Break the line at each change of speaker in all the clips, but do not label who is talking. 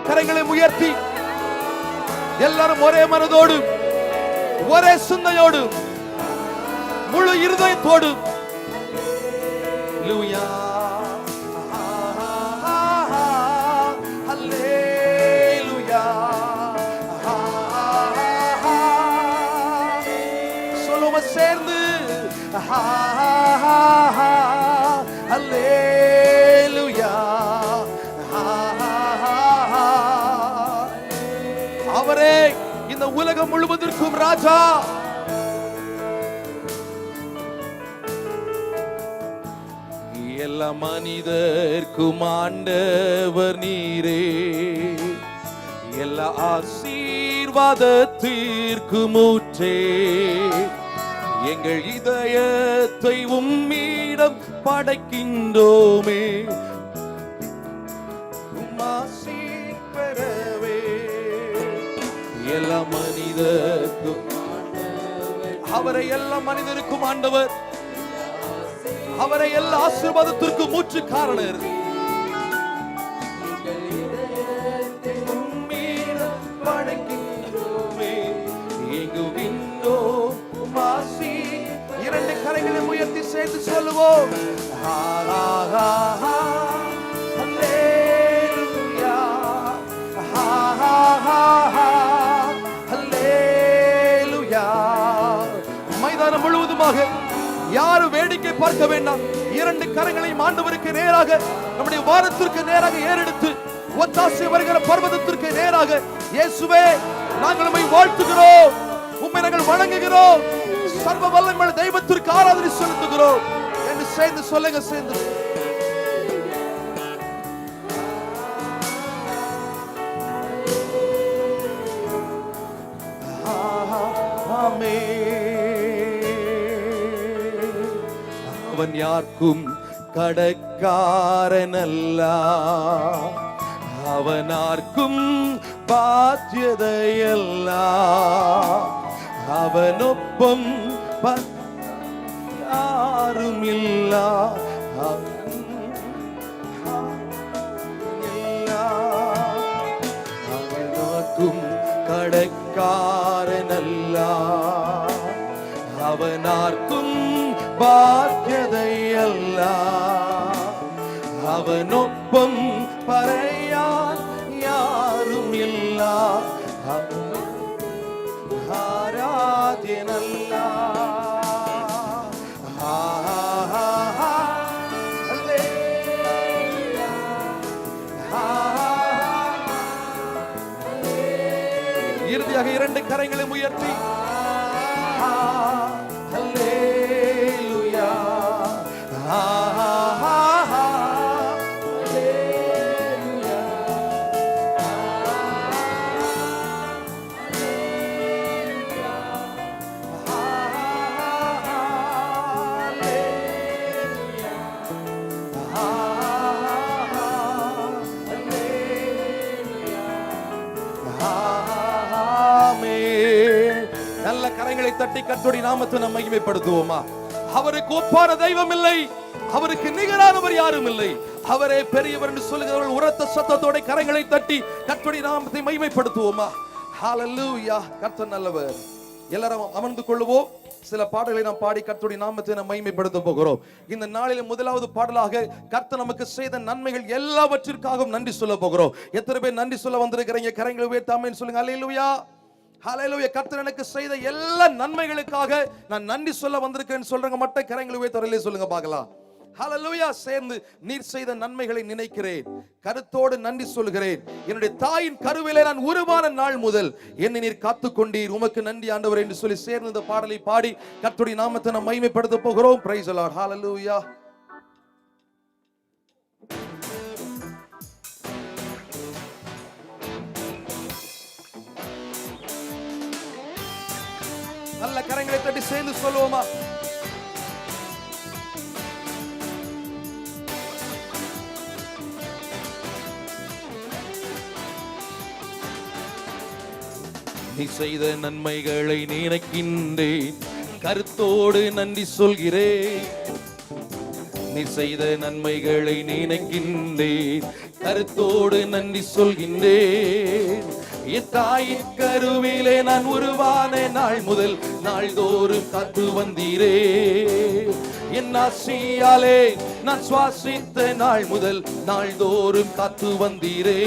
கரங்களை உயர்த்தி எல்லாரும் ஒரே மனதோடு ஒரே சிந்தையோடு முழு இருதயத்தோடு அல்லேலூயா அல்லேலூயா சொல்லுங்க சேர்ந்து அல்லேலூயா. அவரே இந்த உலகம் முழுவதற்கும் ராஜா. எல்லா மனிதர்க்கும் ஆண்டவர் நீரே, எல்லா ஆசீர்வாதத்திற்கும் ஊற்றே. எங்கள் இதயத்தை உம்மிடம் படைக்கின்றோமே, உம்மாசி பெறவே. எல்லா மனிதர்க்கும் அவரை, எல்லா மனிதருக்கும் ஆண்டவர், அவரை எல்லா ஆசீர்வாதத்திற்கும் மூச்சு காரணர். இரண்டு கரைகளை உயர்த்தி சேர்த்து சொல்லுவோம். மைதானம் முழுவதுமாக யாரும் வேடிக்கை பார்க்க வேண்டாம். இரண்டு கரங்களை ஆண்டவருக்கு நேராக, நம்முடைய வானத்திற்கு நேராக ஏறெடுத்து ஒத்தாசை வருகிற பர்வதத்திற்கு நேராக, இயேசுவே நாங்கள் உம்மை வாழ்த்துகிறோம், உம்மை நாங்கள் வணங்குகிறோம், சர்வ வல்லமையுள்ள தெய்வத்திற்கு ஆராதனை செலுத்துகிறோம் என்று சேர்ந்து சொல்லுங்க. சேர்ந்து அவன் யாருக்கும் கடக்காரனல்ல, அவனார்க்கும் பாத்தியதையல்ல, அவனொப்பம் யாரும் இல்ல. அவனார்க்கும் கடக்காரனல்ல, அவனார்க்கும் பாக்கியதையல்ல, அவனொப்பம் பறையான் யாரும் இல்ல. ஆராத்யனல்ல. இறுதியாக இரண்டு கரங்களை உயர்த்தி அல்லேலூயா நல்ல கரங்களை தட்டி கர்த்தருடைய நாமத்தை நாம் மகிமைப்படுத்துவோமா? அவருக்கு ஒப்பான தெய்வம் இல்லை, அவருக்கு நிகரானவர் யாரும் இல்லை. அவரே பெரியவர் என்று சொல்லுகிறவர்கள் உரத்த சத்தத்தோட கரங்களை தட்டி கர்த்தருடைய நாமத்தை மகிமைப்படுத்துவோமா? ஹல்லேலூயா. கர்த்தர் நல்லவர். எல்லாரும் அமர்ந்து கொள்ளுவோம். சில பாடல்களை நாம் பாடி கர்த்தருடைய நாமத்தை நாம் மகிமைப்படுத்த போகிறோம். இந்த நாளில முதலாவது பாடலாக கர்த்தர் நமக்கு செய்த நன்மைகள் எல்லாவற்றிற்காகவும் நன்றி சொல்ல போகிறோம். எத்தனை பேர் நன்றி சொல்ல வந்திருக்கிறீங்க? கரங்களை உயர்த்தி ஆமென் சொல்லுங்க. ஹல்லேலூயா ஹல்லேலூயா. கர்த்தர் எனக்கு செய்த எல்லா நன்மைகளுக்காக நான் நன்றி சொல்ல வந்திருக்கிறேன் சொல்றங்க மட்டும் கரங்களை உயர்த்தி சொல்லுங்க பார்க்கலாம். ஹல்லேலூயா. சேர்ந்து நீர் செய்த நன்மைகளை நினைக்கிறேன், கருத்தோடு நன்றி சொல்கிறேன். என்னுடைய தாயின் கருவிலே நான் உருவான நாள் முதல் என்னை நீர் காத்துக்கொண்டீர், உமக்கு நன்றி ஆண்டவர் என்று சொல்லி சேர்ந்து இந்த பாடலை பாடி கர்த்தருடைய நாமத்தை நாம் மகிமைப்படுத்த போகிறோம். Praise the Lord. ஹல்லேலூயா. நல்ல கரங்களை தட்டி சேர்ந்து சொல்லுவோமா? நீ செய்த நன்மைகளை நினைக்கின்றேன், கருத்தோடு நன்றி சொல்கிறேன். நீ செய்த நன்மைகளை நினைக்கின்றேன், கருத்தோடு நன்றி சொல்கின்றேன். என் தாயின் கருவிலே நான் உருவான நாள் முதல் நாள்தோறும் காத்து வந்தீரே. என் ஆசியாலே நான் சுவாசித்த நாள் முதல் நாள்தோறும் காத்து வந்தீரே.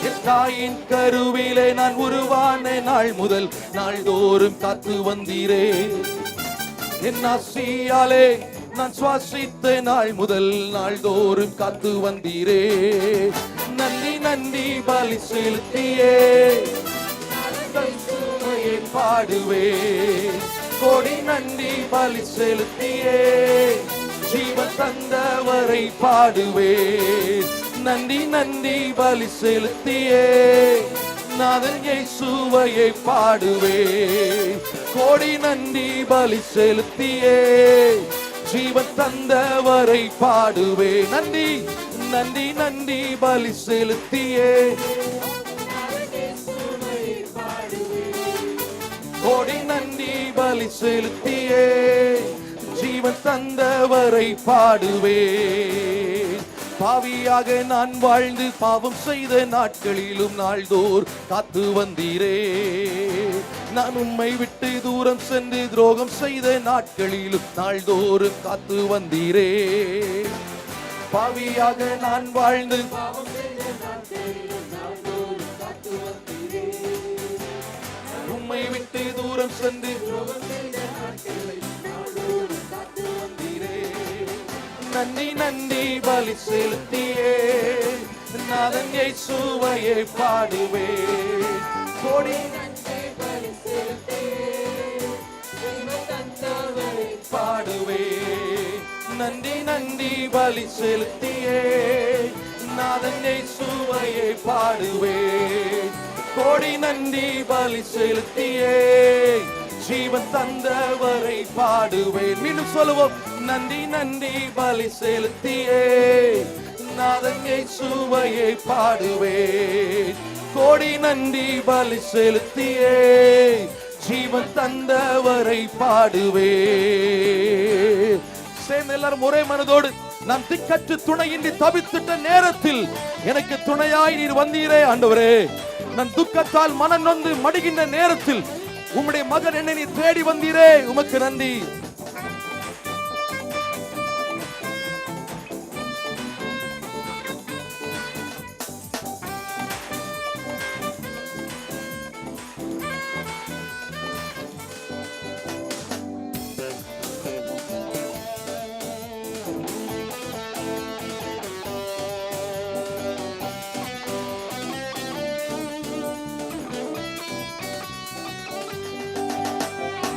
என் தாயின் கருவிலே நான் உருவான நாள் முதல் நாள்தோறும் காத்து வந்தீரே. என் ஆசியாலே நான் சுவாசித்த நாள் முதல் நாள்தோறும் காத்து வந்தீரே. நன்றி நன்றி பலி செலுத்தியே பாடுவே. கோடி நன்றி பலி செலுத்தியே ஜீவன் தந்தவரை பாடுவே. நன்றி நன்றி பலி செலுத்தியே நாதன் இயேசுவையை பாடுவே. கோடி நன்றி பலி செலுத்தியே ஜீவன் தந்தவரை பாடுவே. நன்றி நன்றி நன்றி பலி செலுத்தியே கோடி நன்றி பலி செலுத்தியே ஜீவன் தந்தவரை பாடுவே. பாவியாக நான் வாழ்ந்து பாவம் செய்த நாட்களிலும் நாள்தோர் காத்து வந்தீரே. நான் உம்மை விட்டு தூரம் சென்று துரோகம் செய்த நாட்களிலும் நாள்தோறும் காத்து வந்தீரே. பாவியாக நான் வாழ்ந்து உம்மை விட்டு தூரம் சென்று நன்றி நன்றி பலி செலுத்தியே நாதன் இயேசுவையை பாடுவே. கோடி பாடுவே. நன்றி நன்றி பலி செலுத்தியே நாதன் இயேசுவையை பாடுவே. கோடி நன்றி பலி செலுத்தியே ஜீவன் தந்தவரை பாடுவேன். மீண்டும் சொல்லுவோம். நன்றி நன்றி பலி செலுத்தியே நாதன் இயேசுவையை பாடுவேன். கோடி நன்றி பலி செலுத்தியே ஜீவன் தந்தவரை பாடுவே. சேர்ந்து எல்லாரும் ஒரே மனதோடு நான் திக்கற்று துணையின்றி தவித்திட்ட நேரத்தில் எனக்கு துணையாய் நீர் வந்தீரே ஆண்டவரே. நான் துக்கத்தால் மனம் நொந்து மடிகின்ற நேரத்தில் உம்முடைய மகன் என்னை நீ தேடி வந்தீரே. உமக்கு நன்றி.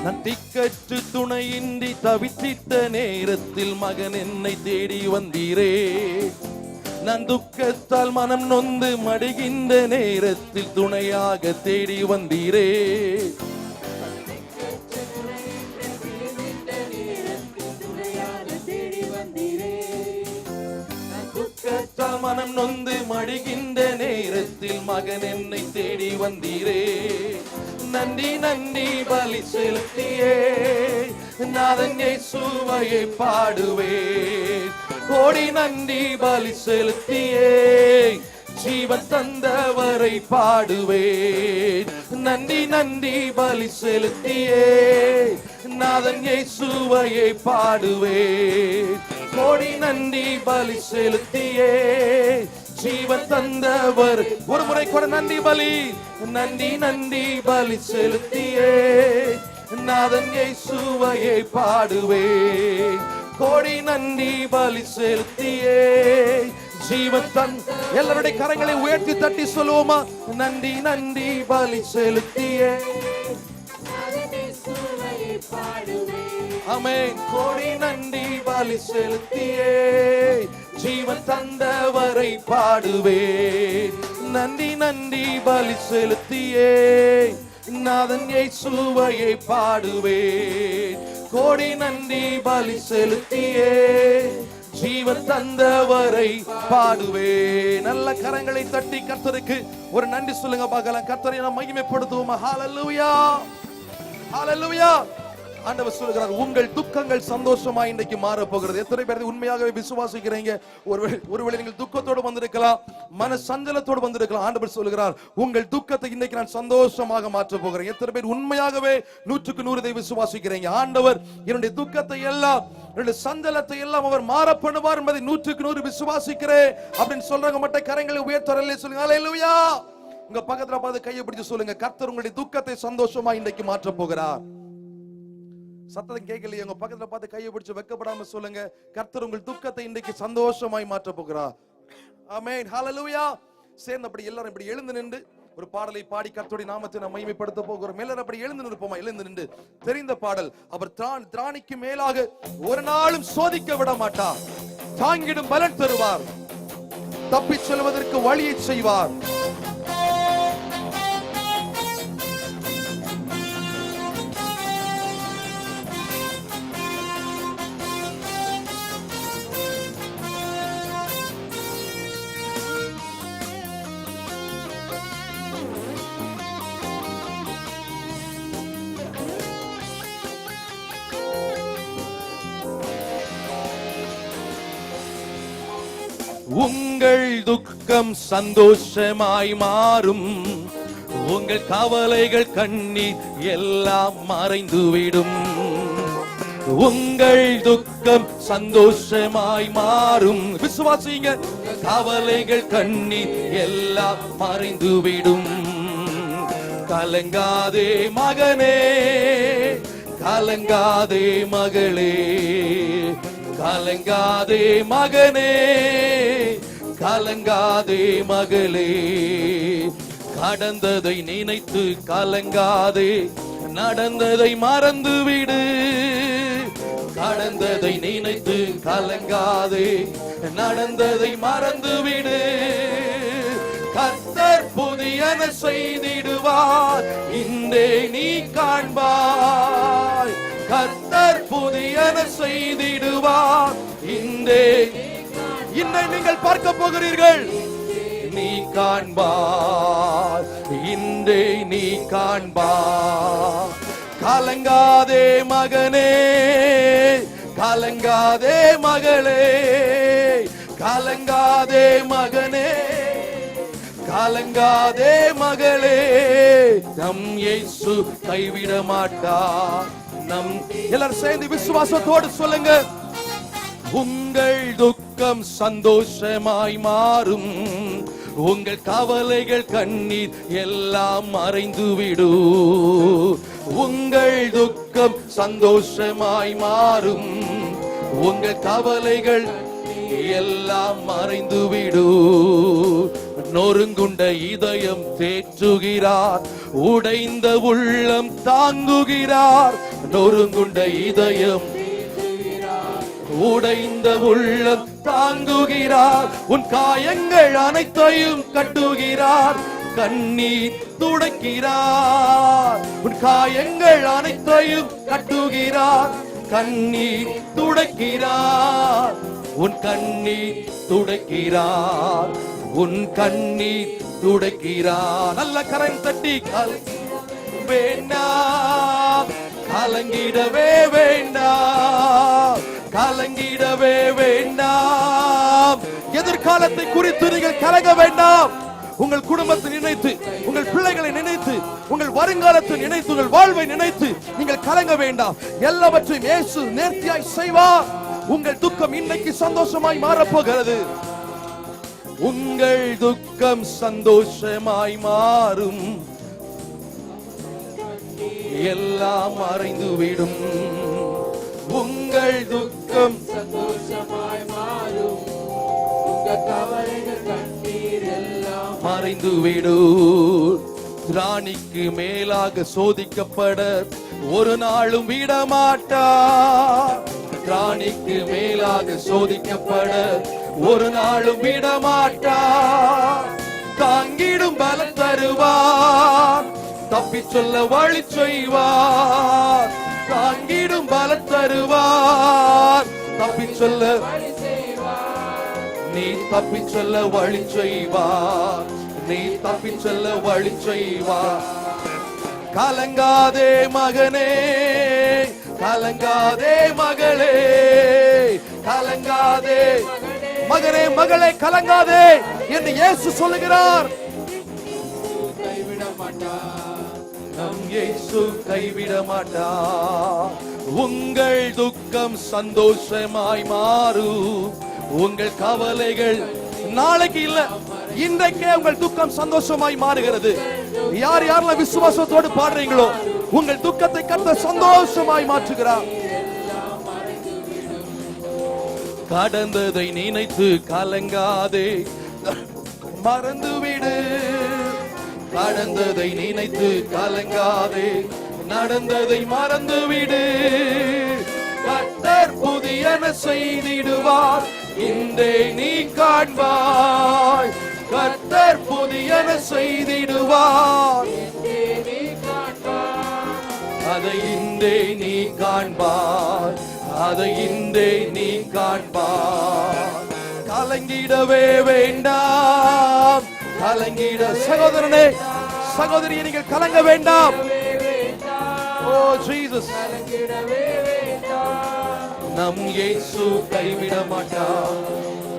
நான் திக்கற்று துணையின்றி தவித்திட்ட நேரத்தில் மகன் என்னை தேடி வந்தீரே. நான் துக்கத்தால் மனம் நொந்து மடிகின்ற நேரத்தில் துணையாக தேடி வந்தீரே. துக்கத்தால் மனம் நொந்து மடிகின்ற நேரத்தில் மகன் என்னை தேடி வந்தீரே. நன்றி நன்றி பலி செலுத்தியே நாதன் இயேசுவையை பாடுவே. கோடி நன்றி பலி செலுத்தியே ஜீவன் தந்தவரை பாடுவே. நன்றி நன்றி பலி செலுத்தியே நாதன் இயேசுவையை பாடுவே. கோடி நன்றி பலி செலுத்தியே ஜீவன் தந்தவர். ஒரு முறை கூட நன்றி பலி. நன்றி நன்றி பலி செலுத்தியே நாதன் இயேசுவையை பாடுவே. கோடி நன்றி பலி செலுத்தியே ஜீவன் தன். எல்லாருடைய கரங்களை உயர்த்தி தட்டி சொல்லுவோமா. நன்றி நன்றி பலி செலுத்தியே ஆமென். கோடி நன்றி பலி செலுத்தியே ஜீவன் தந்தவரை பாடுவேன். நன்றி நன்றி பலி செலுத்தியே நாதன் இயேசுவையை பாடுவேன். கோடி நன்றி பலி செலுத்தியே ஜீவன் தந்தவரை பாடுவேன். நல்ல கரங்களை தட்டி கர்த்தருக்கு ஒரு நன்றி சொல்லுங்க பார்க்கலாம். கர்த்தரை நாம் மகிமைப்படுத்துவோம். ஹalleluya ஹalleluya. ஆண்டவர் சொல்கிறார், உங்கள் துக்கங்கள் சந்தோஷமா இன்றைக்கு மாற போகிறது. எத்தனை பேர் உண்மையாகவே விசுவாசிக்கிறீங்க? ஒருவேளை நீங்கள் துக்கத்தோடு வந்திருக்கலாம், மன சஞ்சலத்தோடு வந்திருக்கலாம். ஆண்டவர் சொல்கிறார், உங்கள் துக்கத்தை இன்னைக்கு நான் சந்தோஷமாக மாற்ற போகிறேன். எத்தனை பேர் உண்மையாகவே 100க்கு 100 விசுவாசிக்கிறீங்க? ஆண்டவர் என்னுடைய துக்கத்தை எல்லாம், என்னுடைய சஞ்சலத்தை எல்லாம் அவர் மாற பண்ணுவார் என்பதை 100க்கு 100 விசுவாசிக்கிறேன் அப்படின்னு சொல்றவங்க மட்டும் கரங்களை உயர்த்தறல்ல சொல்லுங்க. ஹல்லேலூயா. உங்க பக்கத்துல பார்த்து கையை பிடிச்சு சொல்லுங்க, கர்த்தர் உங்களுடைய துக்கத்தை சந்தோஷமா இன்னைக்கு மாற்ற போகிறார். சத்தம் கேட்கலையே? உங்க பக்கத்துல பார்த்து கையை பிடிச்சு வெக்கப்படாம சொல்லுங்க, கர்த்தர் உங்கள் துக்கத்தை இன்னைக்கு சந்தோஷமாய் மாற்ற போகிறார். ஆமென். ஹல்லேலூயா. சேர்ந்து அப்படி எல்லாரும் இப்படி எழுந்து நின்று ஒரு பாடலை பாடி கர்த்தருடைய நாமத்தை நாம் மகிமைப்படுத்த போகிறோம். எல்லாரும் அப்படி எழுந்து நிற்போமா? எழுந்து நின்று தெரிந்த பாடல். அவர் திராணிக்கு மேலாக ஒரு நாளும் சோதிக்க விட மாட்டார். தாங்கிடும் பலன் தருவார். தப்பிச் செல்வதற்கு வழியை செய்வார். உங்கள் துக்கம் சந்தோஷமாய் மாறும். உங்கள் கவலைகள் கண்ணீர் எல்லாம் மறைந்துவிடும். உங்கள் துக்கம் சந்தோஷமாய் மாறும். விசுவாசிங்க. கவலைகள் கண்ணீர் எல்லாம் மறைந்துவிடும். கலங்காதே மகனே, கலங்காதே மகளே, கலங்காதே மகனே, கலங்காதே மகளே. கடந்ததை நினைத்து கலங்காதே, நடந்ததை மறந்துவிடு. கடந்ததை நினைத்து கலங்காதே, நடந்ததை மறந்துவிடு. கர்த்தர் புதியன செய்திடுவார், இன்றே நீ காண்பாய். கர்த்தர் புதியன செய்திடுவார், இன்றே நீங்கள் பார்க்க போகிறீர்கள். நீ காண்பார், இன்றே நீ காண்பார். கலங்காதே மகனே, கலங்காதே மகளே, கலங்காதே மகனே, கலங்காதே மகளே. நம் இயேசு கைவிட மாட்டார். நம் எல்லாரும் சேர்ந்து விசுவாசத்தோடு சொல்லுங்க, உங்கள் துக்கம் சந்தோஷமாய் மாறும். உங்கள் கவலைகள் கண்ணீர் எல்லாம் மறைந்துவிடு. உங்கள் துக்கம் சந்தோஷமாய் மாறும். உங்கள் கவலைகள் எல்லாம் மறைந்துவிடு. நொறுங்குண்ட இதயம் தேற்றுகிறார், உடைந்த உள்ளம் தாங்குகிறார். நொறுங்குண்ட இதயம், உடைந்த உள்ளம் தாங்குகிறார். உன் காயங்கள் அனைத்தையும் கட்டுகிறார், கண்ணீர் துடைக்கிறார். உன் காயங்கள் அனைத்தையும் கட்டுகிறார், கண்ணீர் துடைக்கிறார். உன் கண்ணீர் துடைக்கிறார், உன் கண்ணீர் துடைக்கிறார். நல்ல கரம் தட்டி வேண்டாம், கலங்கிடவே வேண்டாம், கலங்கிடவே வேண்டாம். எதிர்காலத்தை குறித்து நீங்கள் கலங்க வேண்டாம். உங்கள் குடும்பத்தை நினைத்து, உங்கள் பிள்ளைகளை நினைத்து, உங்கள் வருங்காலத்தை நினைத்து, உங்கள் வாழ்வை நினைத்து நீங்கள் கலங்க வேண்டாம். எல்லாவற்றையும் இயேசு நேர்த்தியாய் செய்வார். உங்கள் துக்கம் இன்னைக்கு சந்தோஷமாய் மாறப்போகிறது. உங்கள் துக்கம் சந்தோஷமாய் மாறும். எல்லாம் மறைந்துவிடும். உங்கள் துக்கம் சந்தோஷமாய் மாறும். உங்கள் கவலைகள் கண்ணீர் எல்லாம் மறைந்துவிடு. ராணிக்கு மேலாக சோதிக்கப்பட ஒரு நாளும் விடமாட்டார். ராணிக்கு மேலாக சோதிக்கப்பட ஒரு நாளும் விடமாட்டார். தாங்கிடும் பலம் தருவார், தப்பிச் சொல்ல வழி செய்வார். தாங்கிடும் பலம் தருவார், தப்பிச் சொல்ல நீ தப்பிச் சொல்ல வழி செய்வார். நீ தப்பிச் சொல்ல வழி செய்வார். கலங்காதே மகனே, கலங்காதே மகளே, கலங்காதே மகனே, மகளே, கலங்காதே என்று இயேசு சொல்லுகிறார். நம் இயேசு கைவிட மாட்டார். உங்கள் துக்கம் சந்தோஷமாய் மாறும். உங்கள் கவலைகள் நாளைக்கு இல்ல, இன்றைக்கே உங்கள் துக்கம் சந்தோஷமாய் மாறுகிறது. யார் யாரெல்லாம் விசுவாசத்தோடு பாடுறீங்களோ உங்கள் துக்கத்தை கர்த்தர் சந்தோஷமாய் மாற்றுகிறார். கடந்ததை நினைத்து கலங்காதே, மறந்துவிடு. கடந்ததை நினைத்து கலங்காதே, நடந்ததை மறந்துவிடு. கர்த்தர் புதியன செய்திடுவார், இன்றே நீ காண்பாய். கர்த்தர் புதியன செய்திடுவார், அதை இன்றே நீ காண்பாய். அதை இன்றே நீ காண்பாய். கலங்கிடவே வேண்டாம், கலங்கிட சகோதரனே, சகோதரியை நீங்கள் கலங்க வேண்டாம். ஓ ஜீசஸ், நம் இயேசு கைவிட மாட்டார்.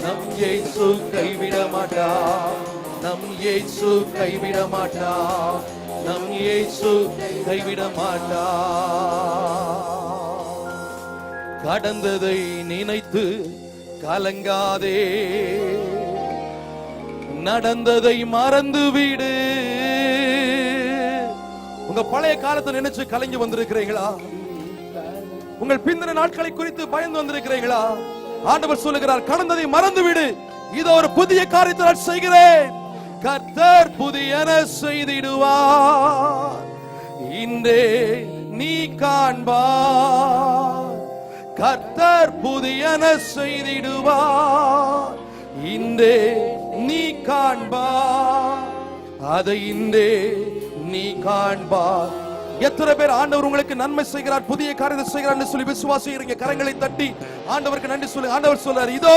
நம் இயேசு கைவிட மாட்டார். நம் இயேசு கைவிட மாட்டார். நம் இயேசு கைவிட மாட்டார். கடந்ததை நினைத்து கலங்காதே, நடந்ததை மறந்துவிடு. உங்க பழைய காலத்தை நினைச்சு கலங்கி வந்திருக்கிறீங்களா? உங்கள் பிந்தின நாட்களை குறித்து பயந்து வந்திருக்கிறீங்களா? ஆண்டவர் சொல்லுகிறார், கடந்ததை மறந்துவிடு, இதோ ஒரு புதிய காரியத்தை நான் செய்கிறேன். கர்த்தர் புதியன செய்திடுவார், இன்றே நீ காண்பார். கர்த்தர் புதியன செய்திடுவார், இன்றே நீ காண்பார். அதை இன்றே நீ காண்பார். எத்தனை பேர் ஆண்டவர் உங்களுக்கு நன்மை செய்கிறார், புதிய காரியத்தை செய்கிறார் சொல்லி விசுவாசிக்கிறீங்க? கரங்களை தட்டி ஆண்டவருக்கு நன்றி சொல்லி. ஆண்டவர் சொல்றார், இதோ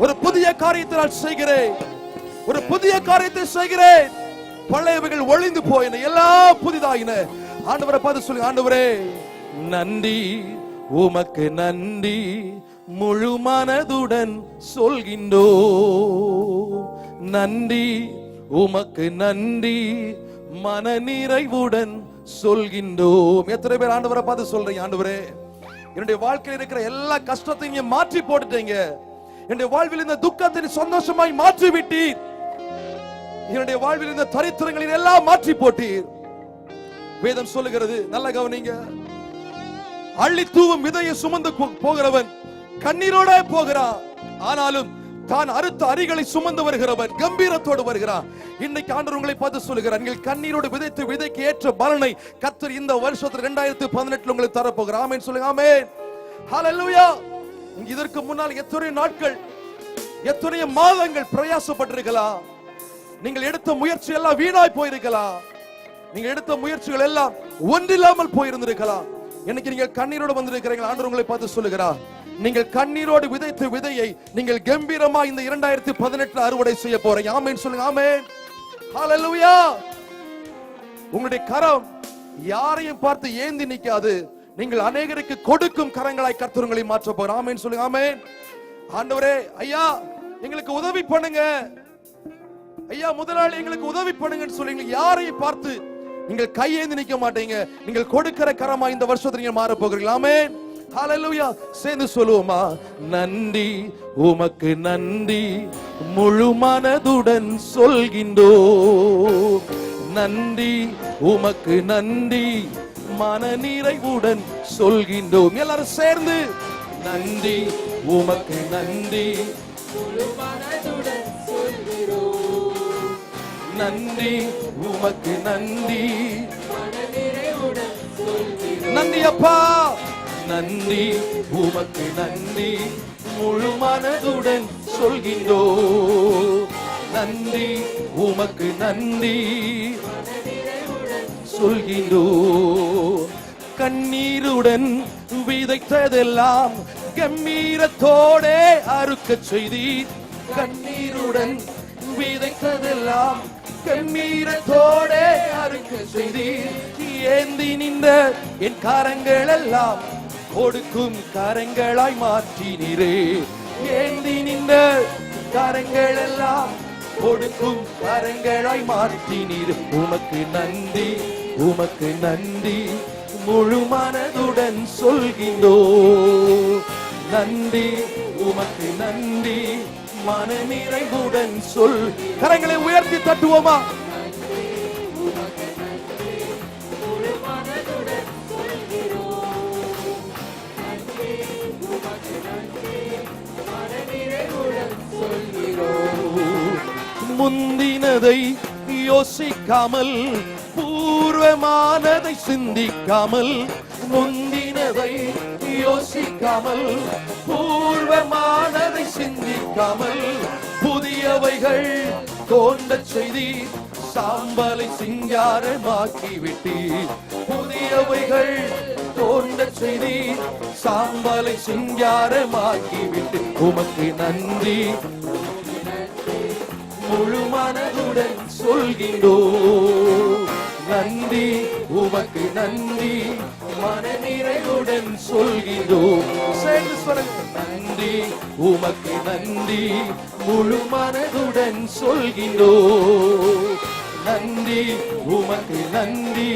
ஒரு புதிய காரியத்தை நான் செய்கிறேன், ஒரு புதிய காரியத்தை செய்கிறேன். பழையவைகள் ஒளிந்து போயின, எல்லாம் புதிதாயின. ஆண்டவரை பார்த்து சொல்லி, ஆண்டவரே நன்றி, உமக்கு நன்றி, முழு மனதுடன் சொல்கின்றோ. நன்றி, உமக்கு நன்றி, மன நிறைவுடன் சொல்கின்றோம். எத்தனை பேர் ஆண்டவரை பார்த்து சொல்றீங்க, ஆண்டவரே என்னுடைய வாழ்க்கையில் இருக்கிற எல்லா கஷ்டத்தையும் மாற்றி போட்டுட்டீங்க, என்னுடைய வாழ்வில் இந்த துக்கத்தை சந்தோஷமாய் மாற்றி விட்டீர், என்னுடைய வாழ்வில் இந்த தரித்திரங்களில் எல்லாம் மாற்றி போட்டீர். வேதம் சொல்லுகிறது, நல்ல கவனிங்க, அள்ளி தூவும் விதையை சுமந்து போகிறவன் கண்ணீரோட போகிறான், ஆனாலும் தான் அறுத்த அரிகளை சுமந்து வருகிறவன் கம்பீரத்தோடு வருகிறான். இன்னைக்கு ஆண்டவர் உங்களை பார்த்து சொல்லுகிறார், நீங்கள் கண்ணீரோடு விதைத்து விதைக்கு ஏற்ற பலனை கர்த்தர் இந்த வருஷத்துல 2018 உங்களுக்கு தரப்போகிறார். ஆமென் சொல்லுங்க, ஆமென், ஹல்லேலூயா. இதற்கு முன்னால் எத்தனை நாட்கள், எத்தனை மாதங்கள் பிரயாசப்பட்டிருக்கலாம். நீங்கள் எடுத்த முயற்சி எல்லாம் வீணாய் போயிருக்கலாம். நீங்கள் எடுத்த முயற்சிகள் எல்லாம் ஒன்றில்லாமல் போயிருந்திருக்கலாம். இன்னைக்கு நீங்கள் கண்ணீரோடு வந்திருக்கிறீர்கள். ஆண்டவர் உங்களை பார்த்து சொல்லுகிறார், நீங்கள் கண்ணீரோடு விதைத்த விதையை நீங்கள் கம்பீரமா இந்த 2018 அறுவடை செய்ய போறீங்க. ஆமென் சொல்லுங்க, ஆமென், ஹல்லேலூயா. உங்களுடைய கரம் யாரையும் பார்த்து ஏந்தி நிக்காது, நீங்கள் அநேகருக்கு கொடுக்கும் கரங்களாய் கர்த்தர் உங்களை மாற்ற போறார். ஆமென் சொல்லுங்க, ஆமென். ஆண்டவரே ஐயா எங்களுக்கு உதவி பண்ணுங்க, ஐயா முதலாளி எங்களுக்கு உதவி பண்ணுங்கன்னு சொல்லி யாரையும் பார்த்து நீங்கள் கையேந்தி நிக்க மாட்டீங்க. நீங்கள் கொடுக்கிற கரமா இந்த வருஷத்துல நீங்க மாற போகிறீர்கள். ஆமென், ஹல்லேலூயா. சேர்ந்து சொல்லுவோமா, நன்றி, உமக்கு நன்றி, முழு மனதுடன் சொல்கின்றோ. நன்றி, உமக்கு நன்றி, மன நிறைவுடன் சொல்கின்றோம். எல்லாரும் சேர்ந்து, நன்றி, உமக்கு நன்றி, முழு மனதுடன் சொல்கிறோம். நன்றி, உமக்கு நன்றி, மன நிறைவுடன் சொல்கிறோம். நன்றி அப்பா, நன்றி, உமக்கு நன்றி, முழு மனதுடன் சொல்கின்றோ. நன்றி, உமக்கு நன்றி சொல்கின்றோ. கண்ணீருடன் விதைத்ததெல்லாம் கம்பீரத்தோடே அறுக்க செய்தீர். கண்ணீருடன் விதைத்ததெல்லாம் கண்ணீரத்தோடே அறுக்க செய்தீர். ஏந்தி நின்ற என் கரங்கள் எல்லாம் கொடுக்கும் கரங்களாய் மாற்றினீரே. ஏந்தி நின்ற கரங்கள் எல்லாம் கொடுக்கும் கரங்களாய் மாற்றினீர். உமக்கு நன்றி, உமக்கு நன்றி, முழு மனதுடன் சொல்கின்றோ. நன்றி, உமக்கு நன்றி, மன நிறைவுடன் சொல். கரங்களை உயர்த்தி தட்டுவோமா? முந்தினதை யோசிக்காமல், பூர்வமானதை சிந்திக்காமல், முந்தினதை யோசிக்காமல், பூர்வமானதை சிந்திக்காமல், புதியவைகள் தோன்ற செய்தி சாம்பலை சிங்காரமாக்கி விட்டீர். புதியவைகள் தோன்ற செய்தி சாம்பலை சிங்காரமாக்கி விட்டு. உமக்கு நன்றி, முழு மனதுடன் சொல்கின்றோ. நன்றி, உமக்கு நன்றி, மன நிறைவுடன் சொல்கின்றோ. சேர்ந்து சொல்லுங்க. நன்றி, உமக்கு நன்றி, முழு மனதுடன் சொல்கின்றோ. நன்றி, உமக்கு நன்றி,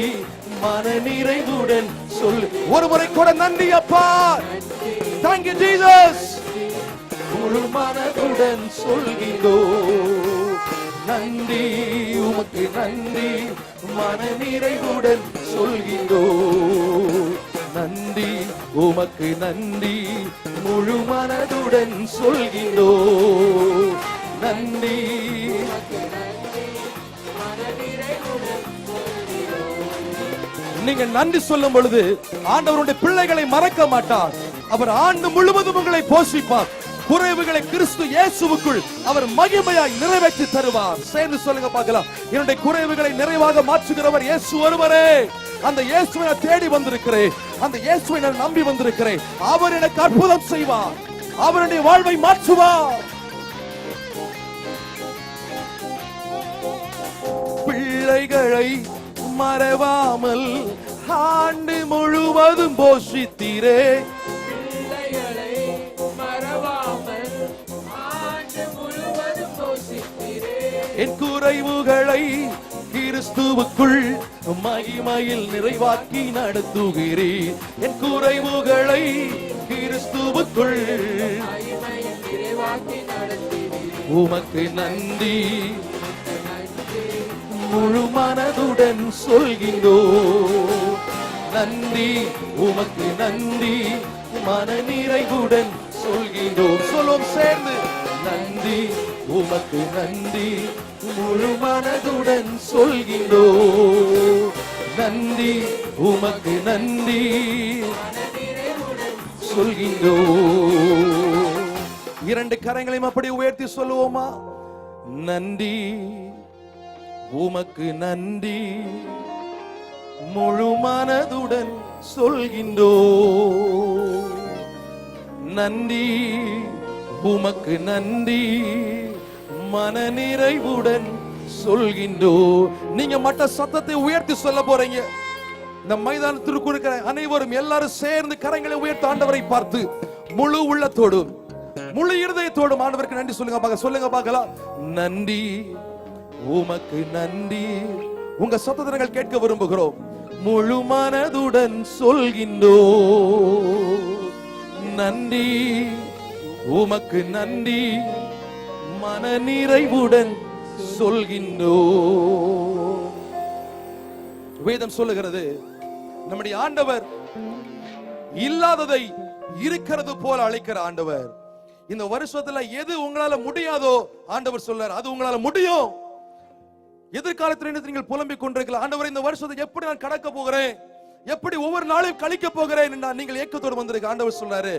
மன நிறைவுடன் சொல். ஒரு முறை கூட நன்றி அப்பா. Thank you Jesus. முழு மனதுடன் சொல்கின்றோ. நன்றி, உமக்கு நன்றி, மன நிறைவுடன் சொல்கின்றோ. நன்றி, உமக்கு நன்றி, முழு மனதுடன் சொல்கின்றோ. நன்றி. நீங்க நன்றி சொல்லும் பொழுது ஆண்டவருடைய பிள்ளைகளை மறக்க மாட்டார். அவர் ஆண்டு முழுவதும் உங்களை போஷிப்பார். குறைவுகளை கிறிஸ்து இயேசுவுக்குள் அவர் மகிமையாய் நிறைவேற்றி தருவார். சேர்ந்து சொல்லுங்க பார்க்கலாம். என்னுடைய குறைவுகளை நிறைவாக மாற்றுகிறவர் இயேசு ஒருவரே. அந்த இயேசுவை நான் தேடி வந்திருக்கிறேன். அந்த இயேசுவை நான் நம்பி வந்திருக்கிறேன். அவர் எனக்கு அற்புதம் செய்வார். அவருடைய வாழ்வை மாற்றுவார். பிள்ளைகளை மறவாமல் ஆண்டு முழுவதும் போஷித்தீரே. என் குறைவுகளை கிறிஸ்துவுக்குள் மகிமையில் நிறைவாக்கி நடத்துகிறேன். என் குறைவுகளை கிறிஸ்துவுக்குள் உமக்கு நன்றி, முழு மனதுடன் சொல்கின்றோ. நன்றி, உமக்கு நன்றி, மன நிறைவுடன் சொல்கின்றோ. சொல்லும் சேர்ந்து. நன்றி, உமக்கு நன்றி, முழு மனதுடன் சொல்கின்றோ. நன்றி, உமக்கு நன்றி சொல்கின்றோ. இரண்டு கரங்களையும் அப்படி உயர்த்தி சொல்லுவோமா? நன்றி, உமக்கு நன்றி, முழு மனதுடன் சொல்கின்றோ. நன்றி, உமக்கு நன்றி, மன நிறைவுடன் சொல்கின்றோ. நீங்க மற்ற சத்தத்தை உயர்த்தி சொல்ல போறீங்க. இந்த மைதானத்திற்கு இருக்கிற அனைவரும் எல்லாரும் சேர்ந்து கரங்களை உயர்த்தி ஆண்டவரை பார்த்து முழு உள்ளத்தோடும் முழு இருதயத்தோடும் ஆண்டவருக்கு நன்றி சொல்லுங்க. சொல்லுங்க பார்க்கலாம். நன்றி, உமக்கு நன்றி. உங்க சத்தத்தை நாங்கள் கேட்க விரும்புகிறோம். முழு மனதுடன் சொல்கின்றோ. நன்றி, உமக்கு நன்றி, மன நிறைவுடன் சொல்கின்றோ. வேதம் சொல்லுகிறது, நம்முடைய ஆண்டவர் இல்லாததை இருக்கிறது போல அழைக்கிற ஆண்டவர். இந்த வருஷத்துல எது உங்களால முடியாதோ ஆண்டவர் சொல்றார், அது உங்களால முடியும். எதிர்காலத்தில் நீங்கள் புலம்பிக் கொண்டிருக்கலாம், ஆண்டவர் இந்த வருஷத்தை எப்படி நான் கடக்க போகிறேன், எப்படி ஒவ்வொரு நாளையும் கழிக்க போகிறேன். நீங்கள் ஏக்கத்தோடு வந்திருக்க ஆண்டவர் சொல்றாரு,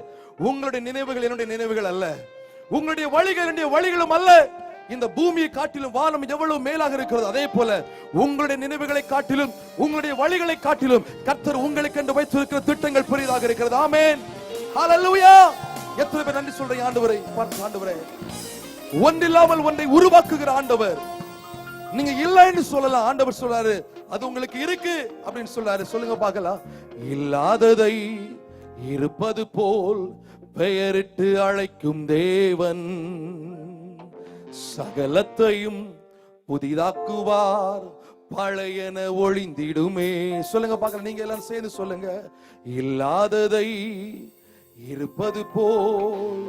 உங்களுடைய நினைவுகள் என்னுடைய நினைவுகள் அல்ல, உங்களுடைய வழிகள் என்னுடைய வழிகளும் அல்ல. இந்த பூமியை காட்டிலும் வானம் எவ்வளவு மேலாக இருக்கிறது, அதே போல உங்களுடைய நினைவுகளை காட்டிலும் உங்களுடைய வழிகளை காட்டிலும் கர்த்தர் உங்களுக்கு என்று வைத்திருக்கிற திட்டங்கள் பெரிதாக இருக்கிறது. ஆமென், ஹல்லேலூயா. எத்தனை பேர் நன்றி சொல்றீங்க ஆண்டவரை பார்த்து? ஆண்டவரே, ஒன்றில்லாமல் ஒன்றை உருவாக்குகிற ஆண்டவர். நீங்க இல்லைன்னு சொல்லலாம், ஆண்டவர் சொல்றாரு அது உங்களுக்கு இருக்கு அப்படின்னு சொல்றாரு. சொல்லுங்க பார்க்கலாம். இல்லாததை இருப்பது போல் பெயரிட்டு அழைக்கும் தேவன் சகலத்தையும் புதிதாக்குவார், பழையன ஒளிந்திடுமே. சொல்லுங்க பார்க்கலாம், நீங்க எல்லாம் சேர்ந்து சொல்லுங்க. இல்லாததை இருப்பது போல்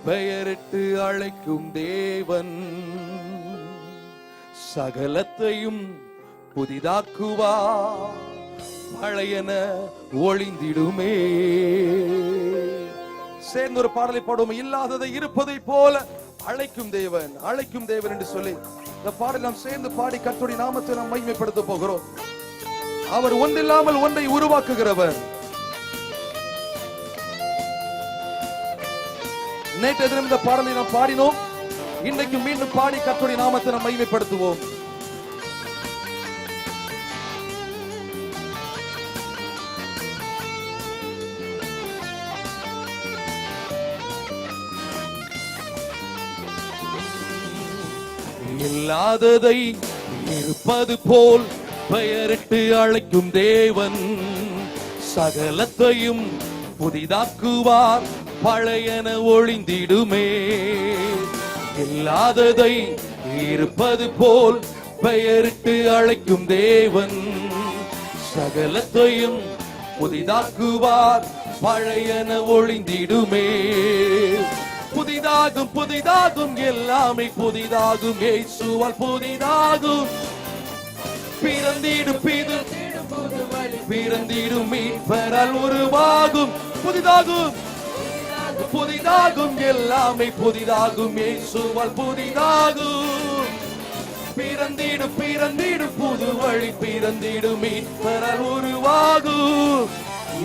பெயரிட்டு அழைக்கும் தேவன் சகலத்தையும் புதிதாக்குவார், பழையன ஒளிந்திடுமே. சேர்ந்து ஒரு பாடலை பாடுவோம். இல்லாததை இருப்பதை போல அழைக்கும் தேவன், அழைக்கும் தேவன் என்று சொல்லி இந்த பாடலை நாம் சேர்ந்து பாடி கர்த்தருடைய நாமத்தை நாம் மகிமைப்படுத்த போகிறோம். அவர் ஒன்றில்லாமல் ஒன்றை உருவாக்குகிறவர். நேற்று தினம் இந்த பாடலை நாம் பாடினோம். இன்றைக்கு மீண்டும் பாடி கர்த்தருடைய நாமத்தை நாம் மகிமைப்படுத்துவோம். இல்லாததை இருப்பது போல் பெயரிட்டு அழைக்கும் தேவன் சகலத்தையும் புதிதாக்குவார், பழையன ஒளிந்திடுமே. இல்லாததை இருப்பது போல் பெயரிட்டு அழைக்கும் தேவன் சகலத்தையும் புதிதாக்குவார், பழையன ஒளிந்திடுமே. புதிதாகும் புதிதாகும் எல்லாமே புதிதாகும், இயேசுவால் புதிதாகும். பிறந்திடும் பிறந்திடும் மீட்பரால் உருவாகும். புதிதாகும் புதிதாகும் எல்லாமே புதிதாகும், இயேசுவால் புதிதாகும். பிறந்திடும் பிறந்திடும் புது வழி, பிறந்திடும் மீட்பரால் உருவாகும்.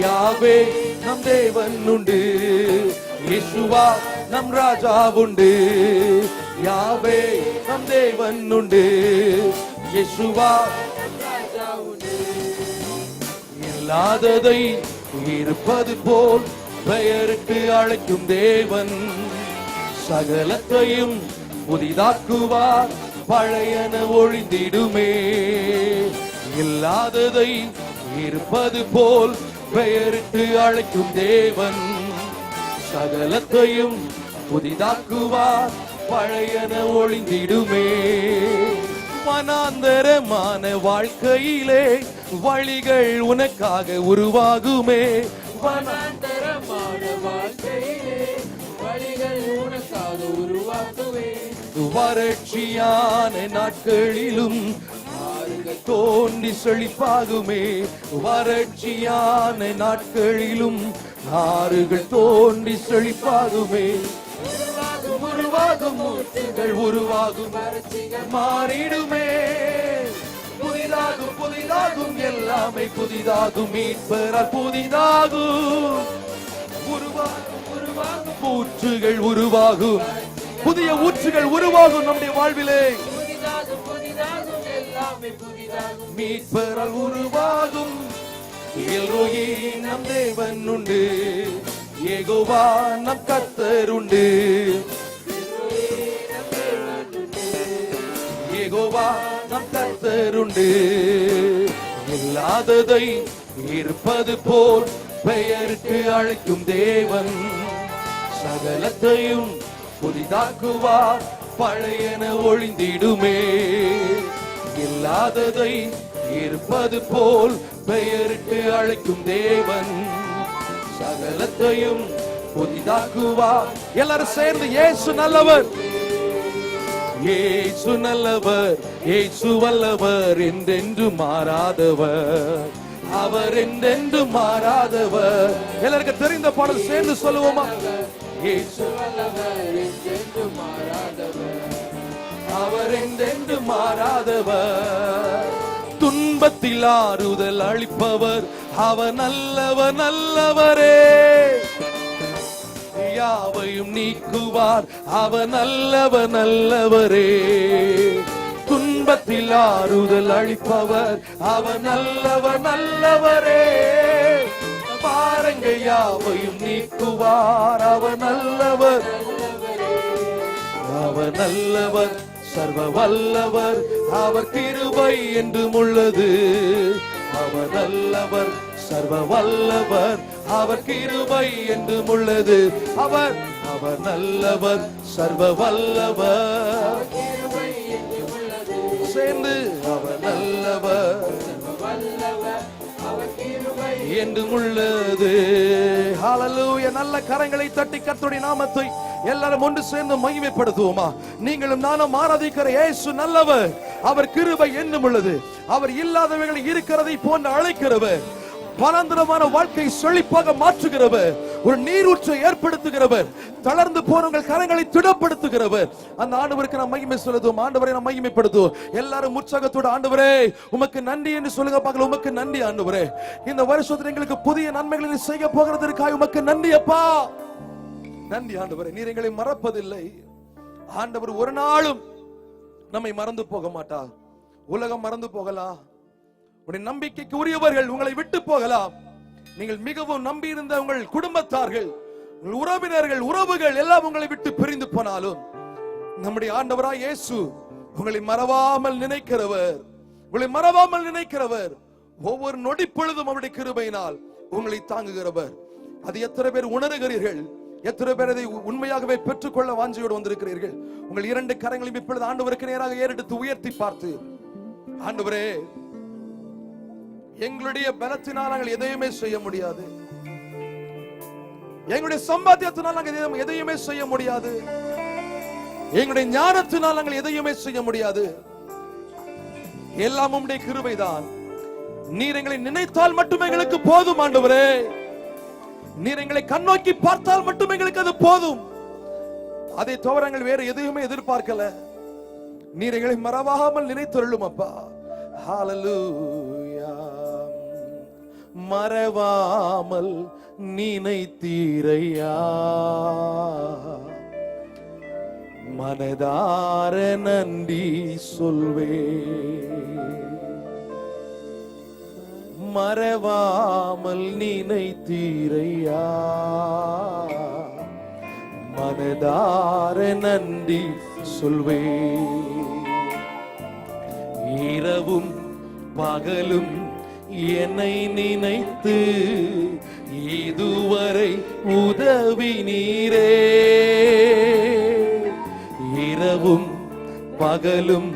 யாவே நம் தேவன் உண்டு, இயேசுவா நம் ராஜா உண்டு. யாவே நம் தேவன் உண்டு, இயேசுவா நம் ராஜா உண்டு. இல்லாததை இருப்பது போல் பெயரிட்டு அழைக்கும் தேவன் சகலத்தையும் புதிதாக்குவார், பழையன ஒளிந்திடுமே. இல்லாததை இருப்பது போல் பெயரிட்டு அழைக்கும் தேவன் சகலத்தையும் புதிதாக்குவார், பழையன ஒளிந்திடுமே. வனாந்தரமான வாழ்க்கையிலே வழிகள் உனக்காக உருவாகுமே.
வனாந்தரமான வாழ்க்கையிலே வழிகள் உனக்காக உருவாக்குவே.
வறட்சியான நாட்களிலும் ஆறுகள் தோண்டி செழிப்பாகுமே. வறட்சியான நாட்களிலும் ஆறுகள் தோண்டி செழிப்பாகுமே. உருவாகும் ஊற்றுகள் உருவாகும், மாறிடுமே. புதிதாகும் புதிதாகும் எல்லாமே புதிதாகும், மீட்பரால் புதிதாகும். உருவாகும் உருவாகும் ஊற்றுகள் உருவாகும், புதிய ஊற்றுகள் உருவாகும் நம்முடைய வாழ்விலே. மீட்பரால் உருவாகும். எல்ரோயி நம் தேவன் உண்டு, யெகோவா நம் கர்த்தர் உண்டு. யெகோவா நம் கர்த்தர் உண்டு. இல்லாததை இருப்பது போல் பெயரிட்டு அழைக்கும் தேவன் சகலத்தையும் புதிதாக்குவார், பழையன ஒளிந்திடுமே. இல்லாததை இருப்பது போல் பெயரிட்டு அழைக்கும் தேவன் சகலத்தையும் புதிதாக்குவார். எல்லாரும் சேர்ந்து இயேசு நல்லவர், இயேசு நல்லவர், இயேசு வல்லவர், என்றென்று மாறாதவர், அவர் என்றென்று மாறாதவர். எல்லாருக்கும் தெரிந்த பாடல் சேர்ந்து சொல்லுவோமா? இயேசு
வல்லவர், என்றென்று மாறாதவர்,
அவர் என்றென்று மாறாதவர். துன்பத்தில் ஆறுதல் அளிப்பவர், அவர் நல்லவர் நல்லவரே. யாவையும் நீக்குவார், அவர் நல்லவர் நல்லவரே. துன்பத்தில் ஆறுதல் அளிப்பவர், அவர் நல்லவர் நல்லவரே. பாருங்க, யாவையும் நீக்குவார், அவர் நல்லவர், அவர் நல்லவர், சர்வ வல்லவர், அவர் கிருபை என்றும் உள்ளது, அவர் நல்லவர், சர்வ வல்லவர், அவர் கிருபை என்றும் உள்ளது. அவர் அவர் நல்லவர், சர்வ வல்லவர், சேர்ந்து அவர் நல்லவர் என்றும் உள்ளது. ஹல்லேலூயா. நல்ல கரங்களை தட்டி கர்த்தருடைய நாமத்தை எல்லாரும் ஒன்று சேர்ந்து மகிமைப்படுத்துவோமா? நீங்களும் நானும் ஆராதிக்கிற இயேசு நல்லவர், அவர் கிருபை என்றும் உள்ளது. அவர் இல்லாதவர்களை இருக்கிறதை போன்று அழைக்கிறவர், பலந்தரமான வாழ்க்கை செழிப்பாக மாற்றுகிறவர், ஒரு நீரூற்றை ஏற்படுத்துகிறவர், தளர்ந்து போனவங்கள் கரங்களை திடப்படுத்துகிறவர். அந்த ஆண்டவருக்கு நாம் மகிமை செலுத்துவோம். ஆண்டவரை நாம் மகிமைப்படுத்துவோம். எல்லாரும் உற்சாகத்தோடு ஆண்டவரே உமக்கு நன்றி என்று சொல்லுங்க பார்க்கலாம். உமக்கு நன்றி ஆண்டவரே, இந்த வருஷத்தில் எங்களுக்கு புதிய நன்மைகளை செய்ய போகிறதற்காக உமக்கு நன்றி அப்பா. நன்றி ஆண்டவரே, நீர் எங்களை மறப்பதில்லை ஆண்டவர். ஒரு நாளும் நம்மை மறந்து போக மாட்டார். உலகம் மறந்து போகலாம், உடைய நம்பிக்கைக்கு உரியவர்கள் உங்களை விட்டு போகலாம், நீங்கள் மிகவும் நம்பி இருந்த உங்கள் குடும்பத்தார்கள், உங்கள் உறவினர்கள், உறவுகள் எல்லாம் உங்களை விட்டு பிரிந்து போனாலும் நம்முடைய ஆண்டவராய் இயேசு உங்களை மறவாமல் நினைக்கிறவர், உங்களை மறவாமல் நினைக்கிறவர். ஒவ்வொரு நொடி பொழுதும் அவருடைய கிருபையினால் உங்களை தாங்குகிறவர். அது எத்தனை பேர் உணர்கிறீர்கள்? எத்தனை பேர் அதை உண்மையாகவே பெற்றுக்கொள்ள வாஞ்சையோடு வந்திருக்கிறீர்கள்? உங்கள் இரண்டு கரங்களையும் இப்பொழுது ஆண்டவருக்கு நேராக ஏறெடுத்து உயர்த்தி பார்த்து, ஆண்டவரே எங்களுடைய பலத்தினால் நாங்கள் எதையுமே செய்ய முடியாது, எங்களுடைய சம்பாத்தியத்தினால் நாங்கள் எதையுமே செய்ய முடியாது, எங்களுடைய ஞானத்தினால் நாங்கள் எதையுமே செய்ய முடியாது, எல்லாம் உம்முடைய கிருபைதான். நீர் எங்களை நினைத்தால் மட்டும் எங்களுக்கு போதும் ஆண்டவரே. நீர் எங்களை கண்ணோக்கி பார்த்தால் மட்டும் எங்களுக்கு அது போதும். அதை தவிர நாங்கள் வேற எதையுமே எதிர்பார்க்கல. நீர் எங்களை மறவாமல் நினைத்தருளும் அப்பா. ஹல்லேலூயா. மறவாமல் நினைத்தீரையா, மனதார நன்றி சொல்வே. மறவாமல் நினைத்தீரையா, மனதார நன்றி சொல்வே. இரவும் பகலும் என்னை நினைத்து இதுவரை உதவி நீரே. இரவும் பகலும்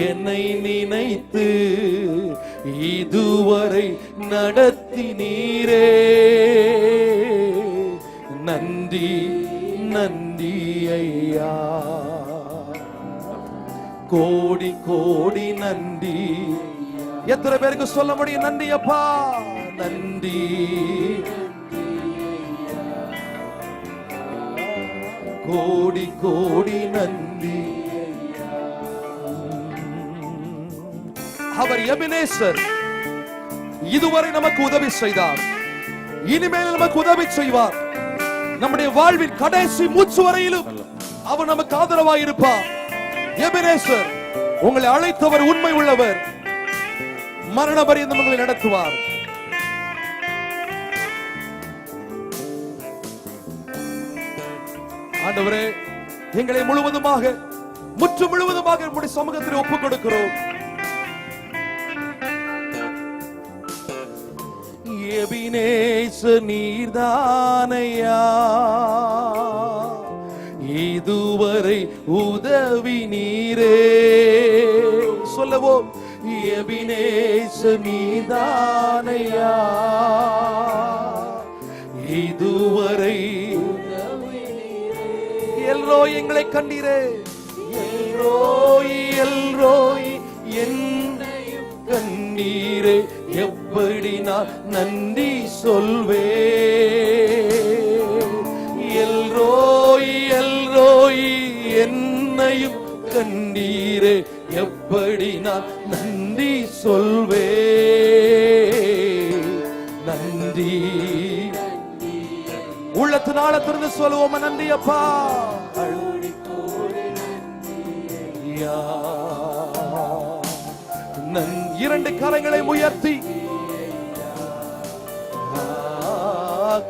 என்னை நினைத்து இதுவரை நடத்தி நீரே. நன்றி நன்றி ஐயா, கோடி கோடி நன்றி. எத்தனை பேருக்கு சொல்ல முடியும் நன்றி அப்பா? நன்றி. கோடி கோடி நன்றி. அவர் எபினேசர், இதுவரை நமக்கு உதவி செய்தார், இனிமேல் நமக்கு உதவி செய்வார். நம்முடைய வாழ்வின் கடைசி மூச்சு வரையிலும் அவர் நமக்கு ஆதரவாய் இருப்பார். எபினேசர், உங்களை அழைத்தவர் உண்மை உள்ளவர், மரண பரியந்தம் உங்களை நடத்துவார். ஆண்டவரே, எங்களை முழுவதுமாக முற்று முழுவதுமாக நம்முடைய சமூகத்தில் ஒப்புக் கொடுக்கிறோம். எபினேசர் நீர்தானையா, இதுவரை உதவி நீரே. சொல்லவோம், எபினேசர் நீர்தானையா, இதுவரை எல்ரோய் எங்களை கண்டீரே. எல்ரோய் எல்ரோய் என்னையும் கண்டீரே. எப்படி நான் நன்றி சொல்வே. எல்ரோய் எல்ரோய் என்னையும் கண்டீரே. எப்படி நான் நன்றி சொல்வே. நன்றி. உள்ளத்தினால திறந்து சொல்லுவோம், நன்றி அப்பா. இரண்டு கரங்களை உயர்த்தி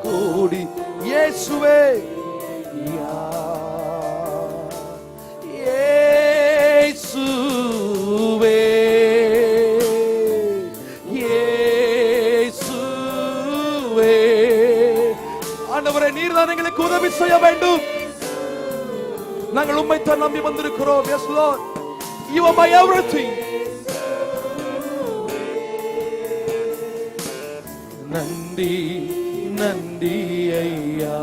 கோடி இயேசுவே, இயேசுவே, இயேசுவே. நீதான் எங்களுக்கு உதவி செய்ய வேண்டும். நாங்கள் உம்மைத்தான் நம்பி வந்திருக்கிறோம். Yes Lord, you are my everything. நன்றி நன்றி ஐயா,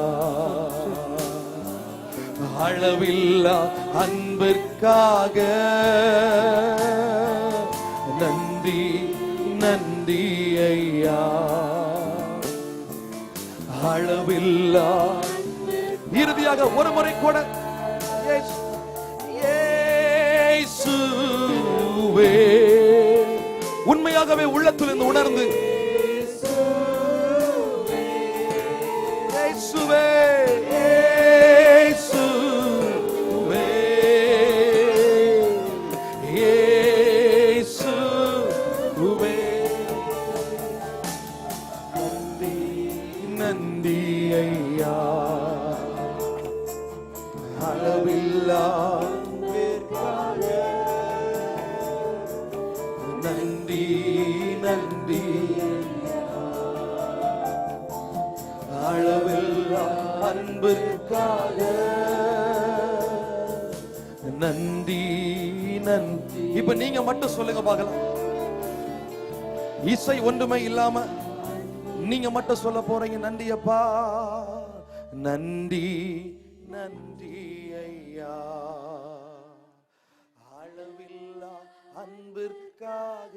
அளவில்லா அன்பிற்காக. நன்றி நன்றி ஐயா, அளவில்லா. இறுதியாக ஒரு முறை கூட இயேசுவே, உண்மையாகவே உள்ளத்திலிருந்து உணர்ந்து இயேசுவே இயேசுவே இயேசுவே. நன்றி நன்றி ஐயா, அளவில்லா நன்றி நன்றி, அளவில்லா அன்பிற்காக. நன்றி நன்றி. இப்ப நீங்க மட்டும் சொல்லுங்க பார்க்கலாம். இசை ஒன்றுமே இல்லாம நீங்க மட்டும் சொல்ல போறீங்க. நன்றி அப்பா, நன்றி நன்றி ஐயா, அளவில்லா அன்பிற்காக.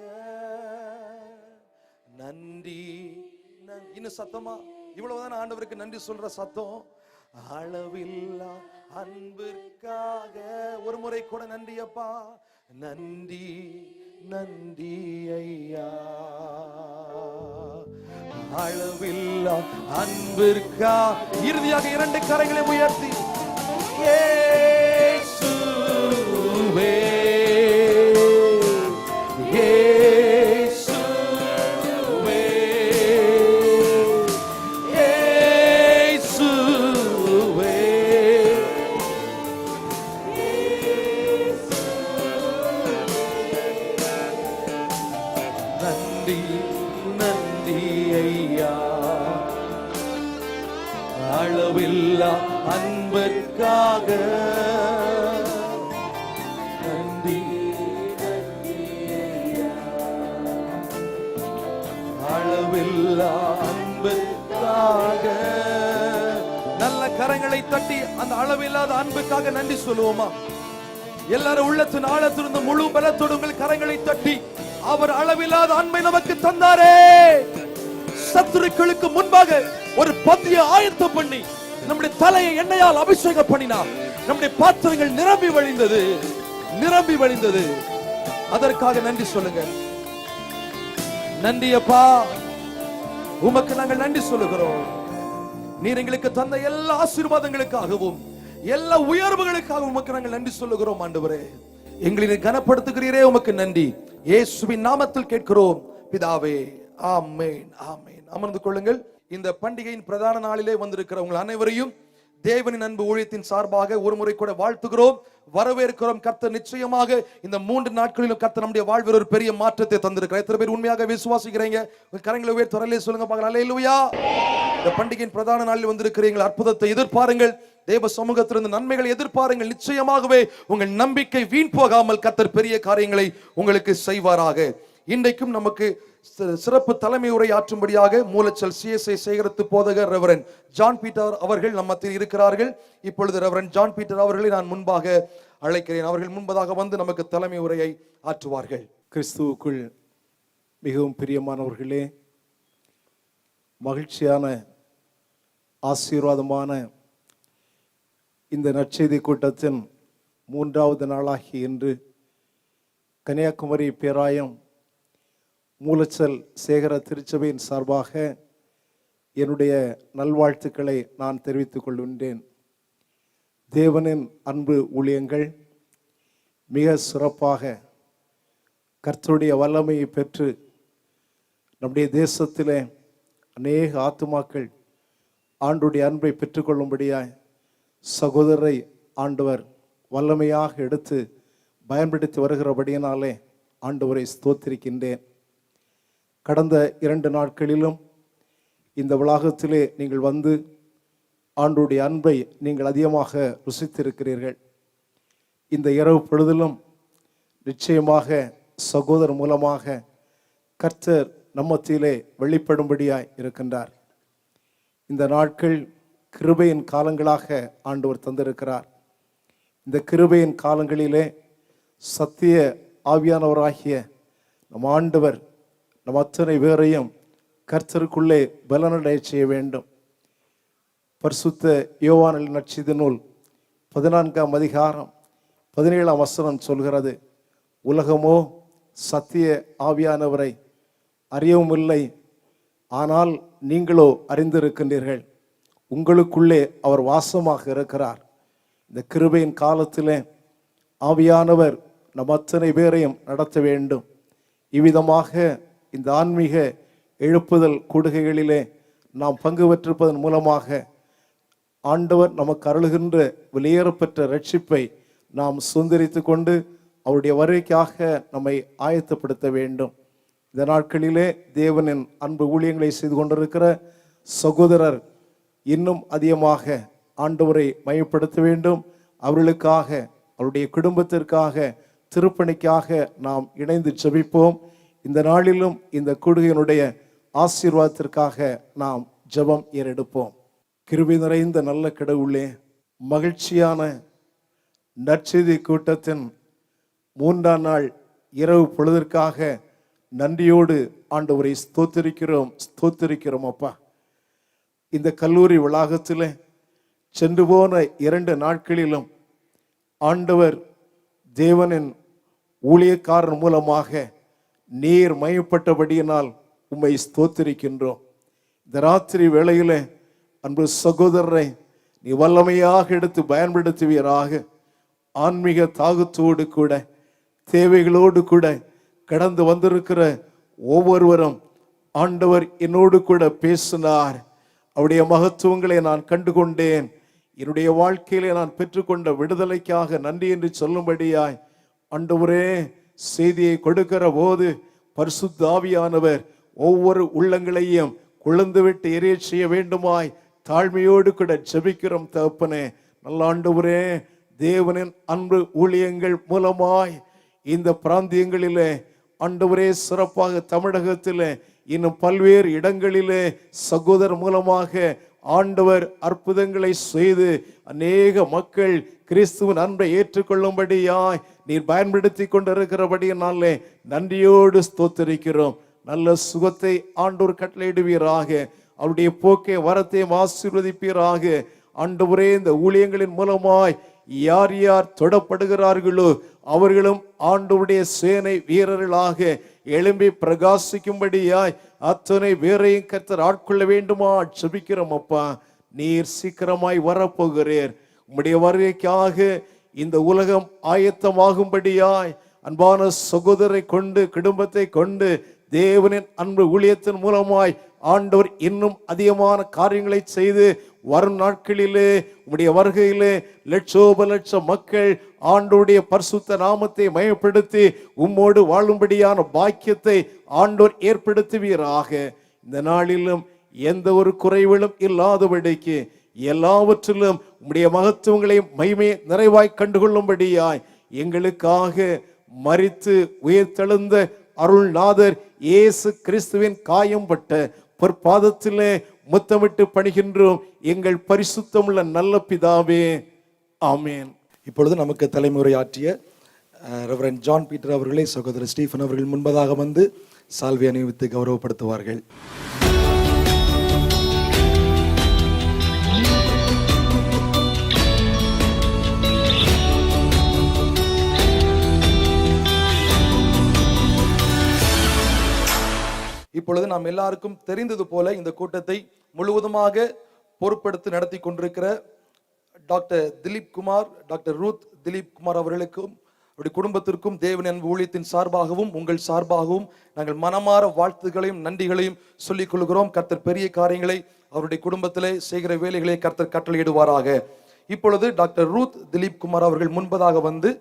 நன்றி. இன்னும் சத்தமா, இவ்வளவுதான் ஆண்டவருக்கு நன்றி சொல்ற சத்தம். அளவில்லா அன்பிற்காக. ஒரு முறை கூட நன்றி அப்பா, நன்றி நன்றி ஐயா, அளவில்லா அன்பிற்கா. இறுதியாக இரண்டு கரங்களை உயர்த்தி இயேசுவே இயேசுவே இயேசுவே. நன்றி நன்றி ஐயா, அளவில்லா அன்பிற்காக. நன்றி நன்றி ஐயா, அளவில்லா அன்பிற்காக. நல்ல கரங்களை தட்டி அந்த அளவில்லாத அன்புக்காக நன்றி சொல்லுவோமா? எல்லாரும் உள்ளத்தின் ஆழத்திலிருந்து முழு பலத்தோடு உங்கள் கரங்களை தட்டி, அவர் அளவில்லாத அன்பை நமக்கு தந்தாரே. சத்துருக்களுக்கு முன்பாக ஒரு பந்தியை ஆயத்தம் பண்ணி நம்முடைய தலையை எண்ணெயால் அபிஷேகம் பண்ணினார். நம்முடைய பாத்திரங்கள் நிரம்பி வழிந்தது, நிரம்பி வழிந்தது. அதற்காக நன்றி சொல்லுங்க. நன்றி அப்பா, உமக்கு நாங்கள் நன்றி சொல்லுகிறோம். நீர் எங்களுக்கு தந்த எல்லா ஆசீர்வாதங்களுக்காகவும் எல்லா உயர்வுகளுக்காகவும் உமக்கு நாங்கள் நன்றி சொல்லுகிறோம். ஆண்டவரே, எங்களை கனப்படுத்துகிறீரே, உமக்கு நன்றி. இயேசுவின் நாமத்தில் கேட்கிறோம் பிதாவே, ஆமென் ஆமென். அமர்ந்து கொள்ளுங்கள். இந்த பண்டிகையின் பிரதான நாளிலே வந்திருக்கிற உங்கள் அனைவரையும் தேவனின் அன்பு ஊழியத்தின் சார்பாக ஒரு முறை கூட வாழ்த்துகிறோம், வரவேற்கிறோம். கர்த்தர் நிச்சயமாக இந்த 3 நாட்களிலும் கர்த்தர் நம்முடைய வாழ்வில் ஒரு பெரிய மாற்றத்தை தந்திருக்கிறார். எத்தனை பேர் உண்மையாக விசுவாசிக்கிறீங்க? கரங்களை உயர்த்தி வரலே சொல்லுங்க பார்க்கலாம். அல்லேலூயா. இந்த பண்டிகையின் பிரதான நாளில் வந்திருக்கிறீர்கள். அற்புதத்தை எதிர்பாருங்கள், தேவ சமூகத்திலிருந்து நன்மைகளை எதிர்பாருங்கள். நிச்சயமாகவே உங்கள் நம்பிக்கை வீண் போகாமல் கர்த்தர் பெரிய காரியங்களை உங்களுக்கு செய்வாராக. இன்றைக்கும் நமக்கு சிறப்பு தலைமை உரை ஆற்றும்படியாக மூலச்சல் CSI சேகரத்து போதகர் ரெவரண்ட் ஜான் பீட்டர் அவர்கள் நம்மத்தில் இருக்கிறார்கள். இப்பொழுது ரெவரண்ட் ஜான் பீட்டர் அவர்களை நான் முன்பாக அழைக்கிறேன். அவர்கள் முன்பதாக வந்து நமக்கு தலைமை உரையை ஆற்றுவார்கள்.
கிறிஸ்துவுக்குள் மிகவும் பிரியமானவர்களே, மகிழ்ச்சியான ஆசீர்வாதமான இந்த நற்செய்தி கூட்டத்தின் 3வது நாளாகி இன்று கன்னியாகுமரி பேராயம் மூலச்சல் சேகர திருச்சபையின் சார்பாக என்னுடைய நல்வாழ்த்துக்களை நான் தெரிவித்துக் கொள்கின்றேன். தேவனின் அன்பு ஊழியங்கள் மிக சிறப்பாக கர்த்தருடைய வல்லமையை பெற்று நம்முடைய தேசத்திலே அநேக ஆத்துமாக்கள் ஆண்டுடைய அன்பை பெற்றுக்கொள்ளும்படியாய் சகோதரரை ஆண்டவர் வல்லமையாக எடுத்து பயன்படுத்தி வருகிறபடியினாலே ஆண்டவரை ஸ்தோத்திரிக்கின்றேன். கடந்த 2 நாட்களிலும் இந்த வளாகத்திலே நீங்கள் வந்து ஆண்டவருடைய அன்பை நீங்கள் அதிகமாக ருசித்திருக்கிறீர்கள். இந்த இரவு பொழுதிலும் நிச்சயமாக சகோதரர் மூலமாக கர்த்தர் நம்மத்திலே வெளிப்படும்படியாய் இருக்கின்றார். இந்த நாட்கள் கிருபையின் காலங்களாக ஆண்டவர் தந்திருக்கிறார். இந்த கிருபையின் காலங்களிலே சத்திய ஆவியானவராகிய நம் ஆண்டவர் நம் அத்தனை பேரையும் கர்த்தருக்குள்ளே பலனடைய செய்ய வேண்டும். பரிசுத்த யோவானின் நற்செய்தி நூல் 14ஆம் அதிகாரம் 17ஆம் வசனம் சொல்கிறது, உலகமோ சத்திய ஆவியானவரை அறியவும் இல்லை, ஆனால் நீங்களோ அறிந்திருக்கின்றீர்கள், உங்களுக்குள்ளே அவர் வாசமாக இருக்கிறார். இந்த கிருபையின் காலத்திலே ஆவியானவர் நம் அத்தனை பேரையும் நடத்த வேண்டும். இவ்விதமாக இந்த ஆன்மீக எழுப்புதல் கூடுகைகளிலே நாம் பங்கு பெற்றிருப்பதன் மூலமாக ஆண்டவர் நமக்கு அருளுகின்ற வெளியேறப்பெற்ற ரட்சிப்பை நாம் சுதந்திரித்து கொண்டு அவருடைய வருகைக்காக நம்மை ஆயத்தப்படுத்த வேண்டும். இந்த நாட்களிலே தேவனின் அன்பு ஊழியங்களை செய்து கொண்டிருக்கிற சகோதரர் இன்னும் அதிகமாக ஆண்டவரை மையப்படுத்த வேண்டும். அவர்களுக்காக, அவருடைய குடும்பத்திற்காக, திருப்பணிக்காக நாம் இணைந்து ஜெபிப்போம். இந்த நாளிலும் இந்த கூடுகையினுடைய ஆசீர்வாதத்திற்காக நாம் ஜெபம் ஏறெடுப்போம். கிருபை நிறைந்த நல்ல கடவுளே, மகிழ்ச்சியான நற்செய்தி கூட்டத்தின் 3ஆம் நாள் இரவு பொழுதிற்காக நன்றியோடு ஆண்டவரை ஸ்தோத்திரிக்கிறோம் அப்பா. இந்த கல்லூரி வளாகத்தில் சென்று போன 2 நாட்களிலும் ஆண்டவர் தேவனின் ஊழியக்காரன் மூலமாக நீர் மையப்பட்டபடியினால் உம்மை ஸ்தோத்திரிக்கின்றோம். இந்த ராத்திரி வேளையிலே அன்பு சகோதரரை நீ வல்லமையாக எடுத்து பயன்படுத்துவீராக. ஆன்மீக தாகத்தோடு கூட தேவைகளோடு கூட கடந்து வந்திருக்கிற ஒவ்வொருவரும் ஆண்டவர் என்னோடு கூட பேசினார். அவருடைய மகத்துவங்களை நான் கண்டுகொண்டேன். என்னுடைய வாழ்க்கையிலே நான் பெற்றுக்கொண்ட விடுதலைக்காக நன்றி என்று சொல்லும்படியாய் ஆண்டவரே செய்தியை கொடுக்கிற போது பரிசுத்த ஆவியானவர் ஒவ்வொரு உள்ளங்களையும் குழந்துவிட்டு எரிய செய்ய வேண்டுமாய் தாழ்மையோடு கூட ஜெபிக்கிறோம் தகப்பனே. நல்ல ஆண்டவரே, தேவனின் அன்பு ஊழியங்கள் மூலமாய் இந்த பிராந்தியங்களிலே ஆண்டவரே, சிறப்பாக தமிழகத்திலே இன்னும் பல்வேறு இடங்களிலே சகோதரர் மூலமாக ஆண்டவர் அற்புதங்களை செய்து அநேக மக்கள் கிறிஸ்துவின் அன்பை ஏற்றுக்கொள்ளும்படியாய் நீர் பயன்படுத்தி கொண்டிருக்கிறபடியினாலே நன்றியோடு ஸ்தோத்திரிக்கிறோம். நல்ல சுகத்தை ஆண்டவர் கட்டளையிடுவீராக. அவருடைய போக்கை வரத்தையும் ஆசீர்வதிப்பீராக. ஆண்டவரே, இந்த ஊழியங்களின் மூலமாய் யார் யார் தொடப்படுகிறார்களோ அவர்களும் ஆண்டவருடைய சேனை வீரர்களாக எழும்பி பிரகாசிக்கும்படியாய் அத்தனை பேரையும் கர்த்தர் ஆட்கொள்ள வேண்டுமா ஜெபிக்கிறோம் அப்பா. நீர் சீக்கிரமாய் வரப்போகிறீர். உம்முடைய வருகைக்காக இந்த உலகம் ஆயத்தமாகும்படியாய் அன்பான சகோதரை கொண்டு குடும்பத்தை கொண்டு தேவனின் அன்பு ஊழியத்தின் மூலமாய் ஆண்டவர் இன்னும் அதிகமான காரியங்களை செய்து வரும் நாட்களிலே உம்முடைய வருகையிலே லட்சோப லட்சம் மக்கள் ஆண்டவருடைய பரிசுத்த நாமத்தை மயப்படுத்தி உம்மோடு வாழும்படியான பாக்கியத்தை ஆண்டவர் ஏற்படுத்துவீராக. இந்த நாளிலும் எந்த ஒரு குறைவிலும் இல்லாதபடிக்கு எல்லாவற்றிலும் உம்முடைய மகத்துவங்களையும் மகிமையை நிறைவாய் கண்டுகொள்ளும்படியாய் எங்களுக்காக மரித்து உயிர்த்தெழுந்த அருள்நாதர் இயேசு கிறிஸ்துவின் காயம்பட்ட பொற்பாதத்திலே முத்தமிட்டு பணிகின்றோம் எங்கள் பரிசுத்தமுள்ள நல்ல பிதாவே, ஆமேன்.
இப்பொழுது நமக்கு தலைமுறையாற்றிய ரெவரண்ட் ஜான் பீட்டர் அவர்களை சகோதரர் ஸ்டீஃபன் அவர்கள் முன்பதாக வந்து சால்வை அணிவித்து கௌரவப்படுத்துவார்கள். இப்பொழுது நாம் எல்லாருக்கும் தெரிந்தது போல இந்த கூட்டத்தை முழுவதுமாக பொறுப்படுத்தி நடத்தி கொண்டிருக்கிற doctor Dilip Kumar, doctor Ruth Dilip Kumar அவர்களுக்கும் அவருடைய குடும்பத்திற்கும் தேவன் அன்பு ஊழியத்தின் சார்பாகவும் உங்கள் சார்பாகவும் நாங்கள் மனமார வாழ்த்துக்களையும் நன்றிகளையும் சொல்லிக் கொள்கிறோம். கர்த்தர் பெரிய காரியங்களை அவருடைய குடும்பத்திலே செய்கிற வேலைகளை கர்த்தர் கட்டளையிடுவாராக. இப்பொழுது டாக்டர் ரூத் திலீப் குமார் அவர்கள் முன்பதாக வந்து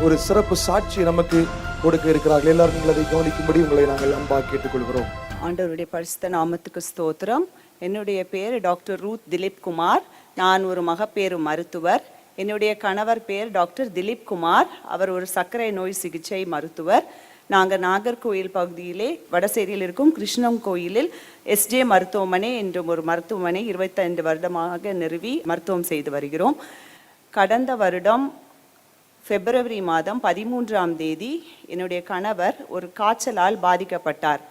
ஒரு சிறப்பு சாட்சி நமக்கு கொடுக்க இருக்கிறார்கள். எல்லாரும் நீங்கள் அதை கவனிக்கும்படி உங்களை நாங்கள் அன்பாக கேட்டுக்கொள்கிறோம்.
ஆண்டவருடைய பரிசுத்த நாமத்துக்கு ஸ்தோத்திரம். என்னுடைய பேர் டாக்டர் ரூத் திலீப் குமார். நான் ஒரு மகப்பேறு மருத்துவர். என்னுடைய கணவர் பேர் டாக்டர் திலீப் குமார். அவர் ஒரு சர்க்கரை நோய் சிகிச்சை மருத்துவர். நாங்கள் நாகர்கோயில் பகுதியிலே வடசேரியில் இருக்கும் கிருஷ்ணம் கோயிலில் எஸ்ஜே மருத்துவமனை என்றும் ஒரு மருத்துவமனை 25 வருடமாக நிறுவி மருத்துவம் செய்து வருகிறோம். கடந்த வருடம் பிப்ரவரி மாதம் 13ஆம் தேதி என்னுடைய கணவர் ஒரு காய்ச்சலால் பாதிக்கப்பட்டார்.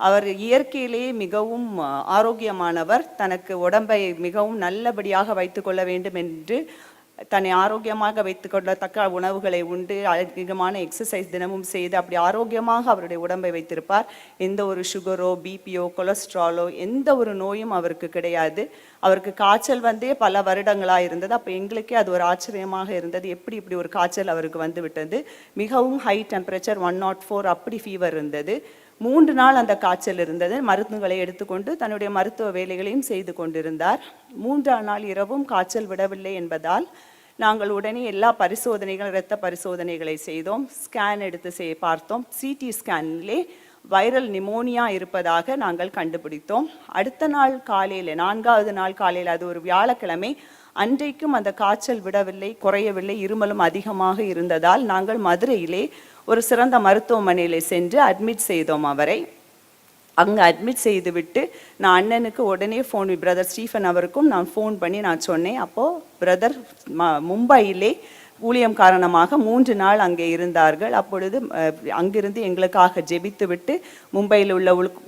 அவர் இயற்கையிலேயே மிகவும் ஆரோக்கியமானவர். தனக்கு உடம்பை மிகவும் நல்லபடியாக வைத்துக்கொள்ள வேண்டும் என்று தன்னை ஆரோக்கியமாக வைத்துக்கொள்ளத்தக்க உணவுகளை உண்டு, அதிகமான எக்ஸசைஸ் தினமும் செய்து அப்படி ஆரோக்கியமாக அவருடைய உடம்பை வைத்திருப்பார். எந்த ஒரு சுகரோ பிபியோ கொலஸ்ட்ராலோ எந்த ஒரு நோயும் அவருக்கு கிடையாது. அவருக்கு காய்ச்சல் வந்தே பல வருடங்களாக இருந்தது. அப்போ எங்களுக்கே அது ஒரு ஆச்சரியமாக இருந்தது, எப்படி இப்படி ஒரு காய்ச்சல் அவருக்கு வந்து விட்டது. மிகவும் ஹை டெம்பரேச்சர் 104 அப்படி ஃபீவர் இருந்தது. 3 நாள் அந்த காய்ச்சல் இருந்தது. மருந்துகளை எடுத்துக்கொண்டு தன்னுடைய மருத்துவ வேலைகளையும் செய்து கொண்டிருந்தார். 3ஆம் நாள் இரவும் காய்ச்சல் விடவில்லை என்பதால் நாங்கள் உடனே எல்லா பரிசோதனைகள், இரத்த பரிசோதனைகளை செய்தோம். ஸ்கேன் எடுத்து பார்த்தோம். சிடி ஸ்கேனிலே வைரல் நிமோனியா இருப்பதாக நாங்கள் கண்டுபிடித்தோம். அடுத்த நாள் காலையில், 4ஆவது நாள் காலையில், அது ஒரு வியாழக்கிழமை, அன்றைக்கும் அந்த காய்ச்சல் விடவில்லை, குறையவில்லை, இருமலும் அதிகமாக இருந்ததால் நாங்கள் மதுரையிலே ஒரு சிறந்த மருத்துவமனையில் சென்று அட்மிட் செய்தோம் அவரை. அங்கே அட்மிட் செய்துவிட்டு நான் அண்ணனுக்கு உடனே பிரதர் ஸ்டீஃபன் அவருக்கும் நான் ஃபோன் பண்ணி நான் சொன்னேன். அப்போது பிரதர் மும்பையிலே ஊழியம் காரணமாக 3 நாள் அங்கே இருந்தார்கள். அப்பொழுது அங்கிருந்து எங்களுக்காக ஜெபித்து விட்டு மும்பையில்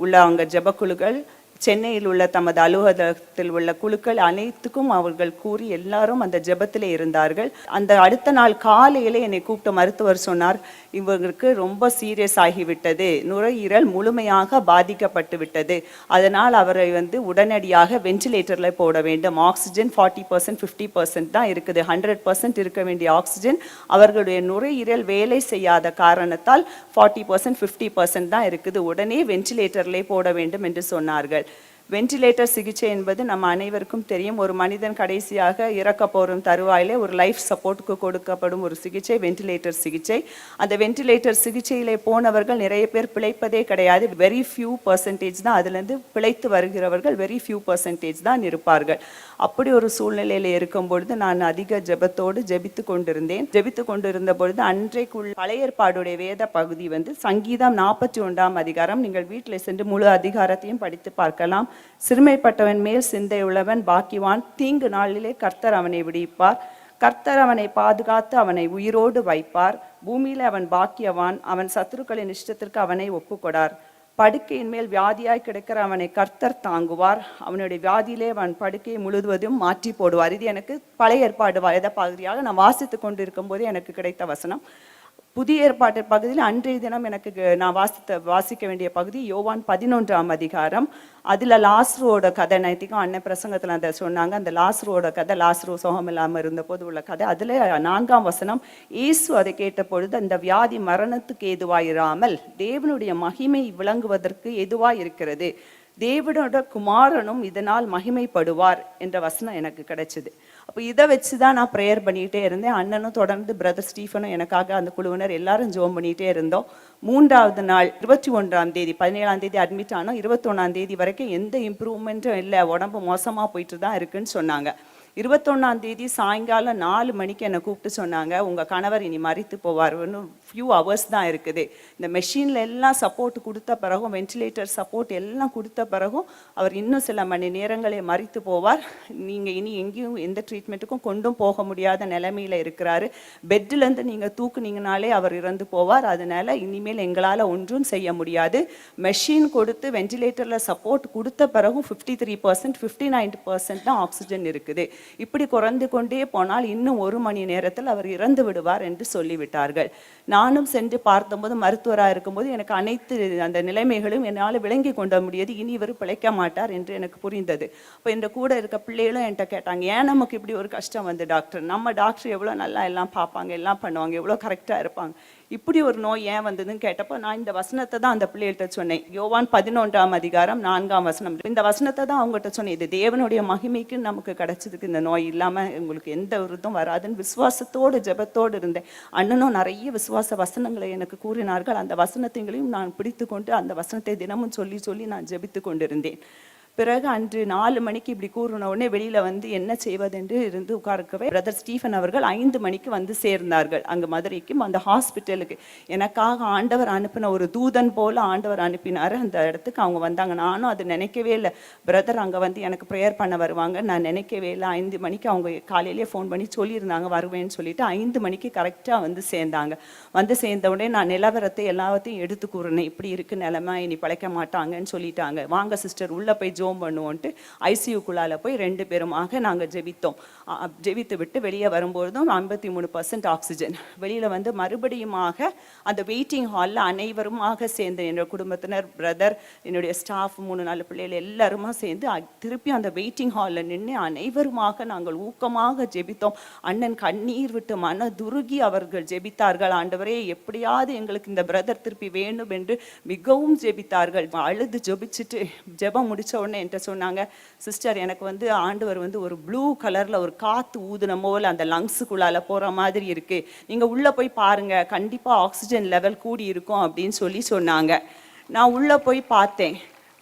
உள்ள அங்கே ஜெபக்குழுக்கள், சென்னையில் உள்ள தமது அலுவலகத்தில் உள்ள குழுக்கள் அனைத்துக்கும் அவர்கள் கூறி எல்லாரும் அந்த ஜெபத்திலே இருந்தார்கள். அந்த அடுத்த நாள் காலையிலே என்னை கூப்பிட்ட மருத்துவர் சொன்னார், இவங்களுக்கு ரொம்ப சீரியஸ் ஆகிவிட்டது, நுரையீரல் முழுமையாக பாதிக்கப்பட்டு விட்டது, அதனால் அவரை உடனடியாக வென்டிலேட்டரில் போட வேண்டும். ஆக்சிஜன் 40% 50% தான் இருக்குது. 100% இருக்க வேண்டிய ஆக்சிஜன் அவர்களுடைய நுரையீரல் வேலை செய்யாத காரணத்தால் 40% 50% தான் இருக்குது. உடனே வென்டிலேட்டரிலே போட வேண்டும் என்று சொன்னார்கள். வென்டிலேட்டர் சிகிச்சை என்பது நம்ம அனைவருக்கும் தெரியும். ஒரு மனிதன் கடைசியாக இறக்க போகும் தருவாயிலே ஒரு லைஃப் சப்போர்ட்டுக்கு கொடுக்கப்படும் ஒரு சிகிச்சை வென்டிலேட்டர் சிகிச்சை. அந்த வென்டிலேட்டர் சிகிச்சையிலே போனவர்கள் நிறைய பேர் பிழைப்பதே கிடையாது. வெரி ஃபியூ பர்சன்டேஜ் தான் அதிலிருந்து பிழைத்து வருகிறவர்கள், வெரி ஃபியூ பர்சன்டேஜ் தான் இருப்பார்கள். அப்படி ஒரு சூழ்நிலையில் இருக்கும் பொழுது நான் அதிக ஜெபத்தோடு ஜெபித்து கொண்டிருந்த பொழுது அன்றைக்குள்ள பழைய ஏற்பாடுடைய வேத பகுதி சங்கீதம் 41ஆம் அதிகாரம். நீங்கள் வீட்டில் சென்று முழு அதிகாரத்தையும் படித்து பார்க்கலாம். சிறுமைப்பட்டவன் மேல் சிந்தை உள்ளவன் பாக்கிவான், தீங்கு நாளிலே கர்த்தர் அவனை விடுவிப்பார், கர்த்தர் அவனை பாதுகாத்து அவனை உயிரோடு வைப்பார், பூமியில அவன் பாக்கியவான், அவன் சத்துருக்களின் இஷ்டத்திற்கு அவனை ஒப்புக்கொடார், படுக்கையின் மேல் வியாதியாய் கிடக்கிற அவனை கர்த்தர் தாங்குவார், அவனுடைய வியாதியிலே அவன் படுக்கையை முழுவதும் மாற்றி போடுவார். இது எனக்கு பழைய ஏற்பாடு வேத பகுதியாக நான் வாசித்து கொண்டு இருக்கும் போது எனக்கு கிடைத்த வசனம். புதிய ஏற்பாட்டு பகுதியில் அன்றைய தினம் எனக்கு நான் வாசிக்க வேண்டிய பகுதி யோவான் 11ஆம் அதிகாரம். அதில் லாஸ்ருவோட கதை, நைத்திக்கும் அண்ணன் பிரசங்கத்தில் அந்த சொன்னாங்க, அந்த லாஸ்ருவோட கதை, லாஸ்ரு சோகம் இல்லாமல் இருந்த போது உள்ள கதை. அதில் 4ஆம் வசனம், இயேசு அதை கேட்ட பொழுது அந்த வியாதி மரணத்துக்கு ஏதுவாயிராமல் தேவனுடைய மகிமை விளங்குவதற்கு ஏதுவாய் இருக்கிறது, தேவனோட குமாரனும் இதனால் மகிமைப்படுவார் என்ற வசனம் எனக்கு கிடைச்சிது. அப்போ இதை வச்சு தான் நான் ப்ரேயர் பண்ணிகிட்டே இருந்தேன். அண்ணனும் தொடர்ந்து பிரதர் ஸ்டீஃபனும் எனக்காக அந்த குழுவினர் எல்லாரும் ஜோம் பண்ணிகிட்டே இருந்தோம். 3ஆவது நாள் 21ஆம் தேதி, 17ஆம் தேதி அட்மிட் ஆனோம். 21ஆம் தேதி வரைக்கும் எந்த இம்ப்ரூவ்மெண்ட்டும் இல்லை, உடம்பு மோசமாக போயிட்டு தான் இருக்குன்னு சொன்னாங்க. 21ஆம் தேதி சாயங்காலம் 4 மணிக்கு என்னை கூப்பிட்டு சொன்னாங்க, உங்கள் கணவர் இனி மரித்து போவார், இன்னும் ஃபியூ ஹவர்ஸ் தான் இருக்குது, இந்த மெஷினில் எல்லாம் சப்போர்ட் கொடுத்த பிறகும், வென்டிலேட்டர் சப்போர்ட் எல்லாம் கொடுத்த பிறகும் அவர் இன்னும் சில மணி நேரங்களே மரித்து போவார், நீங்கள் இனி எங்கேயும் எந்த ட்ரீட்மெண்ட்டுக்கும் கொண்டும் போக முடியாத நிலைமையில் இருக்கிறாரு, பெட்டிலேருந்து நீங்கள் தூக்குனீங்கனாலே அவர் இறந்து போவார், அதனால் இனிமேல் எங்களால் ஒன்றும் செய்ய முடியாது, மெஷின் கொடுத்து வென்டிலேட்டரில் சப்போர்ட் கொடுத்த பிறகும் 53% 59% தான் ஆக்சிஜன் இருக்குது, இப்படி குறைந்து கொண்டே போனால் இன்னும் 1 மணி நேரத்தில் அவர் இறந்து விடுவார் என்று சொல்லிவிட்டார்கள். நானும் சென்று பார்த்தபோது, மருத்துவராக இருக்கும்போது எனக்கு அனைத்து அந்த நிலைமைகளும் என்னால் விளங்கி கொள்ள முடியாது. இனி இவர் பிழைக்க மாட்டார் என்று எனக்கு புரிந்தது. இப்போ இந்த கூட இருக்க பிள்ளைகளும் என்கிட்ட கேட்டாங்க, ஏன் நமக்கு இப்படி ஒரு கஷ்டம் வந்து டாக்டர், நம்ம டாக்டர் எவ்வளோ நல்லா எல்லாம் பார்ப்பாங்க, எல்லாம் பண்ணுவாங்க, எவ்வளோ கரெக்டாக இருப்பாங்க, இப்படி ஒரு நோய் ஏன் வந்ததுன்னு கேட்டப்போ நான் இந்த வசனத்தை தான் அந்த பிள்ளைகள்கிட்ட சொன்னேன். யோவான் 11ஆம் அதிகாரம் 4ஆம் வசனம். இந்த வசனத்தை தான் அவங்ககிட்ட சொன்னேன். இது தேவனுடைய மகிமைக்கு நமக்கு கிடைச்சதுக்கு இந்த நோய் இல்லாமல் உங்களுக்கு எந்த ஒரு இதுவும் வராதுன்னு விசுவாசத்தோடு ஜெபத்தோடு இருந்தேன். அண்ணனும் நிறைய விசுவாச வசனங்களை எனக்கு கூறினார்கள். அந்த வசனத்தைகளையும் நான் பிடித்து கொண்டு அந்த வசனத்தை தினமும் சொல்லி சொல்லி நான் ஜெபித்து கொண்டிருந்தேன். பிறகு அன்று 4 மணிக்கு இப்படி கூறின உடனே வெளியில வந்து என்ன செய்வதென்று இருந்து உட்கார்க்கவே பிரதர் ஸ்டீஃபன் அவர்கள் 5 மணிக்கு வந்து சேர்ந்தார்கள் அங்கு மதுரைக்கும் அந்த ஹாஸ்பிட்டலுக்கு. எனக்காக ஆண்டவர் அனுப்பின ஒரு தூதன் போல ஆண்டவர் அனுப்பினார். அந்த இடத்துக்கு அவங்க வந்தாங்க. நானும் அது நினைக்கவே இல்லை. பிரதர் அங்கே வந்து எனக்கு ப்ரேயர் பண்ண வருவாங்க, நான் நினைக்கவே இல்லை. 5 மணிக்கு அவங்க காலையிலேயே ஃபோன் பண்ணி சொல்லியிருந்தாங்க வருவேன்னு சொல்லிட்டு 5 மணிக்கு கரெக்டாக வந்து சேர்ந்தாங்க. வந்து சேர்ந்த உடனே நான் நிலவரத்தை எல்லாத்தையும் எடுத்து கூறினேன். இப்படி இருக்கு நிலைமை, இனி பழைக்க மாட்டாங்கன்னு சொல்லிட்டாங்க. வாங்க சிஸ்டர் உள்ளே போய் ஜோம் பண்ணுவோன்ட்டு ஐசியூக்குள்ளால போய் 2 பேருமாக நாங்கள் ஜெபித்தோம். ஜெபித்து விட்டு வெளியே வரும்போதும் 53% ஆக்சிஜன். வெளியில் வந்து மறுபடியுமாக அந்த வெயிட்டிங் ஹாலில் அனைவருமாக சேர்ந்து என்னோட குடும்பத்தினர், பிரதர், என்னுடைய ஸ்டாஃப், 3-4 பிள்ளைகள் எல்லாருமா சேர்ந்து திருப்பி அந்த வெயிட்டிங் ஹாலில் நின்று அனைவருமாக நாங்கள் ஊக்கமாக ஜெபித்தோம். அண்ணன் கண்ணீர் விட்டு மனதுருகி அவர்கள் ஜெபித்தார்கள். ஆண்டவரே எப்படியாவது எங்களுக்கு இந்த பிரதர் திருப்பி வேண்டும் என்று மிகவும் ஜெபித்தார்கள். அழுது ஜெபிச்சுட்டு ஜெபம் முடிச்ச உடனே என்கிட்ட சொன்னாங்க, சிஸ்டர் எனக்கு வந்து ஆண்டவர் வந்து ஒரு ப்ளூ கலர்ல ஒரு காத்து ஊதுன போல அந்த லங்ஸுக்குள்ளால போற மாதிரி இருக்கு, நீங்க உள்ள போய் பாருங்க, கண்டிப்பா ஆக்சிஜன் லெவல் கூடி இருக்கும் அப்படின்னு சொன்னாங்க. நான் உள்ள போய் பார்த்தேன்.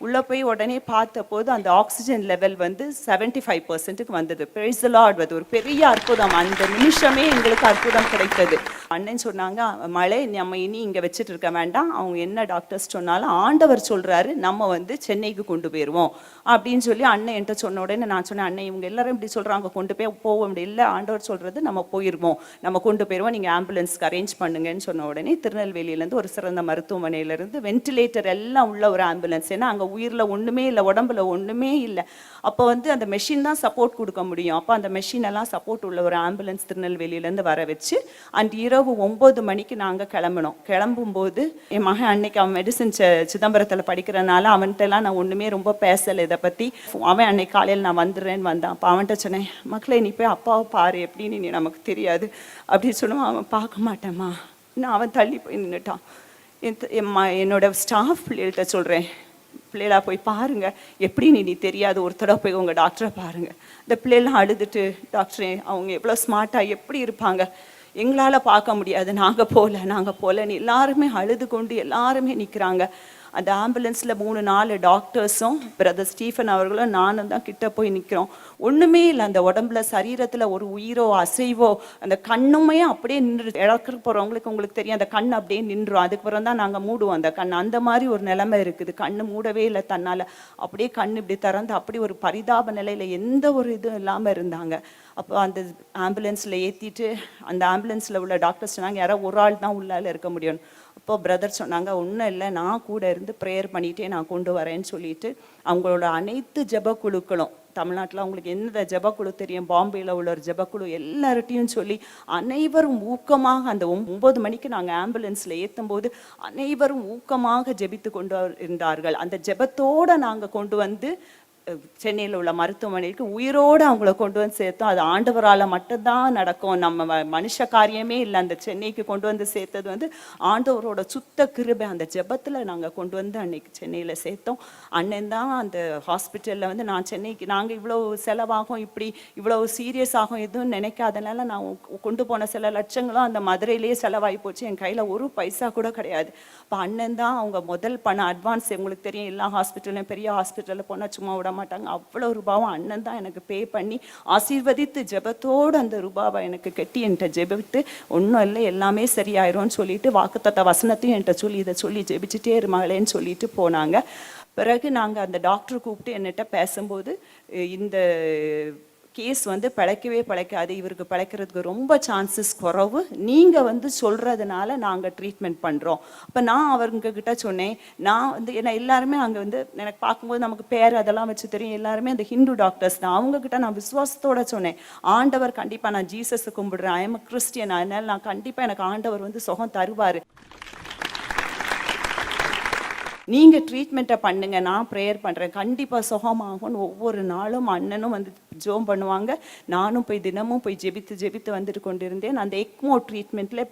உள்ளே போய் உடனே பார்த்த போது அந்த ஆக்சிஜன் லெவல் வந்து 75%க்கு வந்தது. Price the Lord. அது ஒரு பெரிய அற்புதம். அந்த நிமிஷமே எங்களுக்கு அற்புதம் கிடைத்தது. அண்ணன் சொன்னாங்க, மழை நம்ம இனி இங்கே வச்சுட்டு இருக்க வேண்டாம், அவங்க என்ன டாக்டர்ஸ் சொன்னாலும் ஆண்டவர் சொல்கிறாரு, நம்ம வந்து சென்னைக்கு கொண்டு போயிடுவோம் அப்படின்னு சொல்லி அண்ணன் என்கிட்ட சொன்ன உடனே நான் சொன்னேன், அண்ணன் இவங்க எல்லாரும் இப்படி சொல்கிறாங்க, கொண்டு போக முடியல, இல்லை ஆண்டவர் சொல்கிறது நம்ம போயிடுவோம், நம்ம கொண்டு போயிடுவோம், நீங்கள் ஆம்புலன்ஸ்க்கு அரேஞ்ச் பண்ணுங்கன்னு சொன்ன உடனே திருநெல்வேலியிலேருந்து ஒரு சிறந்த மருத்துவமனையிலேருந்து வென்டிலேட்டர் எல்லாம் உள்ள ஒரு ஆம்புலன்ஸ். ஏன்னா அங்கே உயிரில் ஒன்றுமே இல்லை, உடம்புல ஒன்றுமே இல்லை. அப்போ வந்து அந்த மெஷின் தான் சப்போர்ட் கொடுக்க முடியும். அப்போ அந்த மெஷின் எல்லாம் சப்போர்ட் உள்ள ஒரு ஆம்புலன்ஸ் திருநெல்வேலியிலேருந்து வர வச்சு அண்ட் இரவு 9 மணிக்கு நாங்கள் கிளம்பினோம். கிளம்பும்போது என் மகன் அன்னைக்கு அவன் மெடிசன் சிதம்பரத்தில் படிக்கிறனால அவன்கிட்டலாம் நான் ஒன்றுமே ரொம்ப பேசலை இதை பற்றி. அவன் அன்னைக்கு காலையில் நான் வந்துடுறேன்னு வந்தான். அப்போ அவன்கிட்ட சொன்னேன், மக்களே நீ போய் அப்பாவை பாரு, எப்படின்னு நீ நமக்கு தெரியாது அப்படின்னு சொன்னோம். அவன் பார்க்க மாட்டேம்மா, நான் அவன் தள்ளி போய் நின்றுட்டான். என்னோட ஸ்டாஃப் பிள்ளைகள்கிட்ட சொல்கிறேன், பிள்ளைகளா போய் பாருங்க, எப்படி நீ தெரியாது, ஒரு தடவை போய் உங்கள் டாக்டரை பாருங்க. இந்த பிள்ளைலாம் அழுதுட்டு, டாக்டரே அவங்க எவ்வளோ ஸ்மார்ட்டாக எப்படி இருப்பாங்க, எங்களால் பார்க்க முடியாது, நாங்கள் போகலன்னு எல்லாருமே அழுது கொண்டு எல்லாருமே நிற்கிறாங்க. அந்த ஆம்புலன்ஸில் 3-4 டாக்டர்ஸும் பிரதர் ஸ்டீஃபன் அவர்களும் நானும் தான் கிட்ட போய் நிற்கிறோம். ஒன்றுமே இல்லை, அந்த உடம்புல சரீரத்தில் ஒரு உயிரோ அசைவோ, அந்த கண்ணுமே அப்படியே நின்று இழக்க போகிறவங்களுக்கு உங்களுக்கு தெரியும், அந்த கண் அப்படியே நின்றுடும். அதுக்கப்புறம் தான் நாங்கள் மூடுவோம் அந்த கண். அந்த மாதிரி ஒரு நிலைமை இருக்குது. கண்ணு மூடவே இல்லை தன்னால், அப்படியே கண் இப்படி திறந்து அப்படி ஒரு பரிதாப நிலையில் எந்த ஒரு இதுவும் இல்லாமல் இருந்தாங்க. அப்போ அந்த ஆம்புலன்ஸில் ஏற்றிட்டு அந்த ஆம்புலன்ஸில் உள்ள டாக்டர்ஸ் சொன்னாங்க, யாரோ ஒரு ஆள் தான் உள்ளால இருக்க முடியும். அப்போ பிரதர் சொன்னாங்க, ஒன்றும் இல்லை, நான் கூட இருந்து ப்ரேயர் பண்ணிகிட்டே நான் கொண்டு வரேன்னு சொல்லிட்டு அவங்களோட அனைத்து ஜெபக்குழுக்களும், தமிழ்நாட்டில் அவங்களுக்கு எந்த ஜெபக்குழு தெரியும், பாம்பேயில் உள்ள ஒரு ஜெபக்குழு, எல்லார்ட்டையும் சொல்லி அனைவரும் ஊக்கமாக அந்த 9 மணிக்கு நாங்கள் ஆம்புலன்ஸில் ஏற்றும் போது அனைவரும் ஊக்கமாக ஜெபித்து கொண்டு இருந்தார்கள். அந்த ஜெபத்தோடு நாங்கள் கொண்டு வந்து சென்னையில் உள்ள மருத்துவமனைக்கு உயிரோடு அவங்கள கொண்டு வந்து சேர்த்தோம். அது ஆண்டவரால் மட்டும்தான் நடக்கும், நம்ம மனுஷ காரியமே இல்லை. அந்த சென்னைக்கு கொண்டு வந்து சேர்த்தது வந்து ஆண்டவரோட சுத்த கிருபை. அந்த ஜெபத்தில் நாங்கள் கொண்டு வந்து அன்னைக்கு சென்னையில் சேர்த்தோம். அண்ணன் தான் அந்த ஹாஸ்பிட்டலில் வந்து, நான் சென்னைக்கு நாங்கள் இவ்வளோ செலவாகும், இப்படி இவ்வளோ சீரியஸ் ஆகும் எதுவும் நினைக்காதனால நான் கொண்டு போன சில லட்சங்களும் அந்த மதுரையிலேயே செலவாகி போச்சு. என் கையில் ஒரு பைசா கூட கிடையாது. இப்போ அண்ணன் தான் அவங்க முதல் பணம் அட்வான்ஸ், உங்களுக்கு தெரியும் எல்லா ஹாஸ்பிட்டல்லையும் பெரிய ஹாஸ்பிட்டலில் போனால் சும்மா விட மாட்டாங்க, அவ்வளோ ரூபாவும் அண்ணன் தான் எனக்கு பே பண்ணி ஆசீர்வதித்து ஜெபத்தோடு அந்த ரூபாவை எனக்கு கட்டி என்கிட்ட ஜெபித்து, ஒன்றும் இல்லை எல்லாமே சரியாயிரும்னு சொல்லிட்டு வாக்குத்தத்த வசனத்தையும் என்கிட்ட சொல்லி இதை சொல்லி ஜெபிச்சுட்டே இருமாங்களேன்னு சொல்லிட்டு போனாங்க. பிறகு நாங்கள் அந்த டாக்டர் கூப்பிட்டு என்கிட்ட பேசும்போது, இந்த கேஸ் வந்து பிழைக்காது, இவருக்கு பிழைக்கிறதுக்கு ரொம்ப சான்சஸ் குறைவு, நீங்கள் வந்து சொல்கிறதுனால நாங்கள் ட்ரீட்மெண்ட் பண்ணுறோம். அப்போ நான் அவங்கக்கிட்ட சொன்னேன், நான் வந்து ஏன்னா எல்லாருமே அங்கே வந்து எனக்கு பார்க்கும்போது நமக்கு பேர் அதெல்லாம் வச்சு தெரியும், எல்லாருமே அந்த ஹிந்து டாக்டர்ஸ் தான். அவங்கக்கிட்ட நான் விசுவாசத்தோடு சொன்னேன், ஆண்டவர் கண்டிப்பாக, நான் ஜீசஸை கும்பிடுறேன், ஐ எம் அ கிறிஸ்டியன், அதனால் நான் கண்டிப்பாக எனக்கு ஆண்டவர் வந்து சுகம் தருவார், நீங்கள் ட்ரீட்மெண்ட்டை பண்ணுங்க, நான் ப்ரேயர் பண்ணுறேன், கண்டிப்பாக சுகமாகும்னு ஒவ்வொரு நாளும் அண்ணனும் வந்து ஜோம் பண்ணுவாங்க. நானும் போய் தினமும் போய் ஜெபித்து வந்துட்டு கொண்டிருந்தேன். அந்த எக்மோ ட்ரீட்மெண்ட்டில்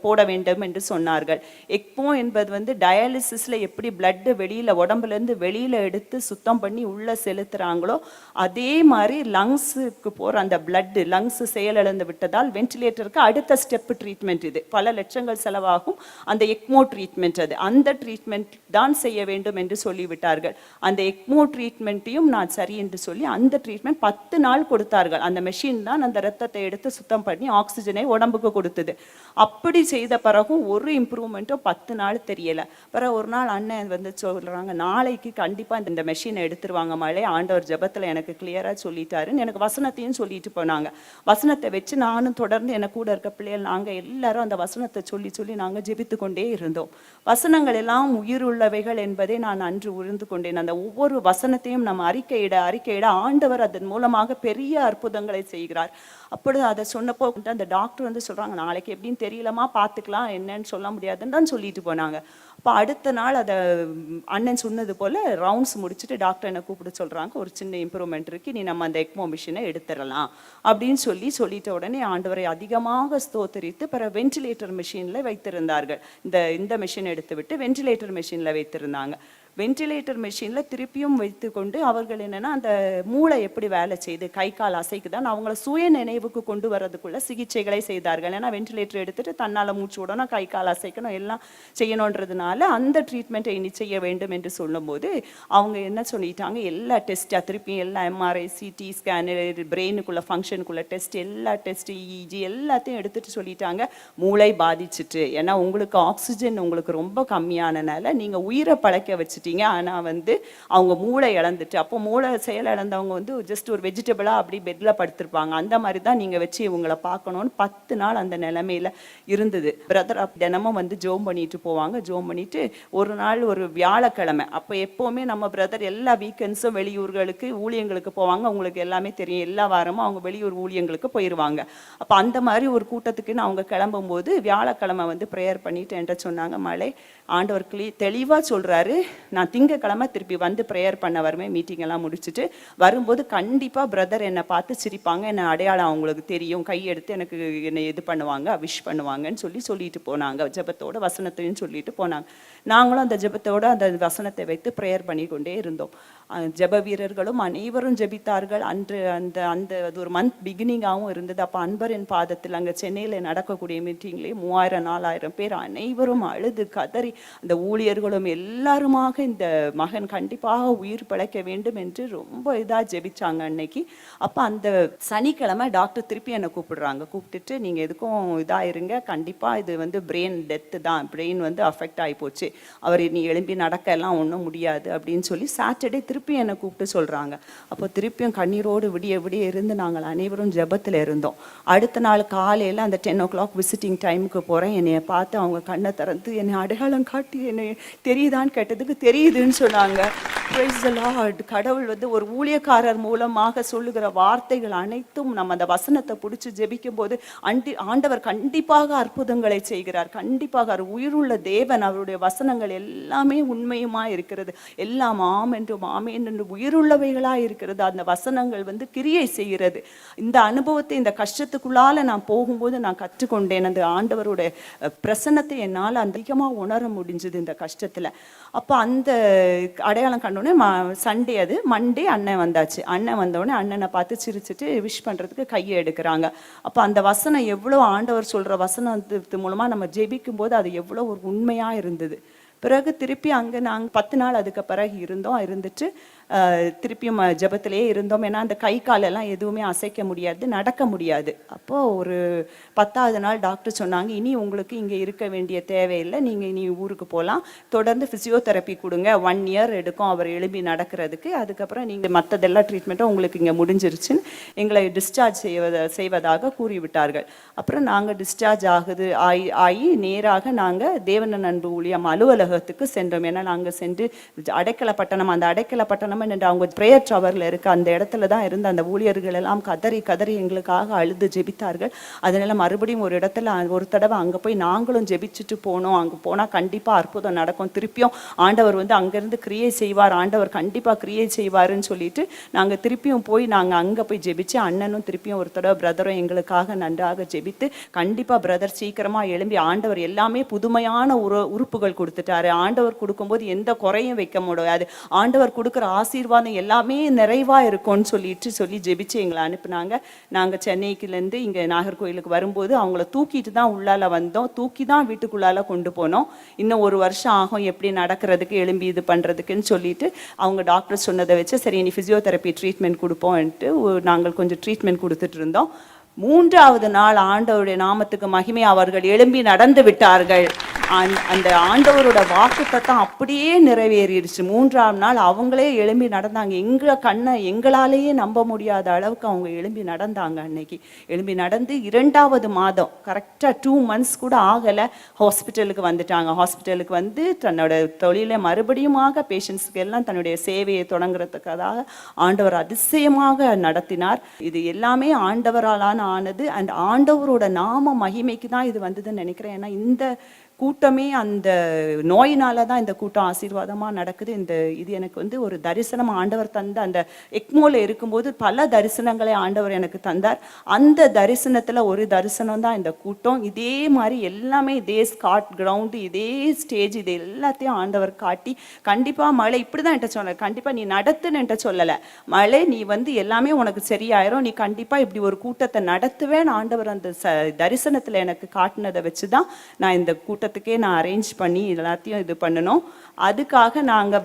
போட வேண்டும் என்று சொன்னார்கள். எக்மோ என்பது வந்து டயாலிசிஸில் எப்படி பிளட்டு வெளியில் உடம்புலேருந்து வெளியில் எடுத்து சுத்தம் பண்ணி உள்ளே செலுத்துகிறாங்களோ அதே மாதிரி லங்ஸுக்கு போகிற அந்த பிளட்டு, லங்ஸு செயலிழந்து விட்டதால் வென்டிலேட்டருக்கு அடுத்த ஸ்டெப்பு ட்ரீட்மெண்ட் இது. பல லட்சங்கள் செலவாகும் அந்த எக்மோ ட்ரீட்மெண்ட். அது அந்த ட்ரீட்மெண்ட் தான் தான் செய்ய வேண்டும் என்று சொல்லிவிட்டார்கள். அந்த எக்மோ ட்ரீட்மெண்ட்டையும் நான் சரி என்று சொல்லி அந்த ட்ரீட்மெண்ட் 10 நாள் கொடுத்தார்கள். அந்த மெஷின் தான் அந்த ரத்தத்தை எடுத்து சுத்தம் பண்ணி ஆக்சிஜனை உடம்புக்கு கொடுத்தது. அப்படி செய்த பிறகும் ஒரு இம்ப்ரூவ்மெண்ட்டும் 10 நாள் தெரியல. பிறகு ஒரு நாள் அண்ணன் வந்து சொல்றாங்க, நாளைக்கு கண்டிப்பா இந்த மெஷினை எடுத்துருவாங்க மழை, ஆண்டவர் ஜெபத்துல எனக்கு கிளியரா சொல்லிட்டாருன்னு எனக்கு வசனத்தையும் சொல்லிட்டு போனாங்க. வசனத்தை வச்சு நானும் தொடர்ந்து எனக்கு கூட இருக்க பிள்ளைகள் நாங்க எல்லாரும் அந்த வசனத்தை சொல்லி சொல்லி நாங்க ஜெபித்து கொண்டே இருந்தோம். வசனங்கள் எல்லாம் உயிர் உள்ளவைகள் என்பதை நான் அன்று உணர்ந்து கொண்டேன். அந்த ஒவ்வொரு வசனத்தையும் நம்ம அறிக்கையிட ஆண்டவர் அதன் மூலமாக பெரிய அற்புதங்களை செய்கிறார். அப்பொழுது அதை சொன்னப்போ அந்த டாக்டர் வந்து சொல்றாங்க, நாளைக்கு எப்படின்னு தெரியலமா, பார்த்துக்கலாம், என்னன்னு சொல்ல முடியாதுன்னு தான் சொல்லிட்டு போனாங்க. அப்போ அடுத்த நாள் அதை அண்ணன் சொன்னது போல ரவுண்ட்ஸ் முடிச்சுட்டு டாக்டர் என்னை கூப்பிட்டு சொல்றாங்க, ஒரு சின்ன இம்ப்ரூவ்மெண்ட் இருக்கு, நீ நம்ம அந்த எக்மோ மிஷினை எடுத்துடலாம் அப்படின்னு சொல்லிட்ட உடனே ஆண்டவரை அதிகமாக ஸ்தோத்தரித்து பிற வென்டிலேட்டர் மிஷின்ல வைத்திருந்தார்கள். இந்த மிஷின் எடுத்து விட்டு வென்டிலேட்டர் மிஷின்ல வைத்திருந்தாங்க. வென்டிலேட்டர் மெஷினில் திருப்பியும் வைத்து கொண்டு அவர்கள் என்னென்னா அந்த மூளை எப்படி வேலை செய்து கை கால் அசைக்குதான் அவங்கள சுய நினைவுக்கு கொண்டு வரதுக்குள்ள சிகிச்சைகளை செய்தார்கள். ஏன்னா வென்டிலேட்டர் எடுத்துட்டு தன்னால் மூச்சு விடணும், கை கால் அசைக்கணும், எல்லாம் செய்யணுன்றதுனால அந்த ட்ரீட்மெண்ட்டை இனி செய்ய வேண்டும் என்று சொல்லும்போது அவங்க என்ன சொல்லிட்டாங்க, எல்லா டெஸ்ட்டாக திருப்பியும் எல்லா எம்ஆர்ஐ, சிடி ஸ்கேனு, பிரெயினுக்குள்ள ஃபங்க்ஷனுக்குள்ள டெஸ்ட், எல்லா டெஸ்ட், இஜி எல்லாத்தையும் எடுத்துட்டு சொல்லிட்டாங்க, மூளை பாதிச்சுட்டு, ஏன்னா உங்களுக்கு ஆக்சிஜன் உங்களுக்கு ரொம்ப கம்மியானனால நீங்கள் உயிரை பழக்க வச்சு ஆனால் வந்து அவங்க மூளை இழந்துட்டு, அப்போ மூளை செயல் இழந்தவங்க வந்து ஜஸ்ட் ஒரு வெஜிடபிளா அப்படி பெட்ல படுத்திருப்பாங்க. அந்த மாதிரி தான் நீங்க வச்சு இவங்களை பார்க்கணும்னு 10 நாள் அந்த நிலைமையில இருந்தது. பிரதர் தினமும் வந்து ஜோம் பண்ணிட்டு போவாங்க. ஜோம் பண்ணிட்டு ஒரு நாள் ஒரு வியாழக்கிழமை, அப்போ எப்பவுமே நம்ம பிரதர் எல்லா வீக்கெண்ட்ஸும் வெளியூர்களுக்கு ஊழியங்களுக்கு போவாங்க. அவங்களுக்கு எல்லாமே தெரியும், எல்லா வாரமும் அவங்க வெளியூர் ஊழியங்களுக்கு போயிடுவாங்க. அப்போ அந்த மாதிரி ஒரு கூட்டத்துக்குன்னு அவங்க கிளம்பும் போது வியாழக்கிழமை வந்து ப்ரேயர் பண்ணிட்டு என்கிட்ட சொன்னாங்க, மழை ஆண்டவர் தெளிவாக சொல்றாரு, நான் திங்கக்கிழமை திருப்பி வந்து ப்ரேயர் பண்ண வருவேன், மீட்டிங் எல்லாம் முடிச்சுட்டு வரும்போது கண்டிப்பாக பிரதர் என்னை பார்த்து சிரிப்பாங்க, என்னை அடையாளம் அவங்களுக்கு தெரியும், கையெடுத்து எனக்கு என்னை இது பண்ணுவாங்க, விஷ் பண்ணுவாங்கன்னு சொல்லிட்டு போனாங்க. ஜெபத்தோட வசனத்தையும் சொல்லிட்டு போனாங்க. நாங்களும் அந்த ஜெபத்தோட அந்த வசனத்தை வைத்து ப்ரேயர் பண்ணி கொண்டே இருந்தோம். ஜெப வீரர்களும் அனைவரும் ஜெபித்தார்கள். அன்று அந்த அது ஒரு மந்த் பிகினிங்காகவும் இருந்தது. அப்போ அன்பரின் பாதத்தில் அங்கே சென்னையில் நடக்கக்கூடிய மீட்டிங்லேயே 3000-4000 பேர் அனைவரும் அழுது கதறி, அந்த ஊழியர்களும் எல்லாருமாக இந்த மகன் கண்டிப்பாக உயிர் பிழைக்க வேண்டும் என்று ரொம்ப இதாக ஜெபிச்சாங்க அன்னைக்கு. அப்போ அந்த சனிக்கிழமை டாக்டர் திருப்பி என்னை கூப்பிடுறாங்க. கூப்பிட்டுட்டு நீங்கள் எதுக்கும் இதாக இருங்க, கண்டிப்பாக இது வந்து பிரெயின் டெத்து தான், பிரெயின் வந்து அஃபெக்ட் ஆகி போச்சு, அவர் நீ எழும்பி நடக்க எல்லாம் ஒன்றும் முடியாது அப்படின்னு சொல்லி சாட்டர்டே திருப்பி என்னை கூப்பிட்டு சொல்கிறாங்க. அப்போ திருப்பியும் கண்ணீரோடு விடிய விடிய இருந்து நாங்கள் அனைவரும் ஜெபத்தில் இருந்தோம். அடுத்த நாள் காலையில் அந்த 10 o'clock விசிட்டிங் டைமுக்கு போகிறேன். என்னைய பார்த்து அவங்க கண்ணை திறந்து என்னை அடையாளம் காட்டி என்னை தெரியுதான்னு கேட்டதுக்கு தெரியுதுன்னு சொன்னாங்க. Price the Lord. கடவுள் வந்து ஒரு ஊழியக்காரர் மூலமாக சொல்லுகிற வார்த்தைகள் அனைத்தும் நம்ம அந்த வசனத்தை பிடிச்சி ஜெபிக்கும் போது ஆண்டவர் கண்டிப்பாக அற்புதங்களை செய்கிறார். கண்டிப்பாக உயிருள்ள தேவன், அவருடைய வசனங்கள் எல்லாமே உண்மையுமா இருக்கிறது, எல்லாம் ஆம் என்றும் ஆமேன் என்று உயிருள்ளவைகளா இருக்கிறது. அந்த வசனங்கள் வந்து கிரியை செய்கிறது. இந்த அனுபவத்தை இந்த கஷ்டத்துக்குள்ளால நான் போகும்போது நான் கற்றுக்கொண்டேன். அந்த ஆண்டவருடைய பிரசன்னத்தை என்னால் அதிகமாக உணர முடிஞ்சது இந்த கஷ்டத்துல. அப்போ அந்த அடையாளம் கண்டோடனே சண்டே, அது மண்டே அண்ணன் வந்தாச்சு. அண்ணன் வந்தோடனே அண்ணனை பார்த்து சிரிச்சுட்டு விஷ் பண்ணுறதுக்கு கையை எடுக்கிறாங்க. அப்போ அந்த வசனம் எவ்வளோ ஆண்டவர் சொல்கிற வசனத்து மூலமாக நம்ம ஜெபிக்கும் போது அது எவ்வளோ ஒரு உண்மையாக இருந்தது. பிறகு திருப்பி அங்கே நாங்கள் 10 நாள் அதுக்கு பிறகு இருந்துட்டு திருப்பியும் ஜெபத்திலே இருந்தோம். ஏன்னா அந்த கை காலெல்லாம் எதுவுமே அசைக்க முடியாது, நடக்க முடியாது. அப்போது ஒரு 10வது நாள் டாக்டர் சொன்னாங்க, இனி உங்களுக்கு இங்கே இருக்க வேண்டிய தேவையில்லை, நீங்கள் இனி ஊருக்கு போகலாம், தொடர்ந்து ஃபிசியோதெரப்பி கொடுங்க, 1 year எடுக்கும் அவர் எழுப்பி நடக்கிறதுக்கு, அதுக்கப்புறம் நீங்கள் மற்றதெல்லாம் ட்ரீட்மெண்ட்டும் உங்களுக்கு இங்கே முடிஞ்சிருச்சுன்னு எங்களை டிஸ்சார்ஜ் செய்வதாக கூறிவிட்டார்கள். அப்புறம் நாங்கள் டிஸ்சார்ஜ் ஆகி நேராக நாங்கள் தேவன அன்பு ஊழியம் அலுவலகத்துக்கு சென்றோம். ஏன்னா நாங்கள் சென்று அடைக்கலப்பட்டணம், அந்த அடைக்கலப்பட்டணம் அவங்க பிரேயர் டவர்ல இருக்க அந்த இடத்துல தான் இருந்த அந்த ஊழியர்கள் எல்லாம் கதறி கதறி எங்களுக்காக அழுது ஜெபித்தார்கள். அதனால மறுபடியும் ஒரு இடத்துல ஒரு தடவை அங்கே போய் நாங்களும் ஜெபிச்சுட்டு போனோம். அங்கே போனால் கண்டிப்பாக அற்புதம் நடக்கும், திருப்பியும் ஆண்டவர் வந்து அங்கேருந்து கிரியை செய்வார், ஆண்டவர் கண்டிப்பாக கிரியை செய்வாருன்னு சொல்லிட்டு நாங்கள் திருப்பியும் போய் அங்கே போய் ஜெபிச்சு அண்ணனும் திருப்பியும் ஒரு தடவை பிரதரும் எங்களுக்காக நன்றாக ஜெபித்து கண்டிப்பாக பிரதர் சீக்கிரமாக எழும்பி ஆண்டவர் எல்லாமே புதுமையான உறுப்புகள் கொடுத்துட்டாரு. கொடுக்குறாரு. ஆண்டவர் கொடுக்கும்போது எந்த குறையும் வைக்க முடியாது. ஆண்டவர் கொடுக்குற ஆசீர்வாதம் எல்லாமே நிறைவா இருக்கும்னு சொல்லி ஜெபிச்சு எங்களை அனுப்புனாங்க. நாங்க சென்னைக்குலேருந்து இங்க நாகர்கோயிலுக்கு வரும்போது அவங்கள தூக்கிட்டு தான் உள்ளால வந்தோம். தூக்கி தான் வீட்டுக்குள்ளால கொண்டு போனோம். இன்னும் 1 வருஷம் ஆகும் எப்படி நடக்கிறதுக்கு, எழும்பி இது பண்றதுக்குன்னு சொல்லிட்டு அவங்க டாக்டர் சொன்னதை வச்சு சரி இனி பிசியோதெரப்பி ட்ரீட்மெண்ட் கொடுப்போம்ட்டு நாங்கள் கொஞ்சம் ட்ரீட்மெண்ட் கொடுத்துட்டு இருந்தோம். 3வது நாள் ஆண்டவருடைய நாமத்துக்கு மகிமை, அவர்கள் எழும்பி நடந்து விட்டார்கள். அந்த ஆண்டவரோட வாக்குத்தத்தம் அப்படியே நிறைவேறிடுச்சு. 3ஆம் நாள் அவங்களே எழும்பி நடந்தாங்க. எங்களாலேயே நம்ப முடியாத அளவுக்கு அவங்க எழும்பி நடந்தாங்க. அன்னைக்கு எழும்பி நடந்து 2வது மாதம் கரெக்டாக 2 months கூட ஆகலை ஹாஸ்பிட்டலுக்கு வந்துட்டாங்க. ஹாஸ்பிட்டலுக்கு வந்து தன்னோட தொழிலை மறுபடியுமாக பேஷண்ட்ஸுக்கு எல்லாம் தன்னுடைய சேவையை தொடங்குறதுக்காக ஆண்டவர் அதிசயமாக நடத்தினார். இது எல்லாமே ஆண்டவராலான ஆனது. அண்ட் ஆண்டவரோட நாம மகிமைக்கு தான் இது வந்ததுன்னு நினைக்கிறேன். ஏன்னா இந்த கூட்டமே அந்த நோயினால தான் இந்த கூட்டம் ஆசீர்வாதமாக நடக்குது. இது எனக்கு வந்து ஒரு தரிசனம் ஆண்டவர் தந்த, அந்த எக்மோல இருக்கும்போது பல தரிசனங்களை ஆண்டவர் எனக்கு தந்தார். அந்த தரிசனத்தில் ஒரு தரிசனம் தான் இந்த கூட்டம். இதே மாதிரி எல்லாமே இதே ஸ்காட் கிரவுண்டு, இதே ஸ்டேஜ், இது எல்லாத்தையும் ஆண்டவர் காட்டி கண்டிப்பாக மழை இப்படி தான் என்கிட்ட சொல்லலை, கண்டிப்பாக நீ நடத்துன்னு என்கிட்ட சொல்லலை, மழை நீ வந்து எல்லாமே உனக்கு சரியாயிரும், நீ கண்டிப்பாக இப்படி ஒரு கூட்டத்தை நடத்துவேன்னு ஆண்டவர் அந்த தரிசனத்தில் எனக்கு காட்டினதை வச்சு தான் நான் இந்த கூட்டத்துக்கே நான் அரேஞ்ச் பண்ணி எல்லாத்தையும் இது பண்ணணும். அதுக்காக நாங்கள்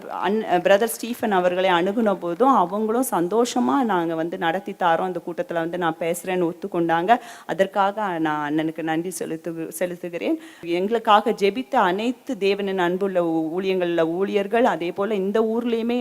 பிரதர் ஸ்டீஃபன் அவர்களை அணுகுன போதும் அவங்களும் சந்தோஷமாக நாங்கள் வந்து நடத்தி தாரோம், இந்த கூட்டத்தில் வந்து நான் பேசுகிறேன்னு ஒத்துக்கொண்டாங்க. அதற்காக நான் அண்ணனுக்கு நன்றி செலுத்துகிறேன். எங்களுக்காக ஜெபித்த அனைத்து தேவனின் அன்புள்ள ஊழியர்கள், அதே போல் இந்த ஊர்லேயுமே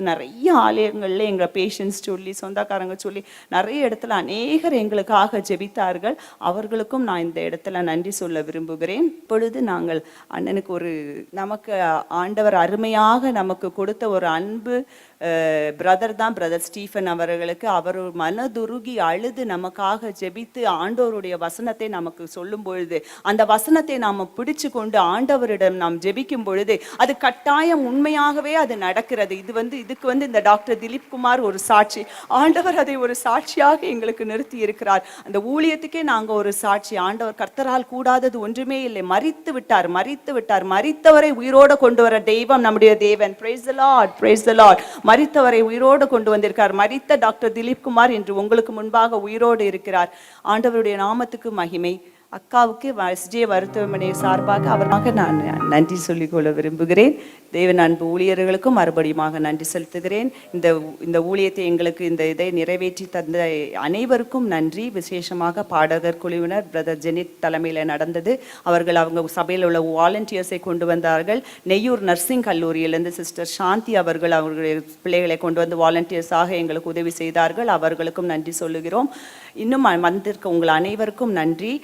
நிறைய ஆலயங்களில் எங்களை பேஷண்ட்ஸ் சொல்லி, சொந்தக்காரங்க சொல்லி நிறைய இடத்துல அநேகர் எங்களுக்காக ஜெபித்தார்கள். அவர்களுக்கும் நான் இந்த இடத்துல நன்றி சொல்ல விரும்புகிறேன். இப்பொழுது நாங்கள் அண்ணனுக்கு நமக்கு ஆண்டவர் அருமையாக நமக்கு கொடுத்த ஒரு அன்பு பிரதர் தான் பிரதர் ஸ்டீஃபன் அவர்களுக்கு. அவர் மனதுருகி அழுது நமக்காக ஜெபித்து ஆண்டவருடைய வசனத்தை நமக்கு சொல்லும் பொழுது, அந்த வசனத்தை நாம் பிடிச்சு கொண்டு ஆண்டவரிடம் நாம் ஜெபிக்கும் பொழுது அது கட்டாயம் உண்மையாகவே அது நடக்கிறது. இதுக்கு வந்து இந்த டாக்டர் திலீப் குமார் ஒரு சாட்சி. ஆண்டவர் அதை ஒரு சாட்சியாக எங்களுக்கு நிறுத்தி இருக்கிறார். அந்த ஊழியத்துக்கே நாங்கள் ஒரு சாட்சி. ஆண்டவர் கர்த்தரால் கூடாதது ஒன்றுமே இல்லை. மரித்து விட்டார். மரித்தவரை உயிரோடு கொண்டு வர தெய்வம் நம்முடைய தேவன். Praise the Lord, praise the Lord. மரித்தவரை உயிரோடு கொண்டு வந்திருக்கார். மரித்த டாக்டர் திலீப் குமார் இன்று உங்களுக்கு முன்பாக உயிரோடு இருக்கிறார். ஆண்டவருடைய நாமத்துக்கு மகிமை. அக்காவுக்கு SJ மருத்துவமனை சார்பாக அவராக நான் நன்றி சொல்லிக்கொள்ள விரும்புகிறேன். தேவன் அன்பு ஊழியர்களுக்கும் மறுபடியுமாக நன்றி செலுத்துகிறேன். இந்த ஊழியத்தை எங்களுக்கு இதை நிறைவேற்றி தந்த அனைவருக்கும் நன்றி. விசேஷமாக பாடகர் குழுவினர் பிரதர் ஜெனிட் தலைமையில் நடந்தது. அவங்க சபையில் உள்ள வாலண்டியர்ஸை கொண்டு வந்தார்கள். நெய்யூர் நர்சிங் கல்லூரியிலிருந்து சிஸ்டர் சாந்தி அவர்களுடைய பிள்ளைகளை கொண்டு வந்து வாலண்டியர்ஸாக எங்களுக்கு உதவி செய்தார்கள். அவர்களுக்கும் நன்றி சொல்லுகிறோம். இன்னும் வந்திருக்க உங்கள் அனைவருக்கும் நன்றி.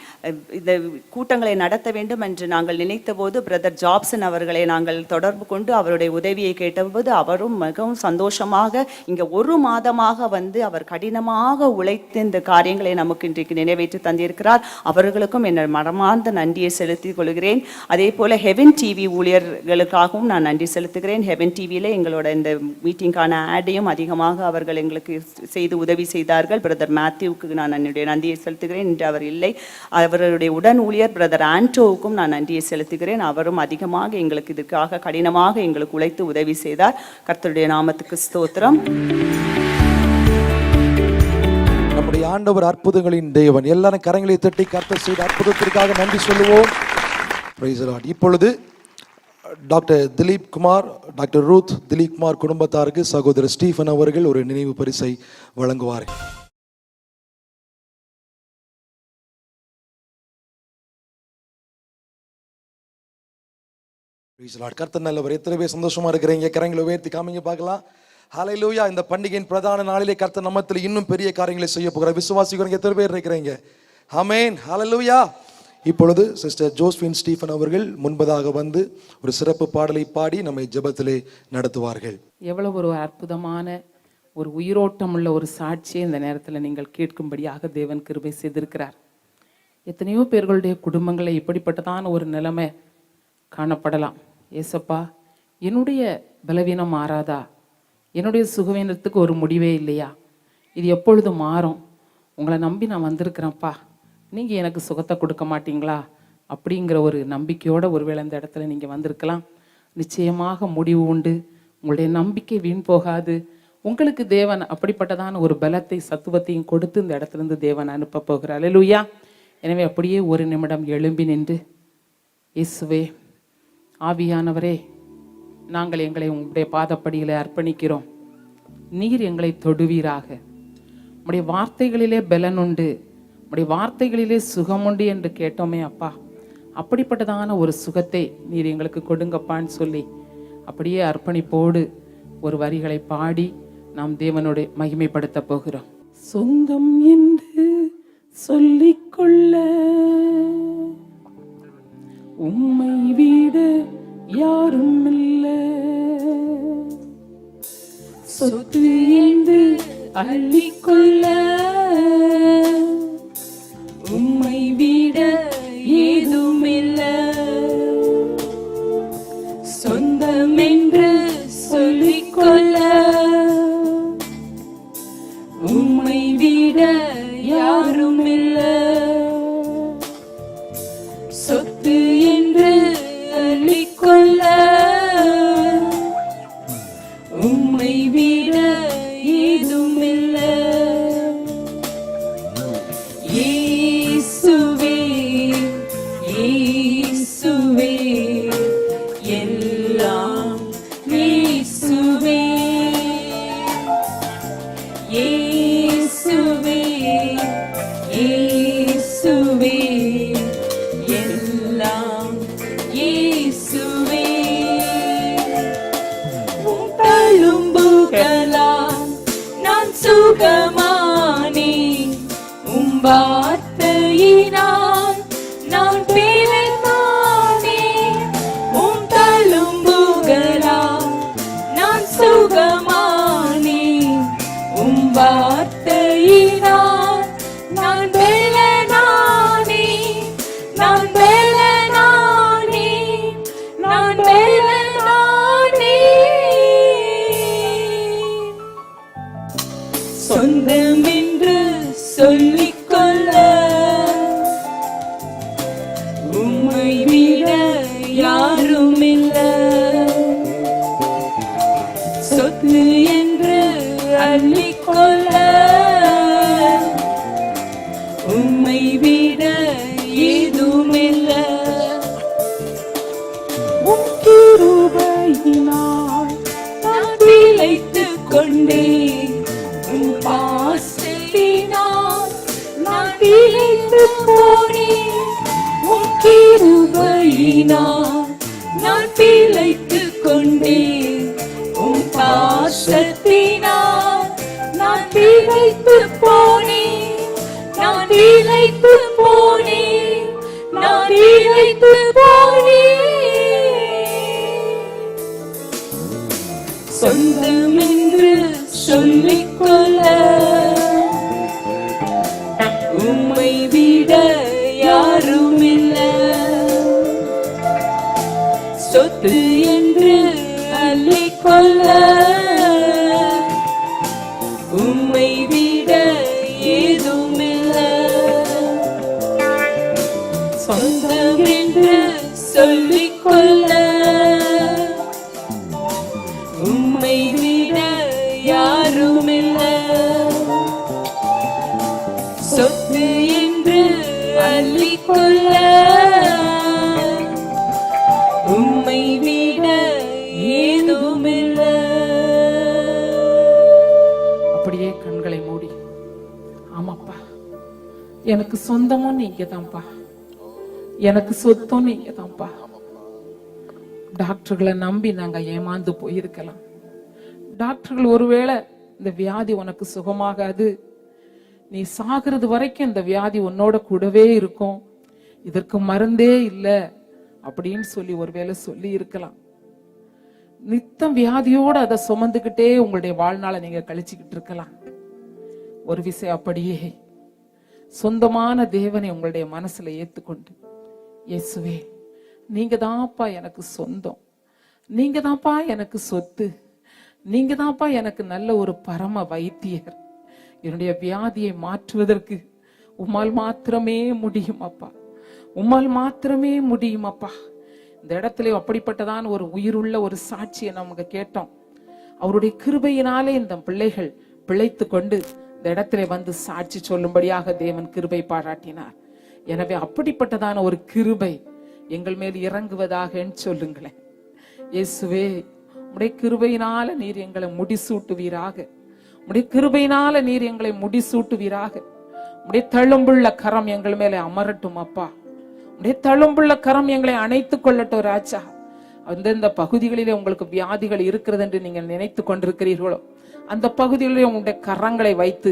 இந்த கூட்டங்களை நடத்த வேண்டும் என்று நாங்கள் நினைத்த போது பிரதர் ஜாப்சன் அவர்களை நாங்கள் தொடர்பு கொண்டு அவருடைய உதவியை கேட்டபோது அவரும் மிகவும் சந்தோஷமாக இங்கே 1 மாதமாக வந்து அவர் கடினமாக உழைத்து இந்த காரியங்களை நமக்கு இன்றைக்கு நிறைவேற்றி தந்திருக்கிறார். அவர்களுக்கும் என் மனமார்ந்த நன்றியை செலுத்திக் கொள்கிறேன். அதே போல ஹெவன் டிவி ஊழியர்களுக்காகவும் நான் நன்றி செலுத்துகிறேன். ஹெவன் டிவியில் எங்களோட இந்த மீட்டிங்கான ஆடையும் அதிகமாக அவர்கள் எங்களுக்கு செய்து உதவி செய்தார்கள். பிரதர் மேத்யூவுக்கு நான் என்னுடைய நன்றியை செலுத்துகிறேன். இன்று அவர் இல்லை. அவருடைய உடன் ஊழியர் பிரதர் ஆண்டோவுக்கும் நான் நன்றியை செலுத்துகிறேன். அவரும் அதிகமாக எங்களுக்கு இதற்காக கடினமாக எங்களுக்கு உழைத்து உதவி செய்தார். கர்த்தருடைய நாமத்துக்கு ஸ்தோத்திரம்.
நம்முடைய ஆண்டவர் அற்புதங்களின் தேவன். எல்லாரும் கரங்களை தட்டி கர்த்தர் செய்த அற்புதத்திற்காக நன்றி சொல்லுவோம். Praise the Lord. இப்பொழுது doctor Dilip Kumar, doctor Ruth Dilip Kumar குடும்பத்தாருக்கு சகோதரர் ஸ்டீஃபன் அவர்கள் ஒரு நினைவு பரிசை வழங்குவார்கள். கர்த்தர் நல்லவர். எத்தனை பேர் சந்தோஷமா இருக்கிறீங்க? கரங்களை உயர்த்தி காமிங்க பார்க்கலாம். ஹல்லேலூயா. இந்த பண்டிகையின் பிரதான நாளிலே கர்த்தர் நம்மத்தில் இன்னும் பெரிய காரியங்களை செய்ய போகிறார். விசுவாசிகள் எத்தனை பேர் இருக்கிறீங்க? ஆமென். ஹல்லேலூயா. இப்பொழுது சிஸ்டர் ஜோஸ்பின் ஸ்டீஃபன் அவர்கள் முன்பதாக வந்து ஒரு சிறப்பு பாடலை பாடி நம்மை ஜெபத்திலே நடத்துவார்கள்.
எவ்வளவு ஒரு அற்புதமான ஒரு உயிரோட்டம் உள்ள ஒரு சாட்சியை இந்த நேரத்தில் நீங்கள் கேட்கும்படியாக தேவன் கிருபை செய்திருக்கிறார். எத்தனையோ பேர்களுடைய குடும்பங்களை இப்படிப்பட்டதான ஒரு நிலைமை காணப்படலாம். ஏசப்பா, என்னுடைய பலவீனம் மாறாதா? என்னுடைய சுகவீனத்துக்கு ஒரு முடிவே இல்லையா? இது எப்பொழுது மாறும்? உங்களை நம்பி நான் வந்திருக்கிறேன்ப்பா, நீங்கள் எனக்கு சுகத்தை கொடுக்க மாட்டீங்களா? அப்படிங்கிற ஒரு நம்பிக்கையோடு ஒருவேளை இந்த இடத்துல நீங்கள் வந்திருக்கலாம். நிச்சயமாக முடிவு உண்டு. உங்களுடைய நம்பிக்கை வீண் போகாது. உங்களுக்கு தேவன் அப்படிப்பட்டதான ஒரு பலத்தை சத்துவத்தையும் கொடுத்து இந்த இடத்திலிருந்து தேவன் அனுப்ப போகிறார். அல்லேலூயா. எனவே அப்படியே ஒரு நிமிடம் எழும்பி நின்று, இயேசுவே, ஆவியானவரே, நாங்கள் எங்களை உங்களுடைய பாதப்படியிலே அர்ப்பணிக்கிறோம். நீர் எங்களை தொடுவீராக. உம்முடைய வார்த்தைகளிலே பலன் உண்டு, உம்முடைய வார்த்தைகளிலே சுகம் உண்டு என்று கேட்டோமே அப்பா. அப்படிப்பட்டதான ஒரு சுகத்தை நீர் எங்களுக்கு கொடுங்கப்பான்னு சொல்லி அப்படியே அர்ப்பணிப்போடு ஒரு வரிகளை பாடி நாம் தேவனோடு மகிமைப்படுத்த போகிறோம். சொந்தம் என்று சொல்லிக்கொள்ள உம்மை விட யாரும் இல்லை, சொத்து என்று அள்ளிக்கொள்ள உம்மை விட ஏதும் இல்லை, சொந்தம் என்று சொல்லிக்கொள்ள உம்மை விட யாரும் இல்லை, சொத்து என்று அள்ளிக்கொள்ள உம்மை விட ஏதும் இல்லை. இயேசுவே, இயேசுவே, எல்லாம் இயேசுவே, இயேசுவே, இயேசுவே, எல்லாம் இயேசுவே. உம் தழும்புகளால் நான் சுகமானேன், உம் வார்த்தையினால் நான் பிழைத்தானேன். உம் தழும்புகளால் நான் சுகமானேன், உம் வார்த்தையினால் நான் பெலனானேன், நான் பெலனானேன், நான் பெலனானேன். சொந்தம் என்று சொல்லிக்கொள்ள உம்மை விட யாரும் இல்லை, சொத்து என்று அள்ளிக்கொள்ள உம்மை விட ஏதும் இல்லை, உம் கிருபையினால் நான் பிழைத்துக் கொண்டேன், உம் பாசத்தினால் நான் பிழைத்துப் போனேன், உம் கிருபையினால் நான் பிழைத்துக் கொண்டேன், உம் பாசத்தினால் நான் பிழைத்துப் போனேன், நான் பிழைத்துப் போனேன், நான் பிழைத்துப் போனேன். சொந்தம் என்று சொல்லிக்கொள்ள உம்மை விட யாரும் இல்லை, சொத்து என்று அள்ளிக்கொள்ள உம்மை விட ஏதும் இல்லை, சொந்தம் என்று சொல்லிக்கொள்ள உம்மை விட யாரும் இல்லை, சொத்து என்று அள்ளிக்கொள்ள உம்மை விட ஏதும் இல்லை. அப்படியே கண்களை மூடி, ஆமாப்பா, எனக்கு சொந்தமும் நீங்க தான்ப்பா, எனக்கு சொத்தும் நீங்க தான்ப்பா. டாக்டர்களை நம்பி நாங்க ஏமாந்து போயிருக்கலாம். டாக்டர்கள் ஒருவேளை இந்த வியாதி உனக்கு சுகமாகாது, நீ சாகிறது வரைக்கும் இந்த வியாதி உன்னோட கூடவே இருக்கும், இதற்கு மருந்தே இல்லை அப்படின்னு சொல்லி ஒருவேளை சொல்லி இருக்கலாம். நித்தம் வியாதியோட அதை சுமந்துக்கிட்டே உங்களுடைய வாழ்நாளை நீங்க கழிச்சுக்கிட்டு இருக்கலாம். ஒரு விஷயம் அப்படியே சொந்தமான தேவனை உங்களுடைய மனசுல ஏத்துக்கொண்டு, இயேசுவே, நீங்க தான்ப்பா எனக்கு சொந்தம், நீங்க தான்ப்பா எனக்கு சொத்து, நீங்க தான்ப்பா எனக்கு நல்ல ஒரு பரம வைத்தியர், என்னுடைய வியாதியை மாற்றுவதற்கு உம்மால் மாத்திரமே முடியும் அப்பா, உம்மால் மாத்திரமே முடியும் அப்பா. இந்த இடத்துல அப்படிப்பட்டதான் ஒரு உயிருள்ள ஒரு சாட்சியை நமக்கு கேட்டோம். அவருடைய கிருபையினாலே இந்த பிள்ளைகள் பிழைத்து கொண்டு இந்த இடத்துல வந்து சாட்சி சொல்லும்படியாக தேவன் கிருபை பாராட்டினார். எனவே அப்படிப்பட்டதான ஒரு கிருபை எங்கள் மேல் இறங்குவதாக சொல்லுங்களேன். இயேசுவே, உம்முடைய கிருபையினால நீர் எங்களை முடிசூட்டுவீராக. உம்முடைய கிருபையினால நீர் எங்களை முடிசூட்டுவீராக. உம்முடைய தழும்புள்ள கரம் எங்கள் மேலே அமரட்டும் அப்பா. உம்முடைய தழும்புள்ள கரம் எங்களை அணைத்துக் கொள்ளட்டும் ராஜா. அந்தந்த பகுதிகளிலே உங்களுக்கு வியாதிகள் இருக்கிறது என்று நீங்கள் நினைத்து கொண்டிருக்கிறீர்களோ, அந்த பகுதிகளிலே உங்களுடைய கரங்களை வைத்து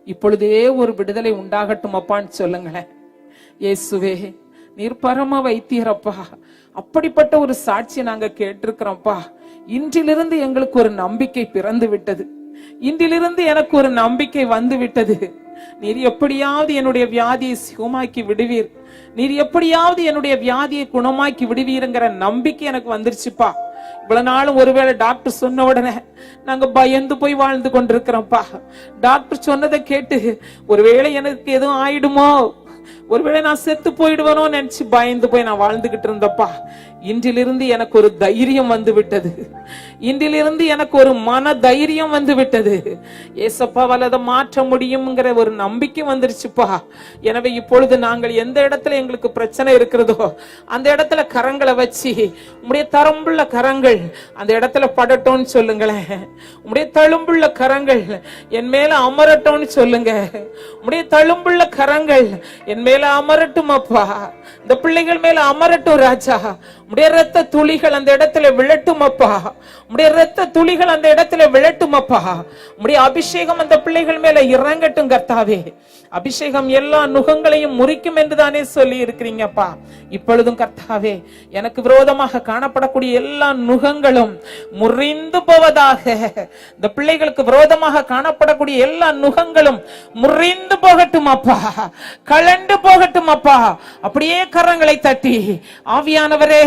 இப்பொழுதே ஒரு விடுதலை உண்டாகட்டும் அப்பான்னு சொல்லுங்களேன். இயேசுவே, நீர் பரம வைத்தியரப்பா. அப்படிப்பட்ட ஒரு சாட்சியை நாங்க கேட்டிருக்கிறோம்ப்பா. இன்றிலிருந்து எங்களுக்கு ஒரு நம்பிக்கை பிறந்து விட்டது. இன்றிலிருந்து எனக்கு ஒரு நம்பிக்கை வந்து விட்டது. நீர் எப்படியாவது என்னுடைய வியாதியை சுகமாக்கி விடுவீர், நீர் எப்படியாவது என்னுடைய வியாதியை குணமாக்கி விடுவீருங்கிற நம்பிக்கை எனக்கு வந்துருச்சுப்பா. இவ்வளவு நாளும் ஒருவேளை டாக்டர் சொன்ன உடனே நாங்க பயந்து போய் வாழ்ந்து கொண்டிருக்கிறோம்ப்பா. டாக்டர் சொன்னதை கேட்டு ஒருவேளை எனக்கு எதுவும் ஆயிடுமோ, ஒருவேளை நான் செத்து போயிடுவேனோ நினைச்சு பயந்து போய் நான் வாழ்ந்துகிட்டு இருந்தப்பா. இன்றிலிருந்து எனக்கு ஒரு தைரியம் வந்து விட்டது. இன்றிலிருந்து எனக்கு ஒரு மன தைரியம் வந்து விட்டது. ஏசப்பாவால் அதை மாற்ற முடியும்ங்கிற ஒரு நம்பிக்கை வந்துருச்சுப்பா. எனவே இப்பொழுது நாங்கள் எந்த இடத்துல எங்களுக்கு பிரச்சனை இருக்கிறதோ அந்த இடத்துல கரங்களை வச்சு உம்முடைய தழும்புள்ள கரங்கள் அந்த இடத்துல படட்டும்னு சொல்லுங்களேன். உம்முடைய தழும்புள்ள கரங்கள் என் மேல அமரட்டும்னு சொல்லுங்க. உம்முடைய தழும்புள்ள கரங்கள் என் மேல அமரட்டும் அப்பா. இந்த பிள்ளைகள் மேல அமரட்டும் ராஜா. உம்முடைய இரத்த துளிகள் அந்த இடத்துல விழட்டும் அப்பா. உம்முடைய இரத்த துளிகள் அந்த இடத்துல விழட்டும் அப்பா. உம்முடைய அபிஷேகம் அந்த பிள்ளைகள் மேல இறங்கட்டும் கர்த்தாவே. அபிஷேகம் எல்லா நுகங்களையும் முறிக்கும் என்றுதானே சொல்லி இருக்கிறீங்கப்பா. இப்பொழுதும் கர்த்தாவே, எனக்கு விரோதமாக காணப்படக்கூடிய எல்லா நுகங்களும் முறிந்து போவதாக. இந்த பிள்ளைகளுக்கு விரோதமாக காணப்படக்கூடிய எல்லா நுகங்களும் முறிந்து போகட்டும் அப்பா, கலண்டு போகட்டும் அப்பா. அப்படியே கரங்களை தட்டி, ஆவியானவரே,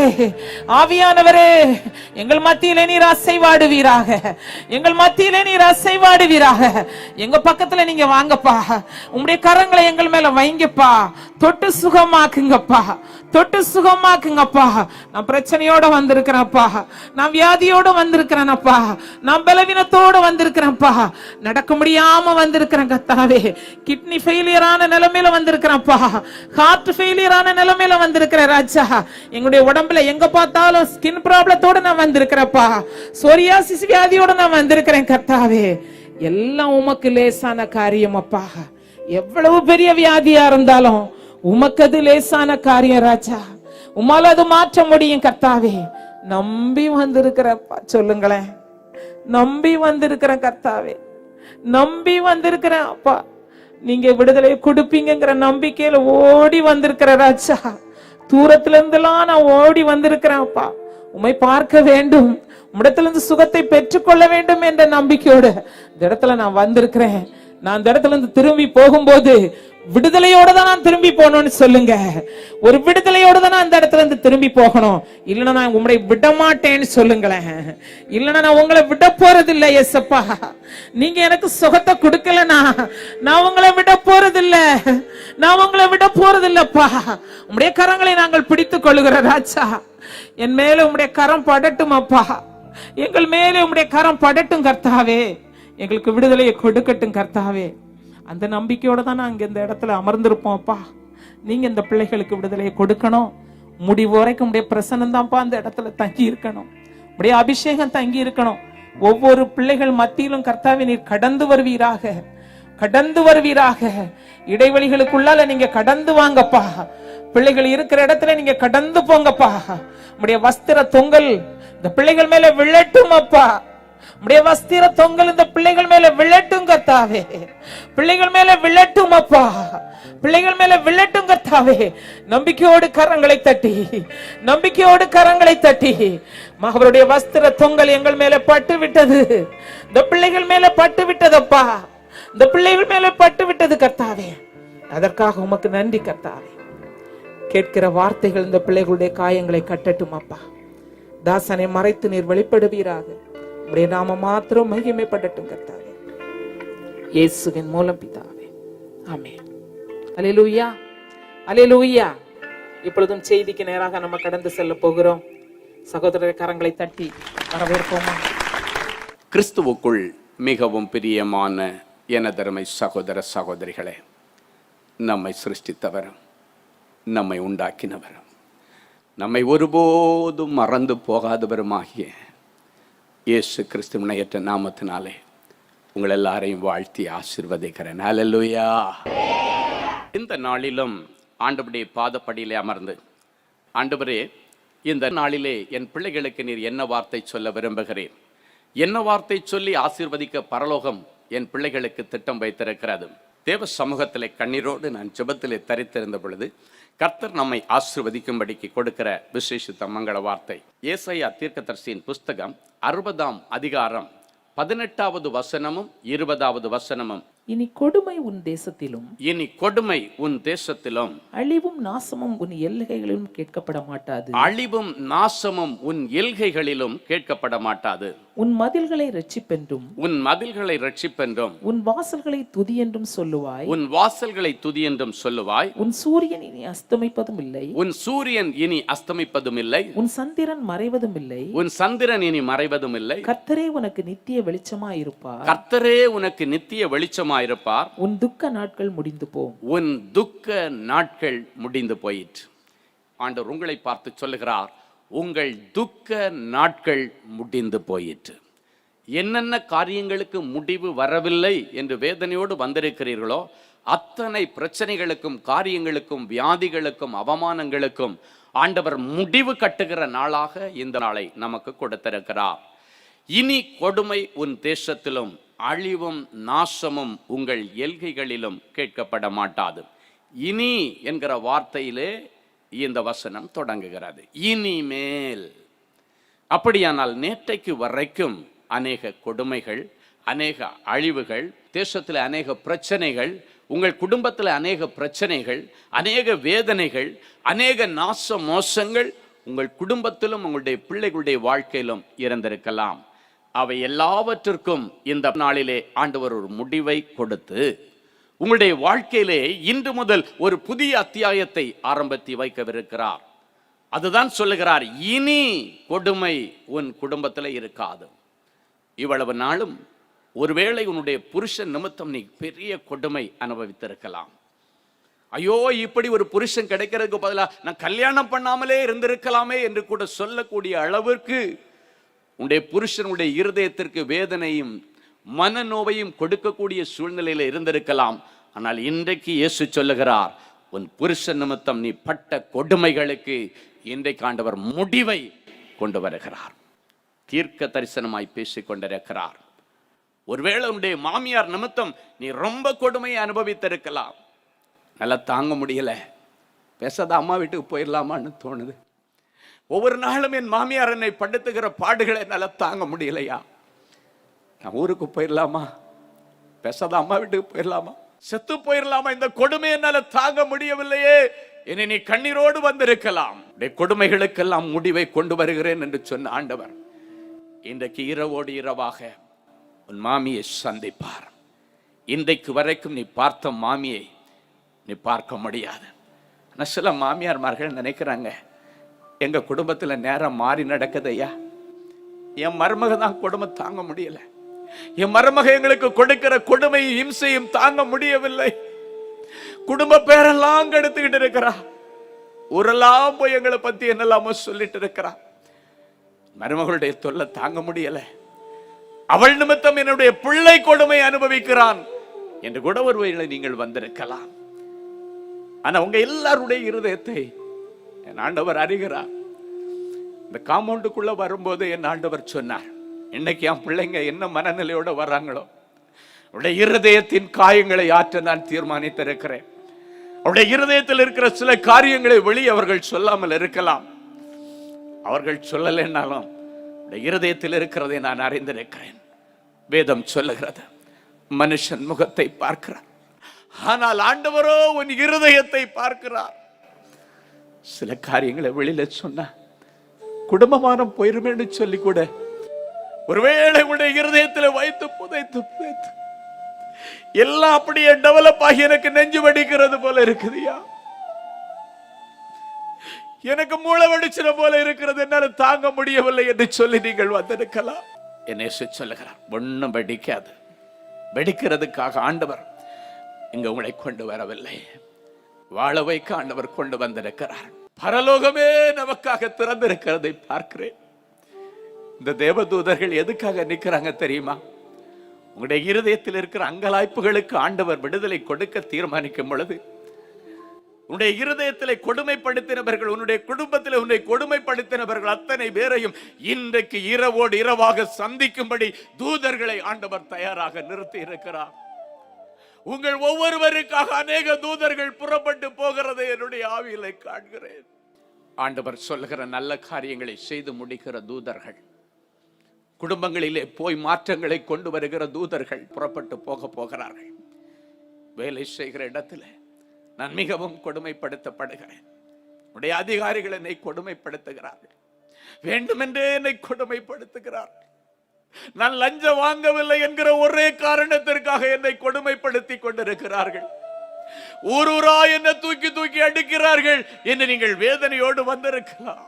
ஆவியானவரே, எங்கள் மத்தியிலே நீர் அசைவாடுவீராக, எங்கள் மத்தியிலே நீர் அசைவாடுவீராக. எங்க பக்கத்துல நீங்க வாங்கப்பா, உம்முடைய கரங்களை எங்கள் மேல வைங்கப்பா. தொட்டு சுகமாக்குங்கப்பா, தொட்டு சுகமாக்குங்கப்பா. நான் பிரச்சனையோட வந்திருக்கிறேன்ப்பா, நான் வியாதியோட வந்திருக்கிறேன்ப்பா, நான் பலவீனத்தோட வந்திருக்கிறேன்ப்பா, நடக்க முடியாம வந்திருக்கிறேன் கர்த்தாவே. கிட்னி ஃபெயிலியரான நிலைமையில வந்திருக்கிறேன்ப்பா, ஹார்ட் ஃபெயிலியரான நிலைமையில வந்திருக்கிறேன் ராஜா. எங்களுடைய உடம்புல எங்க பார்த்தாலும் ஸ்கின் ப்ராப்ளத்தோட நான் வந்திருக்கிறேன்ப்பா, சொரியாசிஸ் வியாதியோட நான் வந்திருக்கிறேன் கர்த்தாவே. எல்லாம் உமக்கு லேசான காரியம் அப்பா. எவ்வளவு பெரிய வியாதியா இருந்தாலும் உமக்கு அது லேசான காரியம் ராஜா. உமால அது மாற்ற முடியும் கர்த்தாவே. நம்பி வந்திருக்கிறப்பா சொல்லுங்களேன். நம்பி வந்திருக்கிறேன் கர்த்தாவே, நம்பி வந்திருக்கிறேன் அப்பா. நீங்க விடுதலை கொடுப்பீங்கிற நம்பிக்கையில ஓடி வந்திருக்கிற ராஜா. தூரத்துல இருந்தெல்லாம் நான் ஓடி வந்திருக்கிறேன் அப்பா. உம்மை பார்க்க வேண்டும், உம்மிடத்துல இருந்து சுகத்தை பெற்றுக்கொள்ள வேண்டும் என்ற நம்பிக்கையோடு இந்த இடத்துல நான் வந்திருக்கிறேன். நான் இந்த இடத்துல இருந்து திரும்பி போகும்போது விடுதலையோட தான் நான் திரும்பி போகணும்னு சொல்லுங்க. ஒரு விடுதலையோட தான் நான் இந்த இடத்துல இருந்து திரும்பி போகணும். இல்லைன்னா நான் உங்களை விட மாட்டேன்னு சொல்லுங்களேன். இல்லைன்னா நான் உங்களை விட போறது இல்லை ஏசப்பா. நீங்க எனக்கு சுகத்தை கொடுக்கலனா நான் உங்களை விட போறது இல்ல, நான் உங்களை விட போறது இல்லப்பா. உம்முடைய கரங்களை நாங்கள் பிடித்துக் கொள்ளுகிற ராஜா. என் மேல உம்முடைய கரம் படட்டும் அப்பா, எங்கள் மேல உம்முடைய கரம் படட்டும் கர்த்தாவே. எங்களுக்கு விடுதலையை கொடுக்கட்டும் கர்த்தாவே. அந்த நம்பிக்கையோட தான் நாங்க இந்த இடத்துல அமர்ந்திருப்போம் அப்பா. நீங்க இந்த பிள்ளைகளுக்கு விடுதலையை கொடுக்கணும். முடிவு வரைக்கும் உடைய பிரசன்னம் தான்ப்பா அந்த இடத்துல தங்கி இருக்கணும், உடைய அபிஷேகம் தங்கி இருக்கணும். ஒவ்வொரு பிள்ளைகள் மத்தியிலும் கர்த்தாவே நீர் கடந்து வருவீராக, கடந்து வருவீராக. இடைவெளிகளுக்குள்ளால நீங்க கடந்து வாங்கப்பா. பிள்ளைகள் இருக்கிற இடத்துல நீங்க கடந்து போங்கப்பா. உடைய வஸ்திர தொங்கல் இந்த பிள்ளைகள் மேல விழட்டும் அப்பா. உடைய வஸ்திர தொங்கல் இந்த பிள்ளைகள் மேல விழட்டும் கர்த்தாவே. பிள்ளைகள் மேல விழட்டும் அப்பா, பிள்ளைகள் மேல விழட்டும் கர்த்தாவே. நம்பிக்கையோடு கரங்களை தட்டி, நம்பிக்கையோடு கரங்களை தட்டி. அவருடைய வஸ்திர தொங்கல் எங்கள் மேல பட்டு விட்டது, இந்த பிள்ளைகள் மேல பட்டு விட்டதப்பா, இந்த பிள்ளைகள் மேல பட்டு விட்டது கர்த்தாவே. அதற்காக உமக்கு நன்றி கர்த்தாவே. கேட்கிற வார்த்தைகள் இந்த பிள்ளைகளுடைய காயங்களை கட்டட்டும் அப்பா. தாசனை மறைத்து நீர் வெளிப்படுவீராக. உடைய நாம மாத்திரம் மகிமைப்படட்டும் கர்த்தாவே. இயேசுவின் மூலம் பிதாவே, ஆமென். அல்லேலூயா, அல்லேலூயா. இப்பொழுதும் செய்திக்கு நேராக நம்ம கடந்து செல்ல போகிறோம். சகோதரர் கரங்களை தட்டி வரவேற்போமா?
கிறிஸ்துவுக்குள் மிகவும் பிரியமான எனதருமை சகோதர சகோதரிகளே, நம்மை சிருஷ்டித்தவர், நம்மை உண்டாக்கினவர், நம்மை ஒருபோதும் மறந்து போகாதவருமாகிய இயேசு கிறிஸ்துவின் ஏற்ற நாமத்தினாலே உங்கள் எல்லாரையும் வாழ்த்தி ஆசீர்வதிக்கிறேன். ஹல்லேலூயா. இந்த நாளிலும் ஆண்டவருடைய பாதப்படியிலே அமர்ந்து, ஆண்டவரே, இந்த நாளிலே என் பிள்ளைகளுக்கு நீர் என்ன வார்த்தை சொல்ல விரும்புகிறேன், என்ன வார்த்தை சொல்லி ஆசீர்வதிக்க பரலோகம் என் பிள்ளைகளுக்கு திட்டம் வைத்திருக்கிறது. தேவ சமூகத்திலே கண்ணீரோடு நான் ஜெபத்திலே தரித்திருந்த பொழுது கர்த்தர் நம்மை ஆசீர்வதிக்கும்படிக்கு கொடுக்கிற விசேஷித்த மங்கள வார்த்தை ஏசாயா தீர்க்கதரிசியின் புஸ்தகம் 60ஆம் அதிகாரம் 18வது வசனமும் 20வது வசனமும்.
இனி கொடுமை உன் தேசத்திலும்,
இனி கொடுமை உன் தேசத்திலும்,
அழிவும் நாசமும் உன் எல்கைகளிலும் கேட்கப்பட மாட்டாது.
அழிவும் நாசமும் உன் எல்கைகளிலும் கேட்கப்பட மாட்டாது.
உன் மதில்களை இரட்சிப்பென்றும்,
உன் மதில்களை இரட்சிப்பென்றும்,
உன் வாசல்களை துதி என்றும் சொல்லுவாய்.
உன் வாசல்களை துதி என்றும் சொல்லுவாய்.
உன் சூரியன் இனி அஸ்தமிப்பதும் இல்லை,
உன் சூரியன் இனி அஸ்தமிப்பதும் இல்லை,
உன் சந்திரன் மறைவதும் இல்லை.
உன் சந்திரன் இனி மறைவதும் இல்லை.
கர்த்தரே உனக்கு நித்திய வெளிச்சமாயிருப்பார்.
கர்த்தரே உனக்கு நித்திய வெளிச்சமாயிருப்பார்.
உன் துக்க நாட்கள் முடிந்து போம்.
உன் துக்க நாட்கள் முடிந்து போயிற்று. ஆண்டவர் உங்களை பார்த்து சொல்லுகிறார், உங்கள் துக்க நாட்கள் முடிந்து போயிற்று. என்னென்ன காரியங்களுக்கு முடிவு வரவில்லை என்று வேதனையோடு வந்திருக்கிறீர்களோ அத்தனை பிரச்சனைகளுக்கும் காரியங்களுக்கும் வியாதிகளுக்கும் அவமானங்களுக்கும் ஆண்டவர் முடிவு கட்டுகிற நாளாக இந்த நாளை நமக்கு கொடுத்திருக்கிறார். இனி கொடுமை உன் தேசத்திலும், அழிவும் நாசமும் உங்கள் எல்கைகளிலும் கேட்கப்பட மாட்டாது. இனி என்கிற வார்த்தையிலே இந்த வசனம் தொடங்குகிறது. இனிமேல். அப்படியானால் நேற்றைக்கு வரைக்கும் அநேக கொடுமைகள், அநேக அழிவுகள், தேசத்தில் அநேக பிரச்சனைகள், உங்கள் குடும்பத்தில் அநேக பிரச்சனைகள், அநேக வேதனைகள், அநேக நாச மோசங்கள் உங்கள் குடும்பத்திலும் உங்களுடைய பிள்ளைகளுடைய வாழ்க்கையிலும் இருந்திருக்கலாம். அவை எல்லாவற்றிற்கும் இந்த நாளிலே ஆண்டவர் ஒரு முடிவை கொடுத்து உங்களுடைய வாழ்க்கையிலே இன்று முதல் ஒரு புதிய அத்தியாயத்தை ஆரம்பித்து வைக்கவிருக்கிறார். அதுதான் சொல்லுகிறார், இனி கொடுமை உன் குடும்பத்தில் இருக்காது. இவ்வளவு நாளும் ஒருவேளை உன்னுடைய புருஷன் நிமித்தம் நீ பெரிய கொடுமை அனுபவித்திருக்கலாம். ஐயோ, இப்படி ஒரு புருஷன் கிடைக்கிறதுக்கு பதிலாக நான் கல்யாணம் பண்ணாமலே இருந்திருக்கலாமே என்று கூட சொல்லக்கூடிய அளவிற்கு உன்னுடைய புருஷனுடைய இருதயத்திற்கு வேதனையும் மனநோவையும் கொடுக்கக்கூடிய சூழ்நிலையில் இருந்திருக்கலாம். ஆனால் இன்றைக்கு இயேசு சொல்லுகிறார், உன் புருஷன் நிமித்தம் நீ பட்ட கொடுமைகளுக்கு இன்றைக்கு ஆண்டவர் முடிவை கொண்டு வருகிறார். தீர்க்க தரிசனமாய் பேசிக் கொண்டிருக்கிறார். ஒருவேளை உன்னுடைய மாமியார் நிமித்தம் நீ ரொம்ப கொடுமையை அனுபவித்திருக்கலாம். நல்லா தாங்க முடியல, பேசாத அம்மா வீட்டுக்கு போயிடலாமான்னு தோணுது. ஒவ்வொரு நாளும் என் மாமியார் என்னை படுத்துகிற பாடுகளை என்னால தாங்க முடியலையா, நான் ஊருக்கு போயிடலாமா, பேசாத அம்மா வீட்டுக்கு போயிடலாமா, செத்து போயிடலாமா, இந்த கொடுமை என்னால தாங்க முடியவில்லையே என்னை நீ கண்ணீரோடு வந்திருக்கலாம். கொடுமைகளுக்கெல்லாம் முடிவை கொண்டு வருகிறேன் என்று சொன்ன ஆண்டவர் இன்றைக்கு இரவோடு இரவாக உன் மாமியை சந்திப்பார். இன்றைக்கு வரைக்கும் நீ பார்த்த மாமியை நீ பார்க்க முடியாது. சில மாமியார்மார்கள் நினைக்கிறாங்க, எங்க குடும்பத்துல நேரம் மாறி நடக்குதையா, என் மருமக தான் கொடுமை தாங்க முடியல, என் மருமக எங்களுக்கு கொடுக்கிற கொடுமையும் இம்சையும் தாங்க முடியவில்லை, குடும்ப பேரெல்லாம் கெடுத்துக்கிட்டு இருக்கிறா, ஊரெல்லாம் போய் எங்களை பத்தி என்னெல்லாமோ சொல்லிட்டு இருக்கிறா, மருமகளுடைய தொல்லை தாங்க முடியல, அவள் நிமித்தம் என்னுடைய பிள்ளை கொடுமை அனுபவிக்கிறான் என்று கூட ஒருவேளை நீங்கள் வந்திருக்கலாம். ஆனா உங்க எல்லாருடைய இருதயத்தை என் ஆண்டவர் அறிகிறார். இந்த காம்பவுண்டுக்குள்ள வரும்போது என் ஆண்டவர் சொன்னார், இன்னைக்கு என் பிள்ளைங்க என்ன மனநிலையோட வர்றாங்களோ அவருடைய இருதயத்தின் காயங்களை ஆற்ற நான் தீர்மானித்திருக்கிறேன். அவருடைய இருதயத்தில் இருக்கிற சில காரியங்களை வெளியே அவர்கள் சொல்லாமல் இருக்கலாம், அவர்கள் சொல்லலைன்னாலும் இருதயத்தில் இருக்கிறதை நான் அறிந்திருக்கிறேன். வேதம் சொல்லுகிறது, மனுஷன் முகத்தை பார்க்கிறார், ஆனால் ஆண்டவரோ உன் இருதயத்தை பார்க்கிறார். சில காரியங்களை வெளியில சொன்ன குடும்பமானம் போயிருமேன்னு சொல்லி கூட ஒருவேளை உடைய இருதயத்தில் வைத்து புதைத்து புதைத்து எல்லாம் அப்படியே டெவலப் ஆகி எனக்கு நெஞ்சு வடிக்கிறது போல இருக்குதுயா. எனக்கு மூளை வெடிச்சிட போல இருக்கிறது, என்னால தாங்க முடியவில்லை என்று சொல்லி நீங்கள் வந்திருக்கலாம். என்னை சொல்லுகிறார், ஒன்னும் வெடிக்காது. வெடிக்கிறதுக்காக ஆண்டவர் இங்க உங்களை கொண்டு வரவில்லை, வாழ வைக்க ஆண்டவர் கொண்டு வந்திருக்கிறார். பரலோகமே நமக்காக திறந்திருக்கிறதை பார்க்கிறேன். இந்த தேவதூதர்கள் எதுக்காக நிற்கிறாங்க தெரியுமா? உங்களுடைய இருதயத்தில் இருக்கிற அங்கலாய்ப்புகளுக்கு ஆண்டவர் விடுதலை கொடுக்க தீர்மானிக்கும் பொழுது, உன்னுடைய இருதயத்திலே கொடுமைப்படுத்தினவர்கள், உன்னுடைய குடும்பத்தில் உன்னை கொடுமைப்படுத்தினவர்கள் அத்தனை பேரையும் இன்றைக்கு இரவோடு இரவாக சந்திக்கும்படி தூதர்களை ஆண்டவர் தயாராக நிறுத்தி இருக்கிறார். உங்கள் ஒவ்வொருவருக்காக அநேக தூதர்கள் புறப்பட்டு போகிறதை என்னுடைய ஆவியிலே காண்கிறேன். ஆண்டவர் சொல்லுகிற நல்ல காரியங்களை செய்து முடிக்கிற தூதர்கள், குடும்பங்களிலே போய் மாற்றங்களை கொண்டு வருகிற தூதர்கள் புறப்பட்டு போகிறார்கள். வேலை செய்கிற இடத்துல நான் மிகவும் கொடுமைப்படுத்தப்படுகிறேன், உடைய அதிகாரிகள் என்னை கொடுமைப்படுத்துகிறார்கள், வேண்டுமென்றே என்னை கொடுமைப்படுத்துகிறார்கள், நான் லஞ்சம் வாங்கவில்லை என்கிற ஒரே காரணத்திற்காக என்னை கொடுமைப்படுத்தி கொண்டிருக்கிறார்கள், ஊரூரா என்னை தூக்கி தூக்கி அடிக்கிறார்கள் என்று நீங்கள் வேதனையோடு வந்திருக்கலாம்.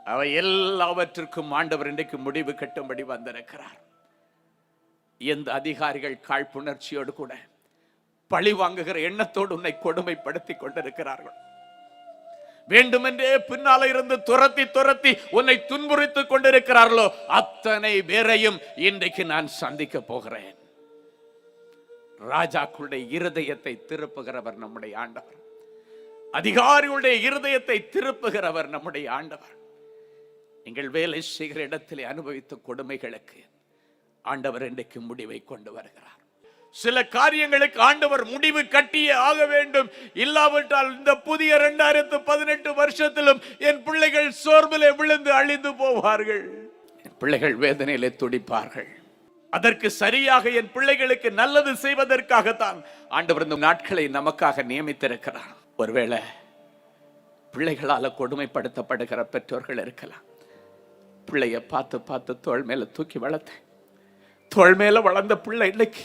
அவை எல்லாவற்றுக்கும் ஆண்டவர் இன்றைக்கு முடிவு கட்டும்படி வந்திருக்கிறார். எந்த அதிகாரிகள் காழ்ப்புணர்ச்சியோடு கூட பழி வாங்குகிற எண்ணத்தோடு உன்னை கொடுமைப்படுத்தி கொண்டிருக்கிறார்கள், வேண்டுமென்றே பின்னால இருந்து துரத்தி துரத்தி உன்னை துன்புறுத்திக் கொண்டிருக்கிறார்களோ, அத்தனை பேரையும் இன்றைக்கு நான் சந்திக்க போகிறேன். ராஜாக்களுடைய இருதயத்தை திருப்புகிறவர் நம்முடைய ஆண்டவர், அதிகாரிகளுடைய இருதயத்தை திருப்புகிறவர் நம்முடைய ஆண்டவர். நீங்கள் வேலை செய்கிற இடத்திலே அனுபவித்த கொடுமைகளுக்கு ஆண்டவர் இன்றைக்கு முடிவை கொண்டு வருகிறார். சில காரியங்களுக்கு ஆண்டவர் முடிவு கட்டியே ஆக வேண்டும், இல்லாவிட்டால் இந்த புதிய 2018 வருஷத்திலும் என் பிள்ளைகள் சோர்விலே விழுந்து அழிந்து போவார்கள், என் பிள்ளைகள் வேதனையிலே துடிப்பார்கள். அதற்கு சரியாக என் பிள்ளைகளுக்கு நல்லது செய்வதற்காகத்தான் ஆண்டவர் இந்த நாட்களை நமக்காக நியமித்திருக்கிறார். ஒருவேளை பிள்ளைகளால கொடுமைப்படுத்தப்படுகிற பெற்றோர்கள் இருக்கலாம். பிள்ளைய பார்த்து பார்த்து தோள் மேல தூக்கி வளர்த்தேன், தோள் மேல வளர்ந்த பிள்ளை இன்னைக்கு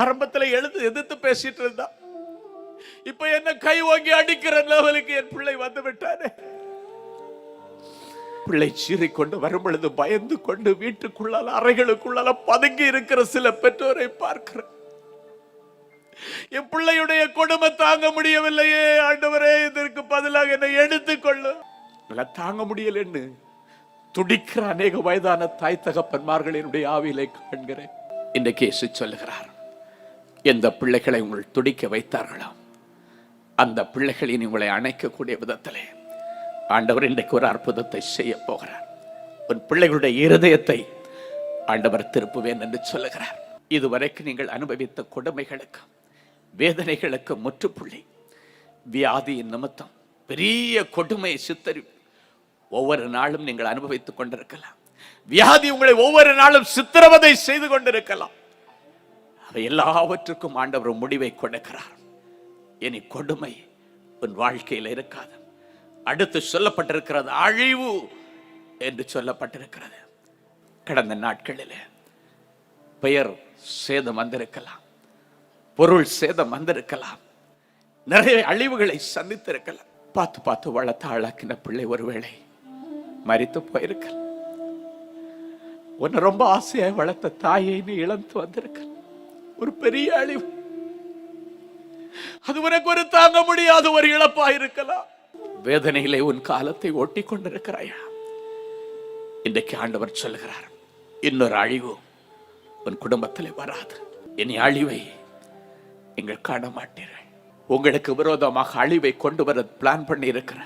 ஆரம்பத்தில் எதிர்த்து பேசிட்டு இருந்தா, இப்ப என்ன கை வாங்கி அடிக்கிற லெவலுக்கு என் பிள்ளை வந்து விட்டானே. பிள்ளை சீறிக்கொண்டு வரும் பொழுது பயந்து கொண்டு வீட்டுக்குள்ளால அறைகளுக்குள்ளால பதுங்கி இருக்கிற சில பெற்றோரை பார்க்கிறேன். என் பிள்ளையுடைய கொடுமை தாங்க முடியவில்லையே ஆண்டவரே, இதற்கு பதிலாக என்னை எடுத்துக்கொள்ளு, தாங்க முடியலன்னு துடிக்கிற அநேக வயதான தாய் தகப்பன்மார்களினுடைய ஆவியிலே காண்கிறேன். இன்றைக்கு இயேசு சொல்லுகிறார், எந்த பிள்ளைகளை உங்கள் துடிக்க வைத்தார்களோ அந்த பிள்ளைகளின் உங்களை அணைக்கக்கூடிய விதத்திலே ஆண்டவர் இன்றைக்கு ஒரு அற்புதத்தை செய்ய போகிறார். உன் பிள்ளைகளுடைய இருதயத்தை ஆண்டவர் திருப்புவேன் என்று சொல்லுகிறார். இதுவரைக்கும் நீங்கள் அனுபவித்த கொடுமைகளுக்கு வேதனைகளுக்கு முற்றுப்புள்ளி, வியாதியின் நிமித்தம் பெரிய கொடுமையை சித்தரி ஒவ்வொரு நாளும் நீங்கள் அனுபவித்துக் கொண்டிருக்கலாம். வியாதி உங்களை ஒவ்வொரு நாளும் சித்திரவதை செய்து கொண்டிருக்கலாம். அவை எல்லாவற்றுக்கும் ஆண்டவர் முடிவை கொடுக்கிறார். இனி கொடுமை உன் வாழ்க்கையில் இருக்காது. அடுத்து சொல்லப்பட்டிருக்கிறது அழிவு என்று சொல்லப்பட்டிருக்கிறது. கடந்த நாட்களில் பெயர் சேதம் வந்திருக்கலாம், பொருள் சேதம் வந்திருக்கலாம், நிறைய அழிவுகளை சந்தித்திருக்கலாம். பார்த்து பார்த்து வளர்த்த ஆளாக்கின பிள்ளை ஒருவேளை மரித்து போயிருக்கலாம். உன்னை ரொம்ப ஆசையாய் வளர்த்த தாயை நீ இழந்து வந்திருக்கலாம். ஒரு பெரிய அழிவு, அது உனக்கு ஒரு தாங்க முடியாத ஒரு இழப்பா இருக்கலாம். வேதனையிலே உன் காலத்தை ஓட்டி கொண்டிருக்கிறாயா? இன்றைக்கு ஆண்டவர் சொல்லுகிறார், இன்னொரு அழிவு உன் குடும்பத்திலே வராது. இனி அழிவை நீங்கள் காண மாட்டீர்கள். உங்களுக்கு விரோதமாக அழிவை கொண்டு வர பிளான் பண்ணி இருக்கிற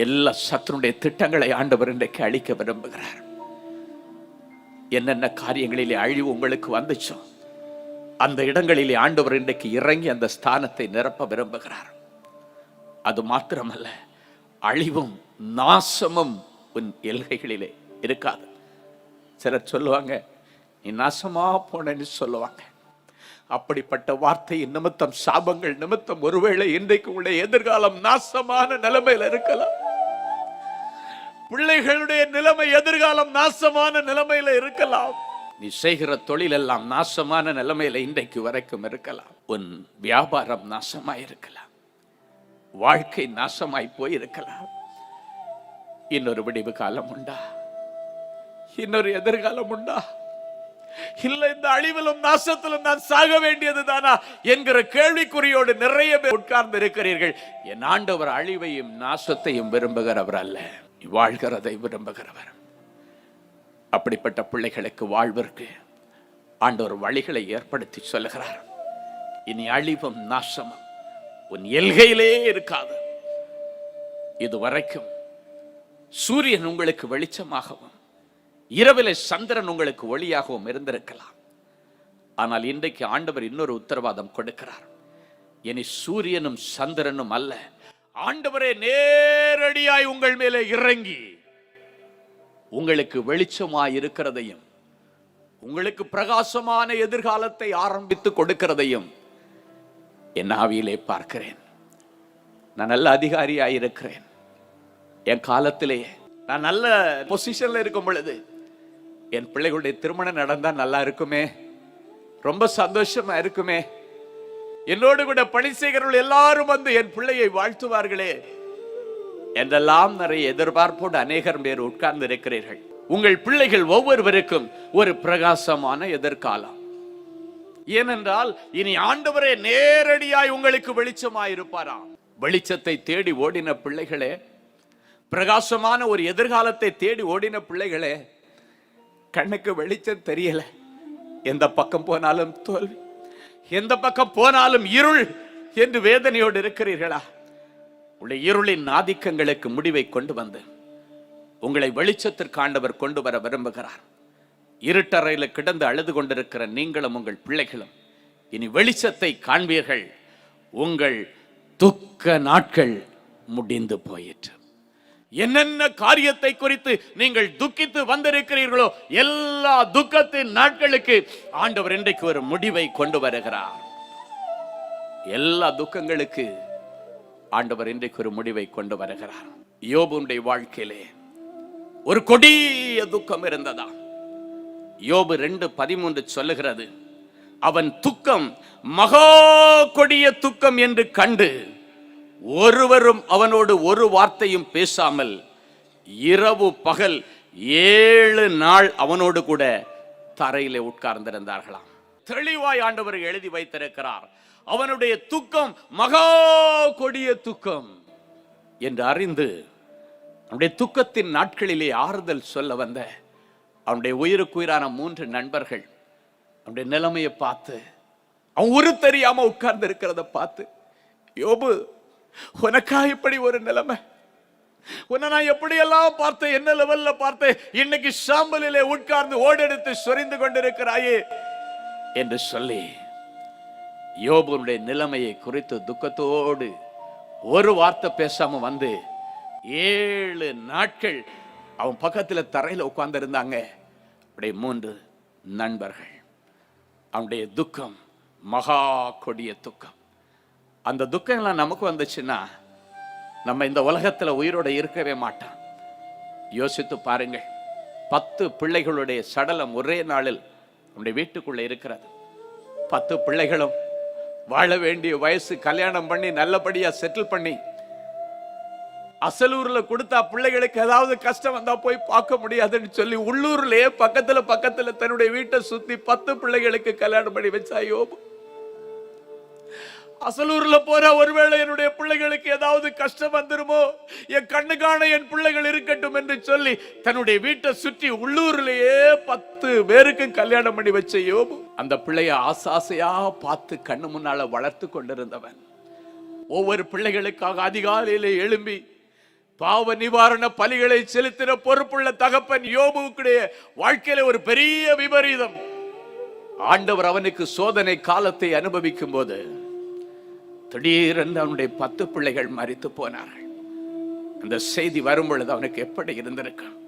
எல்லா சத்துருடைய திட்டங்களை ஆண்டவர் இன்றைக்கு அழிக்க விரும்புகிறார். என்னென்ன காரியங்களிலே அழிவு உங்களுக்கு வந்துச்சோ அந்த இடங்களிலே ஆண்டவர் இன்றைக்கு இறங்கி அந்த ஸ்தானத்தை நிரப்ப விரும்புகிறார். அது மாத்திரமல்ல, அழிவும் நாசமும் உன் எல்கைகளிலே இருக்காது. சிலர் சொல்லுவாங்க, நீ நாசமா போனன்னு சொல்லுவாங்க. அப்படிப்பட்ட வார்த்தையின் நிமித்தம், சாபங்கள் நிமித்தம் ஒருவேளை இன்றைக்கு உள்ள எதிர்காலம் நாசமான நிலைமையில் இருக்கலாம். பிள்ளைகளுடைய நிலைமை எதிர்காலம் நாசமான நிலைமையில இருக்கலாம். நீ செய்கிற தொழில் எல்லாம் நாசமான நிலைமையில இன்றைக்கு வரைக்கும் இருக்கலாம். உன் வியாபாரம் நாசமா இருக்கலாம். வாழ்க்கை நாசமாய் போயிருக்கலாம். இன்னொரு விடிவு காலம் உண்டா? இன்னொரு எதிர்காலம் உண்டா? இல்ல இந்த அழிவிலும் நாசத்திலும் நான் சாக வேண்டியது தானா என்கிற கேள்விக்குறியோடு நிறைய பேர் உட்கார்ந்து இருக்கிறீர்கள். என் ஆண்டவர் அழிவையும் நாசத்தையும் விரும்புகிறவர் அல்ல, வாழ்கிறதை விரும்புகிறவர். அப்படிப்பட்ட பிள்ளைகளுக்கு வாழ்விற்கு ஆண்டவர் வழிகளை ஏற்படுத்தி சொல்லுகிறார். இனி அழிவும் நாசமும் உன் எல்கையிலே இருக்காது. இதுவரைக்கும் சூரியன் உங்களுக்கு வெளிச்சமாகவும் இரவிலே சந்திரன் உங்களுக்கு ஒளியாகவும் இருந்திருக்கலாம். ஆனால் இன்றைக்கு ஆண்டவர் இன்னொரு உத்தரவாதம் கொடுக்கிறார். இனி சூரியனும் சந்திரனும் அல்ல, ஆண்டவரே நேரடியாய் உங்கள் மேலே இறங்கி உங்களுக்கு வெளிச்சமாய் இருக்கிறதையும் உங்களுக்கு பிரகாசமான எதிர்காலத்தை ஆரம்பித்து கொடுக்கிறதையும் என் ஆவியிலே பார்க்கிறேன். நான் நல்ல அதிகாரியாய் இருக்கிறேன். என் காலத்திலேயே நான் நல்ல பொசிஷன்ல இருக்கும் பொழுது என் பிள்ளைகளுடைய திருமணம் நடந்தா நல்லா இருக்குமே, ரொம்ப சந்தோஷமா இருக்குமே, என்னோடு கூட பணி செய்கிறவர்கள் எல்லாரும் வந்து என் பிள்ளையை வாழ்த்துவார்களே என்றெல்லாம் நிறைய எதிர்பார்ப்போடு அநேகர் பேர் உட்கார்ந்து இருக்கிறீர்கள். உங்கள் பிள்ளைகள் ஒவ்வொருவருக்கும் ஒரு பிரகாசமான எதிர்காலம். ஏனென்றால் இனி ஆண்டவரே நேரடியாய் உங்களுக்கு வெளிச்சமாய் இருப்பாராம். வெளிச்சத்தை தேடி ஓடின பிள்ளைகளே, பிரகாசமான ஒரு எதிர்காலத்தை தேடி ஓடின பிள்ளைகளே, கண்ணுக்கு வெளிச்சம் தெரியல, எந்த பக்கம் போனாலும் தோல்வி, எந்த பக்கம் போனாலும் இருள் என்று வேதனையோடு இருக்கிறீர்களா? உடைய இருளின் ஆதிக்கங்களுக்கு முடிவை கொண்டு வந்து உங்களை வெளிச்சத்திற்கு ஆண்டவர் கொண்டு வர விரும்புகிறார். இருட்டறையில் கிடந்து அழுது கொண்டிருக்கிற நீங்களும் உங்கள் பிள்ளைகளும் இனி வெளிச்சத்தை காண்பீர்கள். உங்கள் துக்க நாட்கள் முடிந்து போயிற்று. என்னென்ன காரியத்தை குறித்து நீங்கள் துக்கித்து வந்திருக்கிறீர்களோ எல்லா துக்கத்தின் நாட்களுக்கு ஆண்டவர் இன்றைக்கு ஒரு முடிவை கொண்டு வருகிறார். எல்லா துக்கங்களுக்கு ஆண்டவர் இன்றைக்கு ஒரு முடிவை கொண்டு வருகிறார். யோபுடைய வாழ்க்கையிலே ஒரு கொடிய துக்கம் இருந்ததா? யோபு 2:13 சொல்லுகிறது, அவன் துக்கம் மகா கொடிய துக்கம் என்று கண்டு ஒருவரும் அவனோடு ஒரு வார்த்தையும் பேசாமல் இரவு பகல் 7 நாள் அவனோடு கூட தரையிலே உட்கார்ந்திருந்தார்களாம். தெளிவாய் ஆண்டவர் எழுதி வைத்திருக்கிறார், அவனுடைய துக்கம் மகா கொடிய துக்கம் என்று அறிந்து அவனுடைய துக்கத்தின் நாட்களிலே ஆறுதல் சொல்ல வந்த அவனுடைய உயிருக்குயிரான 3 நண்பர்கள் அவனுடைய நிலைமையை பார்த்து, அவன் உரு தெரியாம உட்கார்ந்து இருக்கிறத பார்த்து, யோபு உனக்கா இப்படி ஒரு நிலைமை, உன்னை நான் எப்படியெல்லாம் பார்த்தேன், என்ன லெவல்ல பார்த்தேன், இன்னைக்கு சாம்பலிலே உட்கார்ந்து ஓடெடுத்து சொரிந்து கொண்டிருக்கிறாயே என்று சொல்லி யோபுடைய நிலைமையை குறித்து துக்கத்தோடு ஒரு வார்த்தை பேசாம வந்து 7 நாட்கள் அவன் பக்கத்துல தரையில உட்கார்ந்து இருந்தாங்க. அப்படியே 3 நண்பர்கள். அவனுடைய துக்கம் மகா கொடிய துக்கம். அந்த துக்கம் எல்லாம் நமக்கு வந்துச்சுன்னா நம்ம இந்த உலகத்துல உயிரோட இருக்கவே மாட்டோம். யோசித்து பாருங்கள், 10 பிள்ளைகளுடைய சடலம் ஒரே நாளில் நம்முடைய வீட்டுக்குள்ள இருக்கிறது. 10 பிள்ளைகளும் வாழ வேண்டிய வயசு, கல்யாணம் பண்ணி நல்லபடியா செட்டில் பண்ணி அசலூர்ல கொடுத்தா பிள்ளைகளுக்கு ஏதாவது கஷ்டம் வந்தா போய் பார்க்க முடியாதுன்னு சொல்லி உள்ளூர்லயே பக்கத்துல தன்னுடைய வீட்டை சுத்தி 10 பிள்ளைகளுக்கு கல்யாணம் பண்ணி வச்சா யோபு. அசலூர்ல போற ஒருவேளை என்னுடைய பிள்ளைகளுக்கு ஏதாவது கஷ்டம் வந்துருமோ, என் கண்ணு காண என் பிள்ளைகள் இருக்கட்டும் என்று சொல்லி தன்னுடைய வீட்டை சுற்றி உள்ளூர்லயே 10 பேருக்கு கல்யாணம் பண்ணி வச்ச யோபு அந்த பிள்ளைய ஆசாசையா பார்த்து கண்ணு முன்னால வளர்த்து கொண்டிருந்தவன். ஒவ்வொரு பிள்ளைகளுக்காக அதிகாலையிலே எழும்பி பாவ நிவாரண பலிகளை செலுத்தின பொறுப்புள்ள தகப்பன் யோபுவுடைய வாழ்க்கையில ஒரு பெரிய விபரீதம். ஆண்டவர் அவனுக்கு சோதனை காலத்தை அனுபவிக்கும் போது திடீரென்று அவனுடைய 10 பிள்ளைகள் மரித்து போனார்கள். அந்த செய்தி வரும் பொழுது அவனுக்கு எப்படி இருந்திருக்கும்?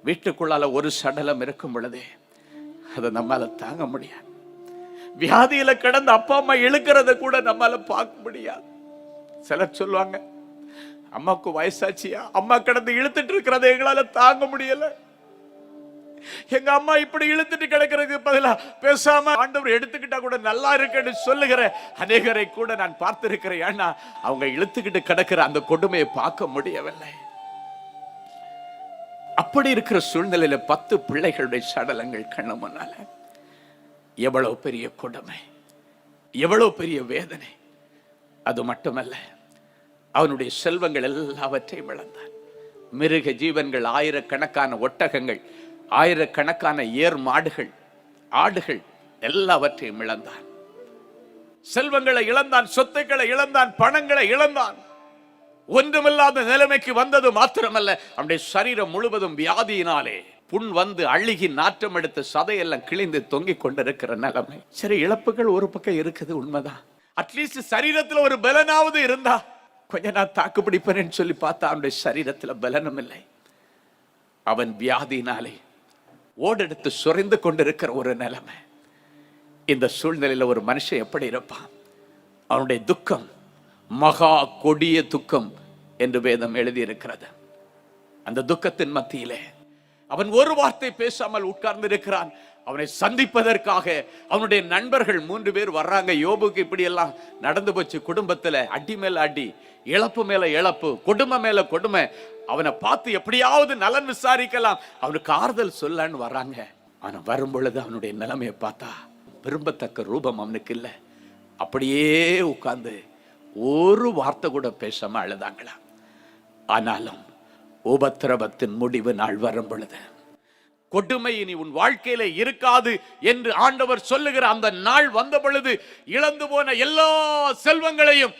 வீட்டுக்குள்ளால ஒரு சடலம் இருக்கும் பொழுதே அதை நம்மால தாங்க முடியாது. வியாதியில கிடந்த அப்பா அம்மா இழுக்கிறத கூட நம்மால பார்க்க முடியாது. சிலர் சொல்லுவாங்க, அம்மாவுக்கு வயசாச்சியா, அம்மா கிடந்து இழுத்துட்டு இருக்கிறத எங்களால தாங்க முடியல.
எங்க அம்மா இப்படி இழுத்துட்டு கிடக்கிறதுக்கு பதிலா பேசாம ஆண்டவர் எடுத்துக்கிட்டா கூட நல்லா இருக்குன்னு சொல்லுகிற அநேகரை கூட நான் பார்த்திருக்கிறேன். ஏன்னா அவங்க இழுத்துக்கிட்டு கிடக்கிற அந்த கொடுமையை பார்க்க முடியவில்லை. அப்படி இருக்கிற சூழ்நிலையில 10 பிள்ளைகளுடைய சடலங்கள் கண்ணு முன்னால. எவ்வளவு பெரிய கொடுமை, எவ்வளவு பெரிய வேதனை. அது மட்டுமல்ல, அவனுடைய செல்வங்கள் எல்லாவற்றையும் இழந்தான். மிருக ஜீவன்கள், ஆயிரக்கணக்கான ஒட்டகங்கள், ஆயிரக்கணக்கான ஏர் மாடுகள், ஆடுகள் எல்லாவற்றையும் இழந்தான். செல்வங்களை இழந்தான், சொத்துக்களை இழந்தான், பணங்களை இழந்தான். ஒன்றுமில்லாத நிலைமைக்கு வந்தது மாத்திரமல்ல, அவனுடைய சரீரம் முழுவதும் வியாதியினாலே புண் வந்து அழுகி நாற்றம் எடுத்து சதையெல்லாம் கிழிந்து தொங்கிக் கொண்டிருக்கிற நிலைமை. சரி, இழப்புகள் ஒரு பக்கம் இருக்குது, உண்மைதான். அட்லீஸ்ட் சரீரத்துல ஒரு பலனாவது இருந்தா கொஞ்சம் நான் தாக்கு பிடிப்பேன்னு சொல்லி பார்த்தா அவனுடைய சரீரத்துல பலனும் இல்லை. அவன் வியாதியினாலே ஓடெடுத்து சுரைந்து கொண்டிருக்கிற ஒரு நிலைமை. இந்த சூழ்நிலையில ஒரு மனுஷன் எப்படி இருப்பான்? அவனுடைய துக்கம் மகா கொடிய துக்கம் என்று வேதம் எழுதியிருக்கிறது. அந்த துக்கத்தின் மத்தியிலே அவன் ஒரு வார்த்தை பேசாமல் உட்கார்ந்து இருக்கிறான். அவனை சந்திப்பதற்காக அவனுடைய நண்பர்கள் 3 பேர் வர்றாங்க. யோபுக்கு இப்படி எல்லாம் நடந்து போச்சு, குடும்பத்துல அடி மேல அடி, இழப்பு மேல இழப்பு, கொடுமை மேல கொடுமை. அவனை பார்த்து எப்படியாவது நலன் விசாரிக்கலாம், அவனுக்கு ஆறுதல் சொல்லன்னு வர்றாங்க. ஆனா வரும் பொழுது அவனுடைய நிலைமையை பார்த்தா விரும்பத்தக்க ரூபம் அவனுக்கு இல்லை. அப்படியே உட்கார்ந்து ஒரு வார்த்தை கூட பேசாம அழுதாங்களா. ஆனாலும் உபத்திரவத்தின் முடிவு நாள் வரும் பொழுது, கொடுமை இனி உன் வாழ்க்கையில இருக்காது என்று ஆண்டவர் சொல்லுகிற அந்த நாள் வந்த பொழுது, இழந்து போன எல்லா செல்வங்களையும்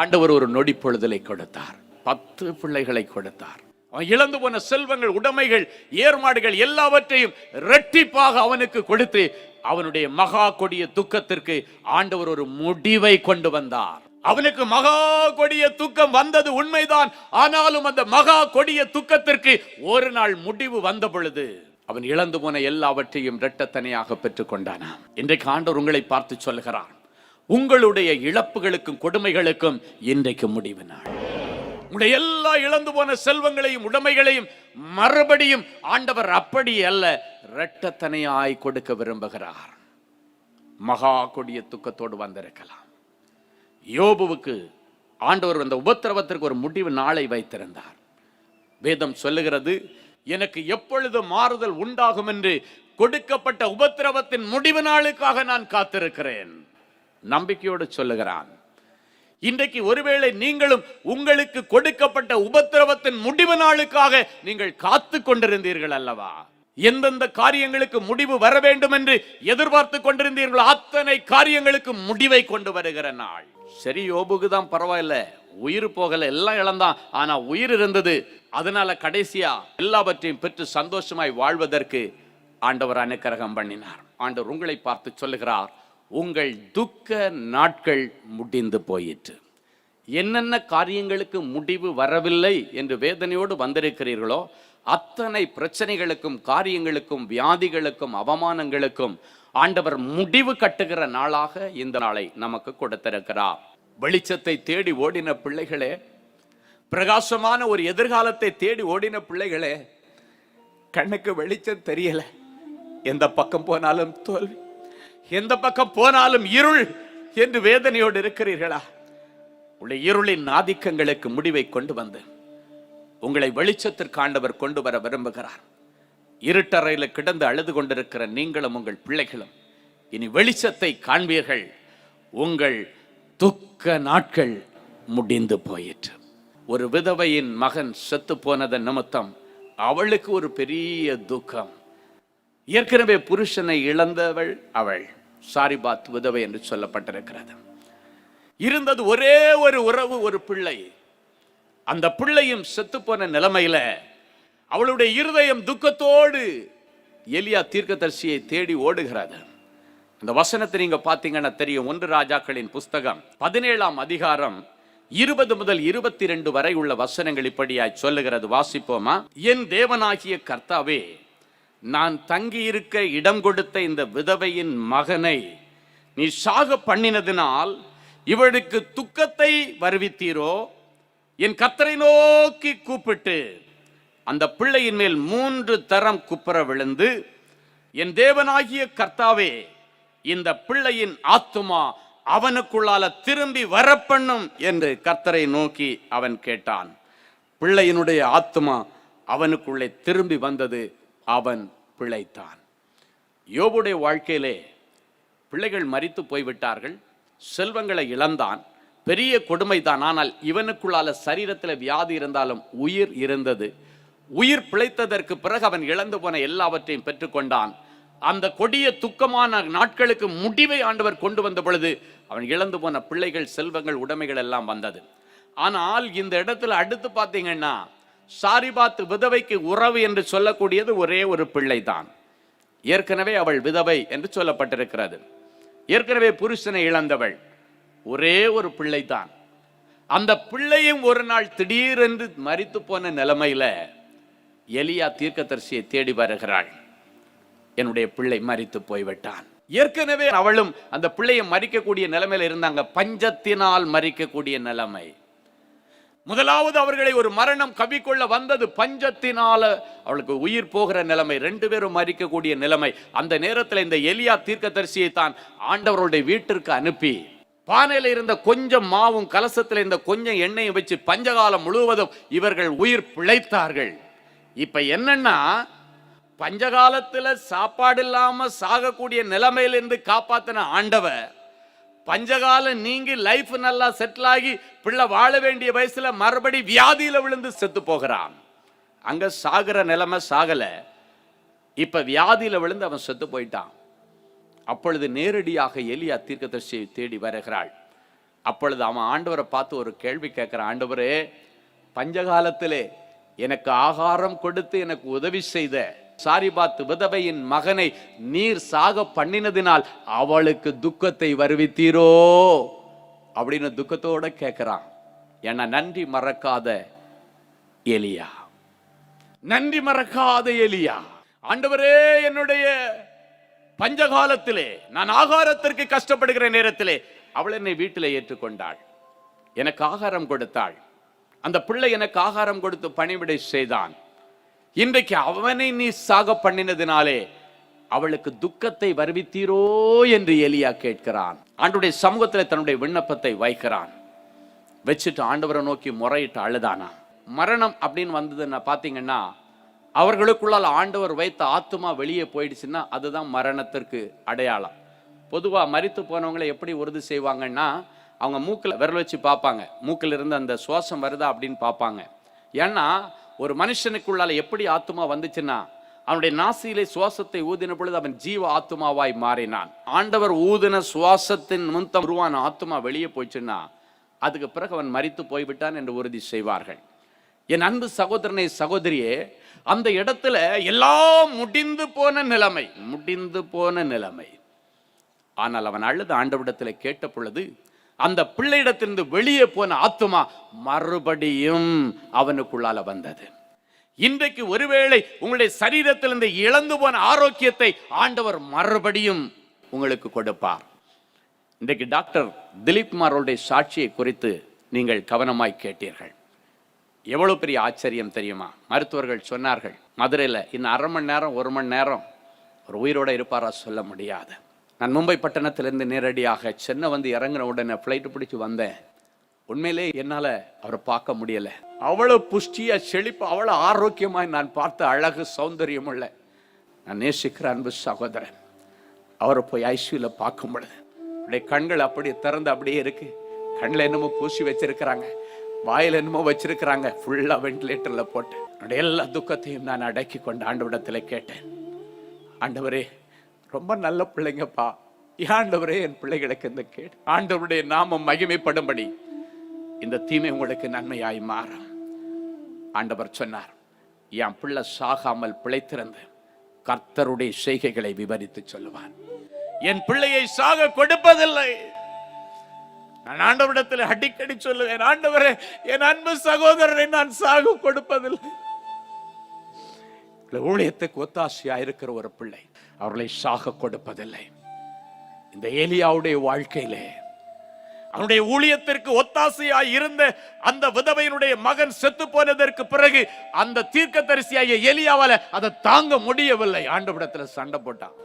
ஆண்டவர் ஒரு நொடி பொழுதலை கொடுத்தார். 10 பிள்ளைகளை கொடுத்தார். அவன் இழந்து போன செல்வங்கள், உடைமைகள், ஏர்மாடுகள் எல்லாவற்றையும் இரட்டிப்பாக அவனுக்கு கொடுத்து அவனுடைய மகா கொடிய துக்கத்திற்கு ஆண்டவர் ஒரு முடிவை கொண்டு வந்தார். அவனுக்கு மகா கொடிய துக்கம் வந்தது உண்மைதான். ஆனாலும் அந்த மகா கொடிய துக்கத்திற்கு ஒரு நாள் முடிவு வந்த பொழுது அவன் இழந்து போன எல்லாவற்றையும் இரட்டத்தனையாக பெற்றுக் கொண்டான். இன்றைக்கு ஆண்டவர் உங்களை பார்த்து சொல்லுகிறார், உங்களுடைய இழப்புகளுக்கும் கொடுமைகளுக்கும் இன்றைக்கு முடிவு நாள். உங்களுடைய எல்லா இழந்து போன செல்வங்களையும் உடைமைகளையும் மறுபடியும் ஆண்டவர் அப்படி அல்ல, இரட்டத்தனையாய் கொடுக்க விரும்புகிறார். மகா கொடிய துக்கத்தோடு வந்திருக்கலாம். யோபுவுக்கு ஆண்டவர் அந்த உபத்திரவத்திற்கு ஒரு முடிவு நாளை வைத்திருந்தார். வேதம் சொல்லுகிறது, எனக்கு எப்பொழுது மாறுதல் உண்டாகும் என்று கொடுக்கப்பட்ட உபத்திரவத்தின் முடிவு நாளுக்காக நான் காத்திருக்கிறேன். நம்பிக்கையோடு சொல்லுகிறான். இன்றைக்கு ஒருவேளை நீங்களும் உங்களுக்கு கொடுக்கப்பட்ட உபத்திரவத்தின் முடிவு நாளுக்காக நீங்கள் காத்து கொண்டிருந்தீர்கள் அல்லவா? எந்தெந்த காரியங்களுக்கு முடிவு வர வேண்டும் என்று எதிர்பார்த்து கொண்டிருந்தீர்களோ அத்தனை காரியங்களுக்கு முடிவை கொண்டு வருகிற நாள். சரி, யோபுக்கு தான் பரவாயில்ல, உயிர் போகல, எல்லாம் இழந்தான், ஆனா உயிர் இருந்தது. அதனால கடைசியா எல்லாவற்றையும் பெற்று சந்தோஷமாய் வாழ்வதற்கு ஆண்டவர் அனுக்கிரகம் பண்ணினார். ஆண்டவர் உங்களை பார்த்து சொல்லுகிறார், உங்கள் துக்க நாட்கள் முடிந்து போயிற்று. என்னென்ன காரியங்களுக்கு முடிவு வரவில்லை என்று வேதனையோடு வந்திருக்கிறீர்களோ அத்தனை பிரச்சனைகளுக்கும், காரியங்களுக்கும், வியாதிகளுக்கும், அவமானங்களுக்கும் ஆண்டவர் முடிவு கட்டுகிற நாளாக இந்த நாளை நமக்கு கொடுத்திருக்கிறார். வெளிச்சத்தை தேடி ஓடின பிள்ளைகளே, பிரகாசமான ஒரு எதிர்காலத்தை தேடி ஓடின பிள்ளைகளே, கண்ணுக்கு வெளிச்சம் தெரியல. எந்த பக்கம் போனாலும் தோல்வி, எந்த பக்கம் போனாலும் இருள் என்று வேதனையோடு இருக்கிறீர்களா? உள்ள இருளின் ஆதிக்கங்களுக்கு முடிவை கொண்டு வந்து உங்களை வெளிச்சத்திற்கு ஆண்டவர் கொண்டு வர விரும்புகிறார். இருட்டறையில் கிடந்து அழுது கொண்டிருக்கிற நீங்களும் உங்கள் பிள்ளைகளும் இனி வெளிச்சத்தை காண்பீர்கள். உங்கள் துக்க நாட்கள் முடிந்து போயிற்று. ஒரு விதவையின் மகன் செத்து போனதன் நிமித்தம் அவளுக்கு ஒரு பெரிய துக்கம். ஏற்கனவே புருஷனை இழந்தவள் அவள், சாரிபாத் விதவை என்று சொல்லப்பட்டிருக்கிறது. இருந்தது ஒரே ஒரு உறவு, ஒரு பிள்ளை. அந்த பிள்ளையும் செத்து போன நிலைமையில அவளுடைய இருதயம் துக்கத்தோடு எலியா தீர்க்கதரிசியை தேடி ஓடுகிறது. அந்த வசனத்தை நீங்க பாத்தீங்கன்னா தெரியும். 1 ராஜாக்களின் புஸ்தகம் 17ஆம் அதிகாரம் 20 முதல் 22 வரை உள்ள வசனங்கள் இப்படியாய் சொல்லுகிறது. வாசிப்போமா? என் தேவனாகிய கர்த்தாவே, நான் தங்கி இருக்க இடம் கொடுத்த இந்த விதவையின் மகனை நீ சாக பண்ணினதினால் இவளுக்கு துக்கத்தை வருவித்தீரோ? என் கர்த்தரை நோக்கி கூப்பிட்டு அந்த பிள்ளையின் மேல் 3 தரம் குப்புற விழுந்து
என் தேவனாகிய கர்த்தாவே, இந்த பிள்ளையின் ஆத்துமா அவனுக்குள்ளால திரும்பி வரப்பண்ணும் என்று கர்த்தரை நோக்கி அவன் கேட்டான். பிள்ளையினுடைய ஆத்துமா அவனுக்குள்ளே திரும்பி வந்தது, அவன் பிழைத்தான். யோபுடைய வாழ்க்கையிலே பிள்ளைகள் மரித்து போய்விட்டார்கள், செல்வங்களை இழந்தான், பெரிய கொடுமைதான். ஆனால் இவனுக்குள்ளால சரீரத்தில் வியாதி இருந்தாலும் உயிர் இருந்தது. உயிர் பிழைத்ததற்கு பிறகு அவன் இழந்து போன எல்லாவற்றையும் பெற்றுக்கொண்டான். அந்த கொடிய துக்கமான நாட்களுக்கு முடிவை ஆண்டவர் கொண்டு வந்த பொழுது அவன் இழந்து போன பிள்ளைகள், செல்வங்கள், உடைமைகள் எல்லாம் வந்தது. ஆனால் இந்த இடத்துல அடுத்து பார்த்தீங்கன்னா, சாரிபாத் விதவைக்கு உறவு என்று சொல்லக்கூடியது ஒரே ஒரு பிள்ளை தான். ஏற்கனவே அவள் விதவை என்று சொல்லப்பட்டிருக்கிறது. ஏற்கனவே புருஷனை இழந்தவள், ஒரே ஒரு பிள்ளை தான். அந்த பிள்ளையும் ஒரு நாள் திடீரென்று மரித்து போன நிலைமையில எலியா தீர்க்கதரிசியை தேடி வருகிறாள். என்னுடைய பிள்ளை மரித்து போய்விட்டான். ஏற்கனவே அவளும் அந்த பிள்ளையை மரிக்கக்கூடிய நிலைமையில இருந்தாங்க, பஞ்சத்தினால் மரிக்கக்கூடிய நிலைமை. முதலாவது அவர்களை ஒரு மரணம் கவிக்கொள்ள வந்தது, பஞ்சத்தினால அவளுக்கு உயிர் போகிற நிலைமை, 2 பேரும் மரிக்கக்கூடிய நிலைமை. அந்த நேரத்தில் இந்த எலியா தீர்க்கதரிசியை தான் ஆண்டவருடைய வீட்டிற்கு அனுப்பி, பானையில இருந்த கொஞ்சம் மாவும் கலசத்தில் இருந்த கொஞ்சம் எண்ணெயும் வச்சு பஞ்சகாலம் முழுவதும் இவர்கள் உயிர் பிழைத்தார்கள். இப்ப என்னன்னா, பஞ்சகாலத்துல சாப்பாடு இல்லாம சாகக்கூடிய நிலைமையிலிருந்து காப்பாத்தின ஆண்டவர், பஞ்சகாலம் நீங்கி லைஃப் நல்லா செட்டில் ஆகி பிள்ளை வாழ வேண்டிய வயசுல மறுபடி வியாதியில விழுந்து செத்து போகிறான். அங்க சாகிற நிலைமை சாகல, இப்ப வியாதியில விழுந்து அவன் செத்து போயிட்டான். அப்பொழுது நேரடியாக எலியா தீர்க்கதரிசியை தேடி வருகிறாள். அப்பொழுது அவன் ஆண்டவரை பார்த்து ஒரு கேள்வி கேட்கிறான். ஆண்டவரே, பஞ்சகாலத்திலே எனக்கு ஆகாரம் கொடுத்து எனக்கு உதவி செய்த சாரிபாத் விதவையின் மகனை நீர் சாக பண்ணினதினால் அவளுக்கு துக்கத்தை வருவித்தீரோ அப்படின்னு துக்கத்தோட கேட்கிறான். ஏன்னா நன்றி மறக்காத எலியா, நன்றி மறக்காத எலியா. ஆண்டவரே, என்னுடைய பஞ்சகாலத்திலே நான் ஆகாரத்திற்கு கஷ்டப்படுகிற நேரத்திலே அவள் என்னை வீட்டிலே ஏற்றுக்கொண்டாள், எனக்கு ஆகாரம் கொடுத்தாள். அந்த பிள்ளை எனக்கு ஆகாரம் கொடுத்து பணிவிடை செய்தான். இன்றைக்கு அவனை நீ சாக பண்ணினதினாலே அவளுக்கு துக்கத்தை வருவித்தீரோ என்று எலியா கேட்கிறான். ஆண்டவருடைய சமூகத்தில் தன்னுடைய விண்ணப்பத்தை வைக்கிறான். வச்சுட்டு ஆண்டவரை நோக்கி முறையிட்டு அழுதானா. மரணம் அப்படின்னு வந்ததுன்னா பாத்தீங்கன்னா, அவர்களுக்குள்ளால் ஆண்டவர் வைத்த ஆத்துமா வெளியே போயிடுச்சுன்னா அதுதான் மரணத்திற்கு அடையாளம். பொதுவா மரித்து போனவங்களை எப்படி உறுதி செய்வாங்கன்னா, அவங்க மூக்கில் விரல் வச்சு பார்ப்பாங்க, மூக்கில் இருந்து அந்த சுவாசம் வருதா அப்படின்னு பார்ப்பாங்க. ஏன்னா ஒரு மனுஷனுக்குள்ளால எப்படி ஆத்துமா வந்துச்சுன்னா, அவனுடைய நாசியிலே சுவாசத்தை ஊதின பொழுது அவன் ஜீவ ஆத்துமாவாய் மாறினான். ஆண்டவர் ஊதின சுவாசத்தின் முந்தம் உருவான ஆத்துமா வெளியே போயிடுச்சுன்னா அதுக்கு பிறகு அவன் மரித்து போய்விட்டான் என்று உறுதி செய்வார்கள். என் அன்பு சகோதரனை, சகோதரியே, அந்த இடத்துல எல்லாம் முடிந்து போன நிலைமை, முடிந்து போன நிலைமை. ஆனால் அவன் அழுத ஆண்டவரிடத்தில் கேட்ட பொழுது அந்த பிள்ளையிடத்திலிருந்து வெளியே போன ஆத்துமா மறுபடியும் அவனுக்குள்ளால வந்தது. இன்றைக்கு ஒருவேளை உங்களுடைய சரீரத்திலிருந்து இழந்து போன ஆரோக்கியத்தை ஆண்டவர் மறுபடியும் உங்களுக்கு கொடுப்பார். இன்றைக்கு டாக்டர் திலீப் குமாரோடைய சாட்சியை குறித்து நீங்கள் கவனமாய் கேட்டீர்கள். எவ்வளவு பெரிய ஆச்சரியம் தெரியுமா? மருத்துவர்கள் சொன்னார்கள், மதுரையில் இன்னும் 1/2 மணி நேரம் 1 மணி நேரம் ஒரு உயிரோட இருப்பாரா சொல்ல முடியாது. நான் மும்பை பட்டணத்திலிருந்து நேரடியாக சென்னை வந்து இறங்கின உடனே ஃப்ளைட்டு பிடிச்சி வந்தேன். உண்மையிலே என்னால் அவரை பார்க்க முடியல. அவ்வளோ புஷ்டியா, செழிப்பு, அவ்வளோ ஆரோக்கியமாய் நான் பார்த்த அழகு, சௌந்தரியம் உள்ள நான் நேசிக்கிற அன்பு சகோதரன் அவரை போய் ஐசியூல பார்க்கும் பொழுது அப்படியே கண்கள் அப்படியே திறந்து அப்படியே இருக்கு. கண்ணில் என்னமோ பூசி வச்சிருக்கிறாங்க, வாயில் என்னமோ வச்சிருக்கிறாங்க, ஃபுல்லா வெண்டிலேட்டர்ல போட்டு. என்னுடைய எல்லா துக்கத்தையும் நான் அடக்கி கொண்டு ஆண்டவரிடத்தில் கேட்டேன், ஆண்டவரே, ரொம்ப நல்ல பிள்ளைங்கப்பா, ஆண்டவரே என் பிள்ளைகளுக்கு இந்த கேடு, ஆண்டவருடைய நாமம் மகிமைப்படும்படி இந்த தீமை உங்களுக்கு நன்மையாய் மாறும். ஆண்டவர் சொன்னார், என் பிள்ளை சாகாமல் பிழைத்திருந்து கர்த்தருடைய செய்கைகளை விவரித்து சொல்லுவான். என் பிள்ளையை சாக கொடுப்பதில்லை. நான் ஆண்டவரிடத்தில் அடிக்கடி சொல்லுவேன், ஆண்டவரே, என் அன்பு சகோதரரை நான் சாக கொடுப்பதில்லை. ஊழியத்துக்கு ஒத்தாசையா இருக்கிற ஒரு பிள்ளை அவர்களை சாக கொடுப்பதில்லை. இந்த ஏலியாவுடைய வாழ்க்கையிலே
அவனுடைய ஊழியத்திற்கு ஒத்தாசையாய் இருந்த அந்த விதவையினுடைய மகன் செத்து போனதற்கு பிறகு அந்த தீர்க்கதரிசியாகிய எலியாவால அதை தாங்க முடியவில்லை. ஆண்டவரிடத்துல சண்டை போட்டான்.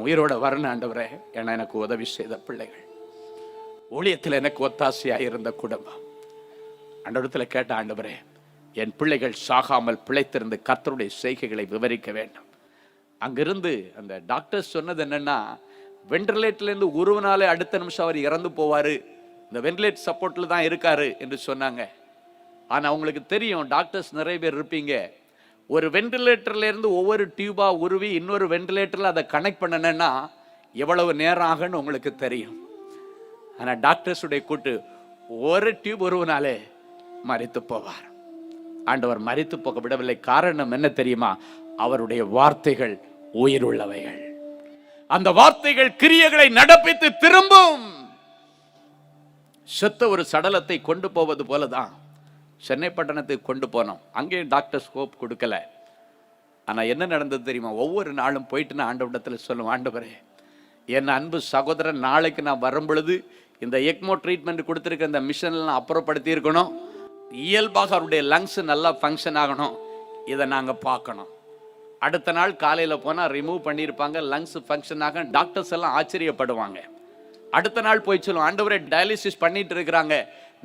உயிரோட வரணும் ஆண்டவரே, ஏன்னா எனக்கு உதவி செய்த பிள்ளைகள், ஊழியத்தில் எனக்கு ஒத்தாசையாய் இருந்த குடும்பம். ஆண்டவரிடத்துல கேட்ட, ஆண்டவரே என் பிள்ளைகள் சாகாமல் பிழைத்திருந்து கர்த்தருடைய செய்கைகளை விவரிக்க வேண்டும். அங்கிருந்து அந்த டாக்டர் சொன்னது என்னன்னா, வென்டிலேட்டர்ல இருந்து உருவனாலே அடுத்த நிமிஷம் அவர் இறந்து போவாரு, இந்த வென்டிலேட்டர் சப்போர்ட்ல தான் இருக்காரு என்று சொன்னாங்க. ஆனா அவங்களுக்கு தெரியும், டாக்டர்ஸ் நிறைய பேர் இருப்பீங்க, ஒரு வென்டிலேட்டர்ல இருந்து ஒவ்வொரு டியூபா உருவி இன்னொரு வென்டிலேட்டர்ல அதை கனெக்ட் பண்ணணும்னா எவ்வளவு நேரம் ஆகுன்னு உங்களுக்கு தெரியும். ஆனா டாக்டர்ஸ் உடைய கூட்டு ஒரு டியூப் உருவினாலே மரித்து போவார். ஆண்டவர் மரித்து போக விடவில்லை. காரணம் என்ன தெரியுமா? அவருடைய வார்த்தைகள் உயிருள்ளவைகள். அந்த வார்த்தைகள் கிரியைகளை நடப்பித்து திரும்பும். செத்த ஒரு சடலத்தை கொண்டு போவது போலதான் சென்னை பட்டணத்துக்கு கொண்டு போனோம். அங்கே டாக்டர் ஸ்கோப் கொடுக்கல. ஆனா என்ன நடந்தது தெரியுமா? ஒவ்வொரு நாளும் போயிட்டு நான் ஆண்டவரிடத்துல சொல்லுவேன், ஆண்டவரே என் அன்பு சகோதரன் நாளைக்கு நான் வரும் பொழுது இந்த எக்மோ ட்ரீட்மெண்ட் கொடுத்துருக்க இந்த மிஷன்லாம் அப்புறப்படுத்தி இருக்கணும், இயல்பாக அவருடைய லங்ஸ் நல்லா ஃபங்க்ஷன் ஆகணும், இதை நாங்கள் பார்க்கணும். அடுத்த நாள் காலையில் போனால் ரிமூவ் பண்ணியிருப்பாங்க, லங்ஸ் ஃபங்க்ஷன் ஆக டாக்டர்ஸ் எல்லாம் ஆச்சரியப்படுவாங்க. அடுத்த நாள் போய் சொல்லுவோம், ஆண்டவரே டயாலிசிஸ் பண்ணிட்டு இருக்கிறாங்க,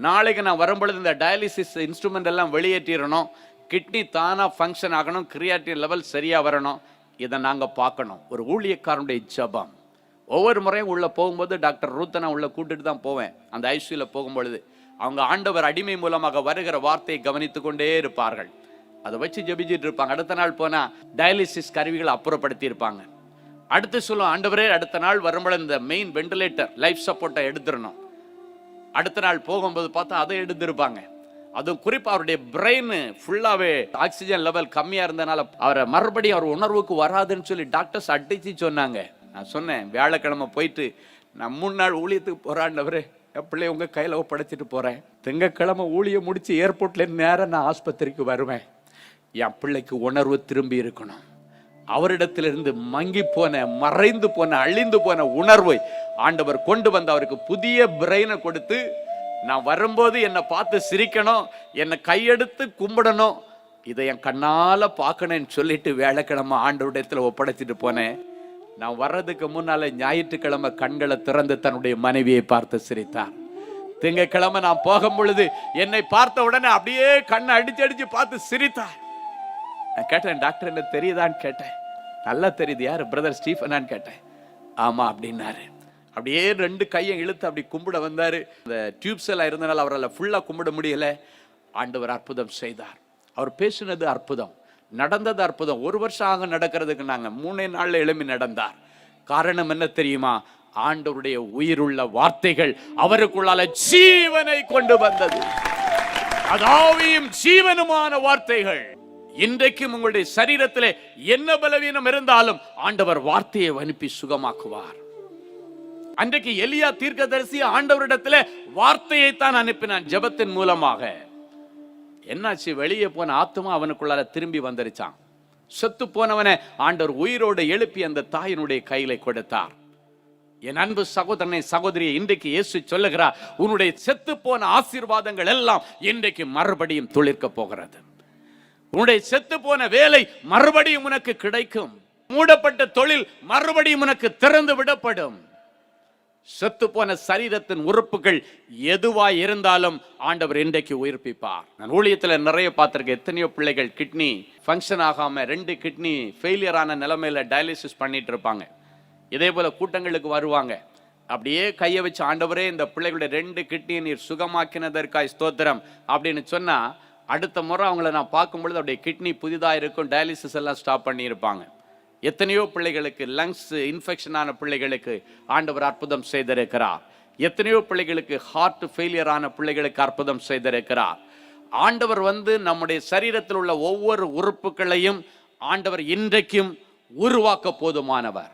நாளைக்கு நான் வரும்பொழுது இந்த டயாலிசிஸ் இன்ஸ்ட்ருமெண்ட் எல்லாம் வெளியேற்றிடணும், கிட்னி தானாக ஃபங்க்ஷன் ஆகணும், கிரியாட்டின் லெவல் சரியாக வரணும், இதை நாங்கள் பார்க்கணும். ஒரு ஊழியக்காரனுடைய ஜபம். ஒவ்வொரு முறையும் உள்ளே போகும்போது டாக்டர் ரூத்தனை உள்ளே கூட்டிட்டு தான் போவேன். அந்த ஐசியூவில் போகும்பொழுது அவங்க ஆண்டவர் அடிமை மூலமாக வருகிற வார்த்தையை கவனித்து கொண்டே இருப்பார்கள். அதை வச்சு ஜெபிச்சிட்டு இருப்பாங்க. அடுத்த நாள் போனால் டயாலிசிஸ் கருவிகளை அப்புறப்படுத்தி இருப்பாங்க. அடுத்து சொல்லுவோம், ஆண்டவரே அடுத்த நாள் வரும்பொழுது இந்த மெயின் வென்டிலேட்டர் லைஃப் சப்போர்ட்டை எடுத்துடணும். அடுத்த நாள் போகும்போது பார்த்தா அதை எடுத்திருப்பாங்க. அதுவும் குறிப்பாக அவருடைய பிரெயின் ஃபுல்லாகவே ஆக்சிஜன் லெவல் கம்மியாக இருந்தனால அவரை மறுபடியும் அவர் உணர்வுக்கு வராதுன்னு சொல்லி டாக்டர்ஸ் அடிச்சு சொன்னாங்க. நான் சொன்னேன், வியாழக்கிழமை போயிட்டு நான் 3 நாள் ஊழியத்துக்கு போறாண்டவரே, என் பிள்ளைய உங்க கையில் ஒப்படைச்சிட்டு போறேன், திங்கக்கிழமை ஊழியம் முடிச்சு ஏர்போர்ட்ல நேரம் நான் ஆஸ்பத்திரிக்கு வருவேன், என் பிள்ளைக்கு உணர்வு திரும்பி இருக்கணும். அவரிடத்திலிருந்து மங்கி போன, மறைந்து போன, அழிந்து போன உணர்வை ஆண்டவர் கொண்டு வந்து அவருக்கு புதிய பிரெயினை கொடுத்து, நான் வரும்போது என்னை பார்த்து சிரிக்கணும், என்னை கையெடுத்து கும்பிடணும், இதை என் கண்ணால பார்க்கணும்னு சொல்லிட்டு வியாழக்கிழமை ஆண்டவரிடத்துல ஒப்படைச்சிட்டு போனேன். நான் வர்றதுக்கு முன்னால ஞாயிற்றுக்கிழமை கண்களை திறந்து தன்னுடைய மனைவியை பார்த்து சிரித்தார். திங்கக்கிழமை நான் போகும் பொழுது என்னை பார்த்த உடனே அப்படியே கண்ணை அடிச்சு அடிச்சு பார்த்து சிரித்தார். நான் கேட்டேன், டாக்டர் என்ன தெரியுதான்னு கேட்டேன். நல்லா தெரியுது. யாரு? பிரதர் ஸ்டீஃபனான்னு கேட்டேன். ஆமா அப்படின்னாரு. அப்படியே 2 கையை இழுத்து அப்படி கும்பிட வந்தாரு. இந்த டியூப்ஸ் எல்லாம் இருந்தனால அவரால் ஃபுல்லா கும்பிட முடியல. ஆண்டவர் அற்புதம் செய்தார். அவர் பேசினது அற்புதம், நடந்தது அற்புதம். 1 வருஷம் ஆக நடக்கிறதுக்கு நாங்க 3 நாள்ல எழும்பி நடந்தார். காரணம் என்ன தெரியுமா? ஆண்டவருடைய உயிருள்ள வார்த்தைகள் அவருக்குள்ளால ஜீவனை கொண்டு வந்தது. அதாவியும் ஜீவனுமான வார்த்தைகள். இன்றைக்கும் உங்களுடைய சரீரத்திலே என்ன பலவீனம் இருந்தாலும் ஆண்டவர் வார்த்தையை அனுப்பி சுகமாக்குவார். அன்றைக்கு எலியா தீர்க்கதரிசி ஆண்டவரிடத்திலே வார்த்தையை தான் அனுப்பினான் ஜெபத்தின் மூலமாக. என்னாச்சு? வெளியே போன ஆத்துமா அவனுக்குள்ளால திரும்பி வந்துருச்சான். செத்து போனவனை ஆண்டவர் உயிரோடு எழுப்பி அந்த தாயினுடைய கையில கொடுத்தார். என் அன்பு சகோதரனை சகோதரியை, இன்றைக்கு இயேசு சொல்லுகிறார், உன்னுடைய செத்து போன ஆசீர்வாதங்கள் எல்லாம் இன்றைக்கு மறுபடியும் துளிர்க்க போகிறது. உன்னுடைய செத்து போன வேலை மறுபடியும் உனக்கு கிடைக்கும். மூடப்பட்ட தொழில் மறுபடியும் உனக்கு திறந்து விடப்படும். செத்து போன சரீரத்தின் உறுப்புகள் எதுவாய் இருந்தாலும் ஆண்டவர் இன்றைக்கு உயிர்ப்பிப்பார். நான் ஊழியத்தில் நிறைய பார்த்திருக்கேன். எத்தனையோ பிள்ளைகள் கிட்னி ஃபங்க்ஷன் ஆகாம 2 கிட்னி ஃபெயிலியர் ஆன நிலைமையில டயாலிசிஸ் பண்ணிட்டு இருப்பாங்க. இதே போல கூட்டங்களுக்கு வருவாங்க. அப்படியே கையை வச்சு, ஆண்டவரே இந்த பிள்ளைகளுடைய 2 கிட்னியை நீர் சுகமாக்கினதற்காய் ஸ்தோத்திரம் அப்படின்னு சொன்னா, அடுத்த முறை அவங்கள நான் பார்க்கும்பொழுது அவருடைய கிட்னி புதிதாக இருக்கும், டயாலிசிஸ் எல்லாம் ஸ்டாப் பண்ணியிருப்பாங்க. எத்தனையோ பிள்ளைகளுக்கு லங்ஸ் இன்ஃபெக்ஷன் ஆன பிள்ளைகளுக்கு ஆண்டவர் அற்புதம் செய்திருக்கிறார். எத்தனையோ பிள்ளைகளுக்கு ஹார்ட் ஃபெயிலியர் ஆன பிள்ளைகளுக்கு அற்புதம் செய்திருக்கிறார். ஆண்டவர் நம்முடைய சரீரத்தில் உள்ள ஒவ்வொரு உறுப்புகளையும் ஆண்டவர் இன்றைக்கும் உருவாக்க போதுமானவர்.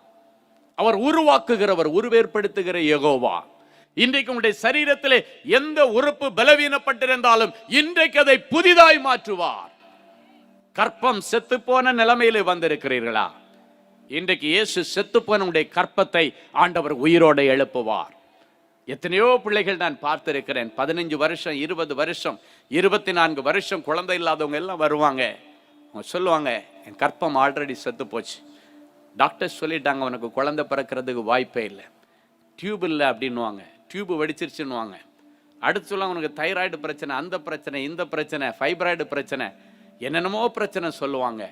அவர் உருவாக்குகிறவர், உருவேற்படுத்துகிற யெகோவா. இன்றைக்கு உங்களுடைய சரீரத்திலே எந்த உறுப்பு பலவீனப்பட்டிருந்தாலும் இன்றைக்கு அதை புதிதாய் மாற்றுவார். கற்பம் செத்து போன நிலைமையிலே வந்திருக்கிறீர்களா? இன்றைக்கு இயேசு செத்து போன உங்களுடைய கற்பத்தை ஆண்டவர் உயிரோடு எழுப்புவார்.
எத்தனையோ பிள்ளைகள் நான் பார்த்திருக்கிறேன். 15 வருஷம், 20 வருஷம், 24 வருஷம் குழந்தை இல்லாதவங்க எல்லாம் வருவாங்க. அவங்க சொல்லுவாங்க, என் கற்பம் ஆல்ரெடி செத்து போச்சு, டாக்டர் சொல்லிட்டாங்க உனக்கு குழந்தை பிறக்கிறதுக்கு வாய்ப்பே இல்லை, டியூப் இல்லை அப்படின்வாங்க, டியூப் வெடிச்சிருச்சுன்னுவாங்க. அடுத்து சொல்லுவாங்க உனக்கு தைராய்டு பிரச்சனை, அந்த பிரச்சனை, இந்த பிரச்சனை, ஃபைப்ராய்டு பிரச்சனை, என்னென்னமோ பிரச்சனை சொல்லுவாங்க.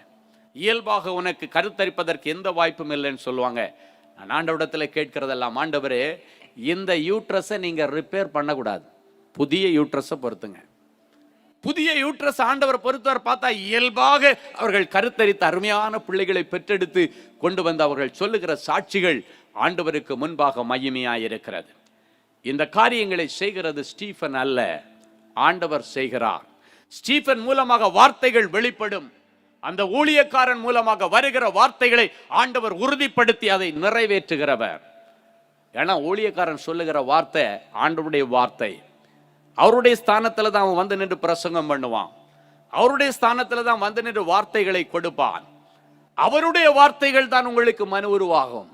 இயல்பாக உனக்கு கருத்தரிப்பதற்கு எந்த வாய்ப்பும் இல்லைன்னு சொல்லுவாங்க. நான் ஆண்டவரிடத்தில் கேட்கிறதெல்லாம், ஆண்டவரே இந்த யூட்ரஸை நீங்க ரிப்பேர் பண்ணக்கூடாது, புதிய யூட்ரஸை பொறுத்துங்க. புதிய யூட்ரஸ் ஆண்டவர் பொறுத்தவர் பார்த்தா இயல்பாக அவர்கள் கருத்தரித்த அருமையான பிள்ளைகளை பெற்றெடுத்து கொண்டு வந்து அவர்கள் சொல்லுகிற சாட்சிகள் ஆண்டவருக்கு முன்பாக மகிமையாயிருக்கிறது. இந்த காரியங்களை செய்கிறது ஸ்டீஃபன் அல்ல, ஆண்டவர் செய்கிறார். ஸ்டீஃபன் மூலமாக வார்த்தைகள் வெளிப்படும். அந்த ஊழியக்காரன் மூலமாக வருகிற வார்த்தைகளை ஆண்டவர் உறுதிப்படுத்தி அதை நிறைவேற்றுகிறவர். ஏன்னா ஊழியக்காரன் சொல்லுகிற வார்த்தை ஆண்டவருடைய வார்த்தை. அவருடைய ஸ்தானத்துல தான் அவன் வந்து நின்று பிரசங்கம் பண்ணுவான், அவருடைய ஸ்தானத்துல தான் வந்து நின்று வார்த்தைகளை கொடுப்பான். அவருடைய வார்த்தைகள் தான் உங்களுக்கு மனு உருவாகும்.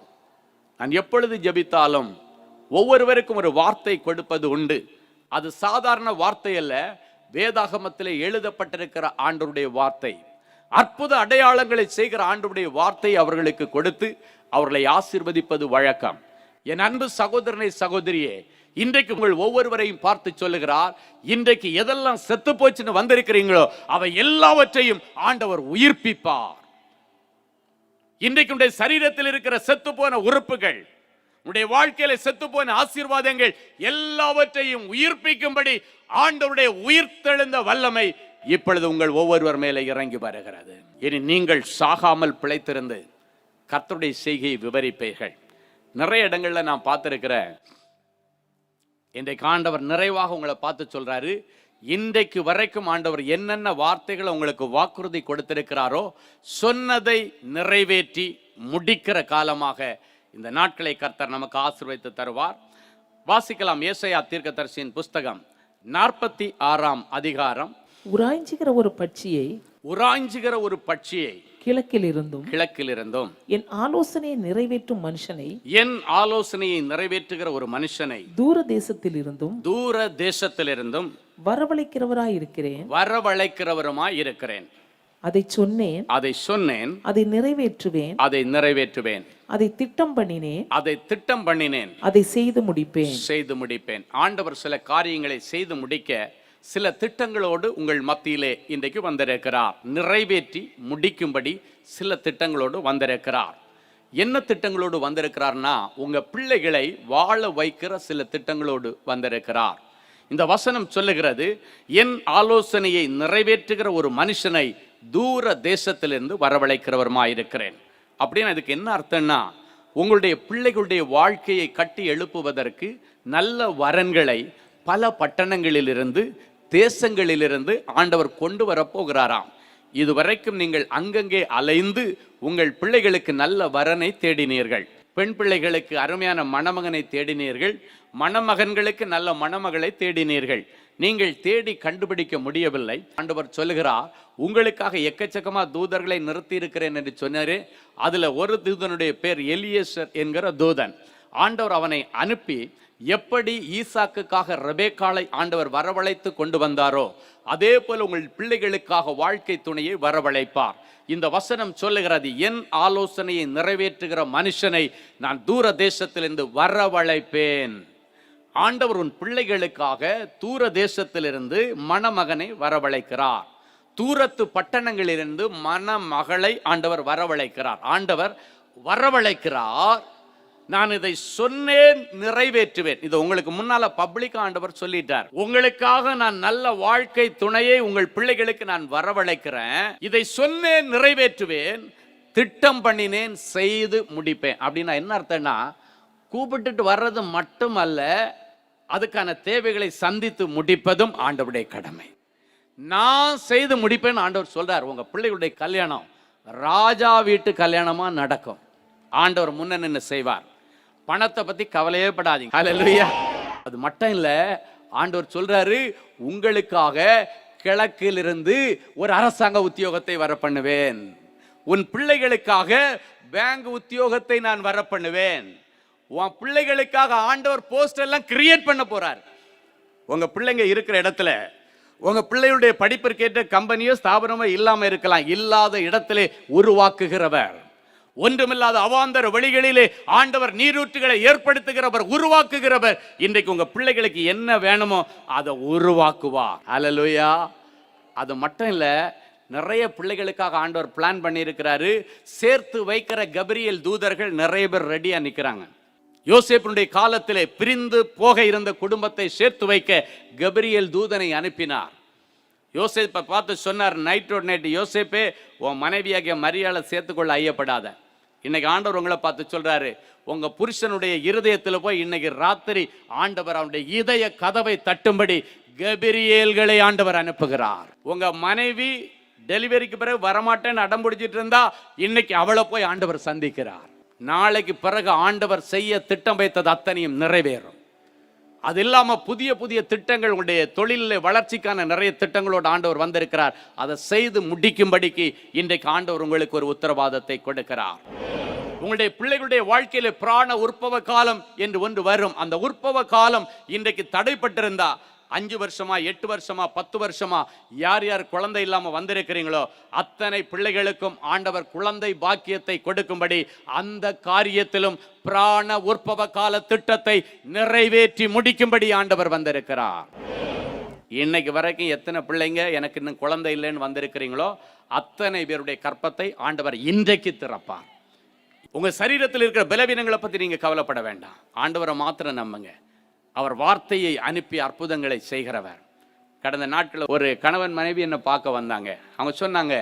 நான் எப்பொழுது ஜெபித்தாலும் ஒவ்வொருவருக்கும் ஒரு வார்த்தை கொடுப்பது உண்டு. அது சாதாரண வார்த்தை அல்ல, வேதாகமத்திலே எழுதப்பட்டிருக்கிற ஆண்டவருடைய வார்த்தை. அற்புத அடையாளங்களை செய்கிற ஆண்டவருடைய வார்த்தை அவர்களுக்கு கொடுத்து அவர்களை ஆசீர்வதிப்பது வழக்கம். என் அன்பு சகோதரனை, சகோதரியே, இன்றைக்கு உங்கள் ஒவ்வொருவரையும் பார்த்து சொல்லுகிறார், இன்றைக்கு எதெல்லாம் செத்து போச்சுன்னு வந்திருக்கிறீங்களோ அவை எல்லாவற்றையும் ஆண்டவர் உயிர்ப்பிப்பார். இன்றைக்கு உடைய சரீரத்தில் இருக்கிற செத்து போன உறுப்புகள், உடைய வாழ்க்கையில செத்து போன ஆசீர்வாதங்கள் எல்லாவற்றையும் உயிர்ப்பிக்கும்படி ஆண்டவருடைய உயிர்த்தெழுந்த வல்லமை இப்பொழுது உங்கள் ஒவ்வொருவர் மேலே இறங்கி வருகிறது. இனி நீங்கள் சாகாமல் பிழைத்திருந்து கர்த்தருடைய செய்கையை விவரிப்பீர்கள். நிறைய இடங்கள்ல நான் பார்த்திருக்கிறேன். இன்றைக்கு ஆண்டவர் நிறைவாக உங்களை பார்த்து சொல்றாரு, இன்றைக்கு வரைக்கும் ஆண்டவர் என்னென்ன வார்த்தைகளை உங்களுக்கு வாக்குறுதி கொடுத்திருக்கிறாரோ சொன்னதை நிறைவேற்றி முடிக்கிற காலமாக இந்த நாட்களை கர்த்தர் நமக்கு ஆசீர்வதித்து தருவார். வாசிக்கலாம் ஏசாயா தீர்க்கதரிசியின் புஸ்தகம் 46ஆம் அதிகாரம்.
உராய்ஞ்சுகிற ஒரு பட்சியை கிழக்கிலிருந்தும் என் ஆலோசனையை நிறைவேற்றும் நிறைவேற்றுகிற ஒரு மனுஷனை தூர தேசத்திலிருந்தும் வரவழைக்கிறவருமாய் இருக்கிறேன். அதை சொன்னேன், அதை நிறைவேற்றுவேன், அதை திட்டம் பண்ணினேன், அதை செய்து முடிப்பேன். ஆண்டவர் சில காரியங்களை செய்து முடிக்க சில திட்டங்களோடு உங்கள் மத்தியிலே இன்றைக்கு வந்திருக்கிறார். நிறைவேற்றி முடிக்கும்படி சில திட்டங்களோடு வந்திருக்கிறார். என்ன திட்டங்களோடு வந்திருக்கிறார்னா, உங்க பிள்ளைகளை வாழ வைக்கிற சில திட்டங்களோடு வந்திருக்கிறார். இந்த வசனம் சொல்லுகிறது, என் ஆலோசனையை நிறைவேற்றுகிற ஒரு மனுஷனை தூர தேசத்திலிருந்து வரவழைக்கிறவருமாயிருக்கிறேன். அப்படின்னு அதுக்கு என்ன அர்த்தம்னா, உங்களுடைய பிள்ளைகளுடைய வாழ்க்கையை கட்டி எழுப்புவதற்கு நல்ல வரன்களை பல பட்டணங்களிலிருந்து தேசங்களிலிருந்து ஆண்டவர் கொண்டு வரப்போகிறாராம். இதுவரைக்கும் நீங்கள் அங்கங்கே அலைந்து உங்கள் பிள்ளைகளுக்கு நல்ல வரனை தேடினீர்கள். பெண் பிள்ளைகளுக்கு அருமையான மணமகனை தேடினீர்கள், மணமகன்களுக்கு நல்ல மணமகளை தேடினீர்கள். நீங்கள் தேடி கண்டுபிடிக்க முடியவில்லை. ஆண்டவர் சொல்லுகிறார், உங்களுக்காக எக்கச்சக்கமா தூதர்களை நிறுத்தி இருக்கிறேன் என்று சொன்னாரு. அதுல ஒரு தூதனுடைய பேர் எலியேசர் என்கிற தூதன். ஆண்டவர் அவனை அனுப்பி எப்படி ஈசாக்குக்காக ரெபேக்காளை ஆண்டவர் வரவழைத்து கொண்டு வந்தாரோ அதே போல உங்கள் பிள்ளைகளுக்காக வாழ்க்கை துணையை வரவழைப்பார். இந்த வசனம் சொல்லுகிறது, என் ஆலோசனையை நிறைவேற்றுகிற மனுஷனை நான் தூர தேசத்திலிருந்து வரவழைப்பேன். ஆண்டவர் உன் பிள்ளைகளுக்காக தூர தேசத்திலிருந்து மணமகனை வரவழைக்கிறார். தூரத்து பட்டணங்களிலிருந்து மணமகளை ஆண்டவர் வரவழைக்கிறார். ஆண்டவர் வரவழைக்கிறார். நான் இதை சொன்னேன், நிறைவேற்றுவேன். இது உங்களுக்கு முன்னால பப்ளிக் ஆண்டவர் சொல்லிட்டார். உங்களுக்காக நான் நல்ல வாழ்க்கை துணையை உங்கள் பிள்ளைகளுக்கு நான் வரவழைக்கிறேன். இதை சொன்னேன், நிறைவேற்றுவேன், திட்டம் பண்ணினேன், செய்து முடிப்பேன். அப்படின்னா என்ன அர்த்தம்னா, கூப்பிட்டுட்டு வர்றது மட்டுமல்ல, அதுக்கான தேவைகளை சந்தித்து முடிப்பதும் ஆண்டவருடைய கடமை. நான் செய்து முடிப்பேன் ஆண்டவர் சொல்றார். உங்க பிள்ளைகளுடைய கல்யாணம் ராஜா வீட்டு கல்யாணமா நடக்கும். ஆண்டவர் முன்ன நின்று செய்வார். பணத்தை பத்தி கவலையே படாதீங்க. ஹல்லேலூயா. அது மட்டும் இல்ல, ஆண்டவர் சொல்றாரு, உங்களுக்காக கிழக்கிலிருந்து ஒரு அரசாங்க உத்தியோகத்தை வர பண்ணுவேன். உன் பிள்ளைகளுக்காக பேங்க் உத்தியோகத்தை நான் வர பண்ணுவேன்.
உன் பிள்ளைகளுக்காக ஆண்டவர் போஸ்டர் எல்லாம் கிரியேட் பண்ண போறார். உங்க பிள்ளைங்க இருக்கிற இடத்துல உங்க பிள்ளைகளுடைய படிப்பிற்கேற்ற கம்பெனியோ ஸ்தாபனமோ இல்லாம இருக்கலாம். இல்லாத இடத்திலே உருவாக்குகிறவர், ஒன்றுமில்லாத அவாந்தர வழிகளிலே ஆண்டவர் நீரூற்றுகளை ஏற்படுத்துகிறவர், உருவாக்குகிறவர். இன்றைக்கு உங்க பிள்ளைகளுக்கு என்ன வேணுமோ அதை உருவாக்குவார். ஹல்லேலூயா. அது மட்டும் இல்ல, நிறைய பிள்ளைகளுக்காக ஆண்டவர் பிளான் பண்ணி இருக்கிறாரு. சேர்த்து வைக்கிற கபிரியேல் தூதர்கள் நிறைய பேர் ரெடியா நிக்கிறாங்க. யோசேப்பினுடைய காலத்திலே பிரிந்து போக இருந்த குடும்பத்தை சேர்த்து வைக்க கபிரியேல் தூதனை அனுப்பினார். யோசேப்பை பார்த்து சொன்னார், நைட்டோட நைட்டு, யோசேப்பே உன் மனைவியாகிய மரியாதை சேர்த்துக்கொள்ள ஐயப்படாத. இன்னைக்கு ஆண்டவர் உங்களை பார்த்து சொல்றாரு, உங்க புருஷனுடைய இருதயத்தில் போய் இன்னைக்கு ராத்திரி ஆண்டவர் அவனுடைய இதய கதவை தட்டும்படி கபிரியேல்களை ஆண்டவர் அனுப்புகிறார். உங்க மனைவி டெலிவரிக்கு பிறகு வரமாட்டேன்னு அடம் பிடிச்சிட்டு இருந்தா இன்னைக்கு அவளை போய் ஆண்டவர் சந்திக்கிறார். நாளைக்கு பிறகு ஆண்டவர் செய்ய திட்டம் வைத்தது அத்தனையும் நிறைவேறும். அது இல்லாம புதிய புதிய திட்டங்கள், உங்களுடைய தொழிலில் வளர்ச்சிக்கான நிறைய திட்டங்களோடு ஆண்டவர் வந்திருக்கிறார். அதை செய்து முடிக்கும்படிக்கு இன்றைக்கு ஆண்டவர் உங்களுக்கு ஒரு உத்தரவாதத்தை கொடுக்கிறார். உங்களுடைய பிள்ளைகளுடைய வாழ்க்கையில பிராண உற்பவ காலம் என்று ஒன்று வரும். அந்த உற்பவ காலம் இன்றைக்கு தடைப்பட்டிருந்தா 5 வருஷமா 8 வருஷமா 10 வருஷமா யார் யார் குழந்தை இல்லாம வந்திருக்கிறீங்களோ அத்தனை பிள்ளைகளுக்கும் ஆண்டவர் குழந்தை பாக்கியத்தை கொடுக்கும்படி அந்த காரியத்திலும் பிராண உற்பவ கால திட்டத்தை நிறைவேற்றி முடிக்கும்படி ஆண்டவர் வந்திருக்கிறார். இன்னைக்கு வரைக்கும் எத்தனை பிள்ளைங்க எனக்கு இன்னும் குழந்தை இல்லைன்னு வந்திருக்கிறீங்களோ அத்தனை பேருடைய கற்பத்தை ஆண்டவர் இன்றைக்கு திறப்பார். உங்க சரீரத்தில் இருக்கிற பலவீனங்களை பத்தி நீங்க கவலைப்பட வேண்டாம். ஆண்டவரை மாத்திரம் நம்புங்க. அவர் வார்த்தையை அனுப்பி அற்புதங்களை செய்கிறவர். கடந்த நாட்களில் ஒரு கணவன் மனைவி என்னை பார்க்க வந்தாங்க. அவங்க சொன்னாங்க,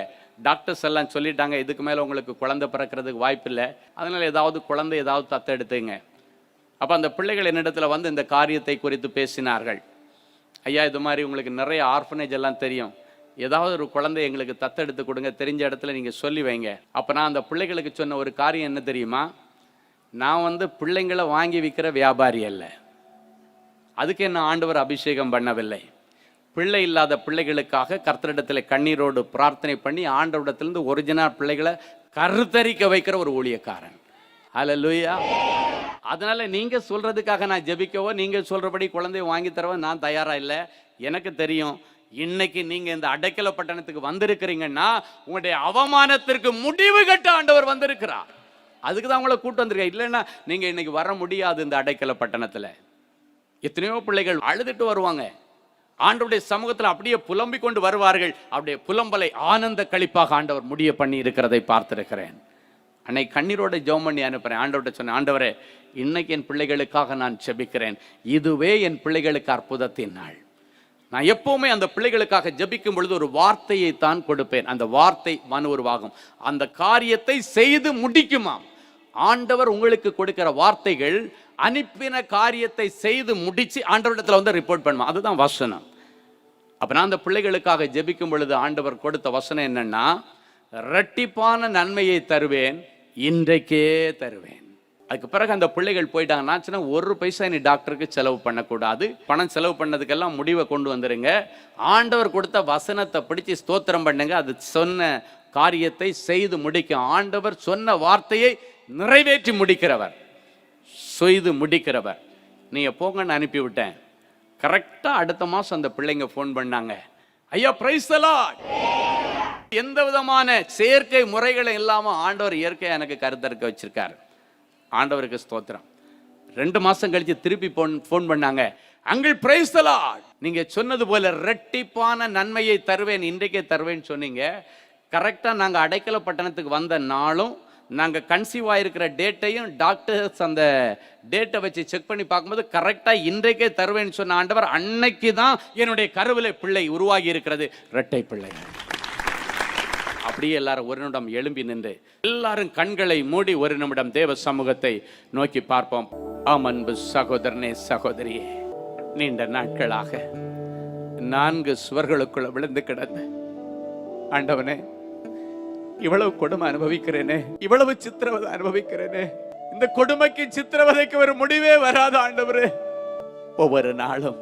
டாக்டர்ஸ் எல்லாம் சொல்லிட்டாங்க, இதுக்கு மேலே உங்களுக்கு குழந்தை பிறக்கிறதுக்கு வாய்ப்பு இல்லை, அதனால் ஏதாவது குழந்தை ஏதாவது தத்தெடுத்துங்க. அப்போ அந்த பிள்ளைகள் என்னிடத்தில் வந்து இந்த காரியத்தை குறித்து பேசினார்கள். ஐயா, இது மாதிரி உங்களுக்கு நிறைய ஆர்ஃபனேஜ் எல்லாம் தெரியும், ஏதாவது ஒரு குழந்தை எங்களுக்கு தத்தெடுத்து கொடுங்க, தெரிஞ்ச இடத்துல நீங்கள் சொல்லி வைங்க. அப்போ நான் அந்த பிள்ளைகளுக்கு சொன்ன ஒரு காரியம் என்ன தெரியுமா? நான் பிள்ளைங்களை வாங்கி விற்கிற வியாபாரி அல்ல. அதுக்கு என்ன ஆண்டவர் அபிஷேகம் பண்ணவில்லை. பிள்ளை இல்லாத பிள்ளைகளுக்காக கர்த்தரிடத்தில் கண்ணீரோடு பிரார்த்தனை பண்ணி ஆண்டவரிடத்திலிருந்து ஒரிஜினல் பிள்ளைகளை கருத்தரிக்க வைக்கிற ஒரு ஊழியக்காரன். ஹல்லேலூயா. அதனால நீங்க சொல்றதுக்காக நான் ஜெபிக்கவோ நீங்க சொல்றபடி குழந்தைய வாங்கி தரவோ நான் தயாரா இல்லை. எனக்கு தெரியும், இன்னைக்கு நீங்க இந்த அடைக்கல பட்டணத்துக்கு வந்திருக்கிறீங்கன்னா உங்களுடைய அவமானத்திற்கு முடிவு கட்ட ஆண்டவர் வந்திருக்கிறார். அதுக்கு தான் உங்களை கூட்டு வந்திருக்கேன். இல்லைன்னா நீங்க இன்னைக்கு வர முடியாது. இந்த அடைக்கல பட்டணத்துல எத்தனையோ பிள்ளைகள் அழுதுட்டு வருவாங்க, ஆண்டவருடைய சமூகத்தில் அப்படியே புலம்பிக் கொண்டு வருவார்கள். அவருடைய புலம்பலை ஆனந்த கழிப்பாக ஆண்டவர் முடிய பண்ணி இருக்கிறதை பார்த்திருக்கிறேன். அன்னைக்கு கண்ணீரோட ஜெபம் பண்ணி அனுப்புறேன். ஆண்டவர்கிட்ட சொன்னேன், ஆண்டவரே இன்னைக்கு என் பிள்ளைகளுக்காக நான் ஜெபிக்கிறேன், இதுவே என் பிள்ளைகளுக்கு அற்புதத்தின் நாள். நான் எப்பவுமே அந்த பிள்ளைகளுக்காக ஜெபிக்கும் பொழுது ஒரு வார்த்தையை தான் கொடுப்பேன். அந்த வார்த்தை மன உருவாகும், அந்த காரியத்தை செய்து முடிக்குமாம். ஆண்டவர் உங்களுக்கு கொடுக்கிற வார்த்தைகள் அனுப்பின காரியத்தை செய்து முடிச்சு ஆண்டவரிடத்துல ரிப்போர்ட் பண்ணுமா, அதுதான் வசனம். அப்ப நான் அந்த பிள்ளைகளுக்காக ஜெபிக்கும் பொழுது ஆண்டவர் கொடுத்த வசனம் என்னன்னா, இரட்டிப்பான நன்மையை தருவேன், இன்றைக்கே தருவேன். அதுக்கு பிறகு அந்த பிள்ளைகள் போயிட்டாங்க. நான் சொன்ன 1 பைசா நீ டாக்டருக்கு செலவு பண்ணக்கூடாது, பணம் செலவு பண்ணதுக்கெல்லாம் முடிவை கொண்டு வந்துருங்க, ஆண்டவர் கொடுத்த வசனத்தை பிடிச்சி ஸ்தோத்திரம் பண்ணுங்க, அது சொன்ன காரியத்தை செய்து முடிக்க. ஆண்டவர் சொன்ன வார்த்தையை நிறைவேற்றி முடிக்கிறவர், செய்து முடிக்கிறவர். நீங்க போங்கன்னு அனுப்பி விட்டேன். கரெக்டா அடுத்த மாசம் அந்த பிள்ளைங்க போன் பண்ணாங்க, ஐயா பிரைஸ் தி லார்ட். எந்த விதமான செயற்கை முறைகளை இல்லாம ஆண்டவர் இயற்கையா எனக்கு கருத்தரிக்க வச்சிருக்காரு. ஆண்டவருக்கு ஸ்தோத்திரம். 2 மாசம் கழிச்சு திருப்பி போன் பண்ணாங்க, அங்கிள் பிரைஸ் தி லார்ட், நீங்க சொன்னது போல இரட்டிப்பான நன்மையை தருவேன், இன்றைக்கே தருவேன்னு சொன்னீங்க. கரெக்டா நாங்க அடைக்கல பட்டணத்துக்கு வந்த நாளும் நாங்கள் கன்சீவ் ஆகிருக்கிற டேட்டையும் டாக்டர்ஸ் அந்த டேட்டை வச்சு செக் பண்ணி பார்க்கும்போது கரெக்டாக இன்றைக்கே தருவேன்னு சொன்ன ஆண்டவர் அன்னைக்கு தான் என்னுடைய கருவிலை பிள்ளை உருவாகி இருக்கிறது, இரட்டை பிள்ளை. அப்படியே எல்லாரும் ஒரு நிமிடம் எழும்பி நின்று எல்லாரும் கண்களை மூடி ஒரு நிமிடம் தேவ சமூகத்தை நோக்கி பார்ப்போம். ஆம் அன்பு சகோதரனே சகோதரியே, நீண்ட நாட்களாக 4 சுவர்களுக்குள்ள விழுந்து கிடந்த ஆண்டவனே, இவ்வளவு கொடுமை அனுபவிக்கிறேனே, இவ்வளவு சித்திரவதை அனுபவிக்கிறேனே, இந்த கொடுமைக்கு சித்திரவதைக்கு ஒரு முடிவே வராத ஆண்டவரே, ஒவ்வொரு நாளும்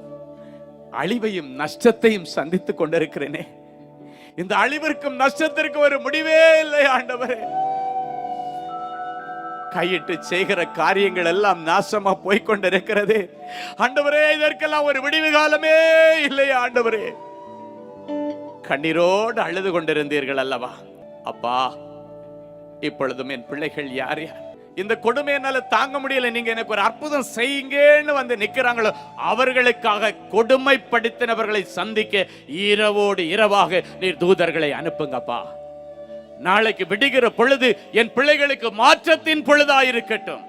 அழிவையும் நஷ்டத்தையும் சந்தித்துக் கொண்டிருக்கிறேனே, இந்த அழிவிற்கும் நஷ்டத்திற்கும் ஒரு முடிவே இல்லை ஆண்டவரே.
கையிட்டு செய்கிற காரியங்கள் எல்லாம் நாசமா போய்கொண்டிருக்கிறது. ஆண்டவரே, இதற்கெல்லாம் ஒரு விடிவு காலமே இல்லையா ஆண்டவரே? கண்ணீரோடு அழுது கொண்டிருந்தீர்கள் அல்லவா? அப்பா, இப்பொழுதும் என் பிள்ளைகள் யார் யார் இந்த கொடுமையினால தாங்க முடியல, நீங்க எனக்கு ஒரு அற்புதம் செய்யுங்கன்னு வந்து நிக்கிறாங்களோ, அவர்களுக்காக கொடுமைப்படுத்தினவர்களை சந்திக்க இரவோடு இரவாக நீர் தூதர்களை அனுப்புங்கப்பா. நாளைக்கு விடுகிற பொழுது என் பிள்ளைகளுக்கு மாற்றத்தின் பொழுதாயிருக்கட்டும்.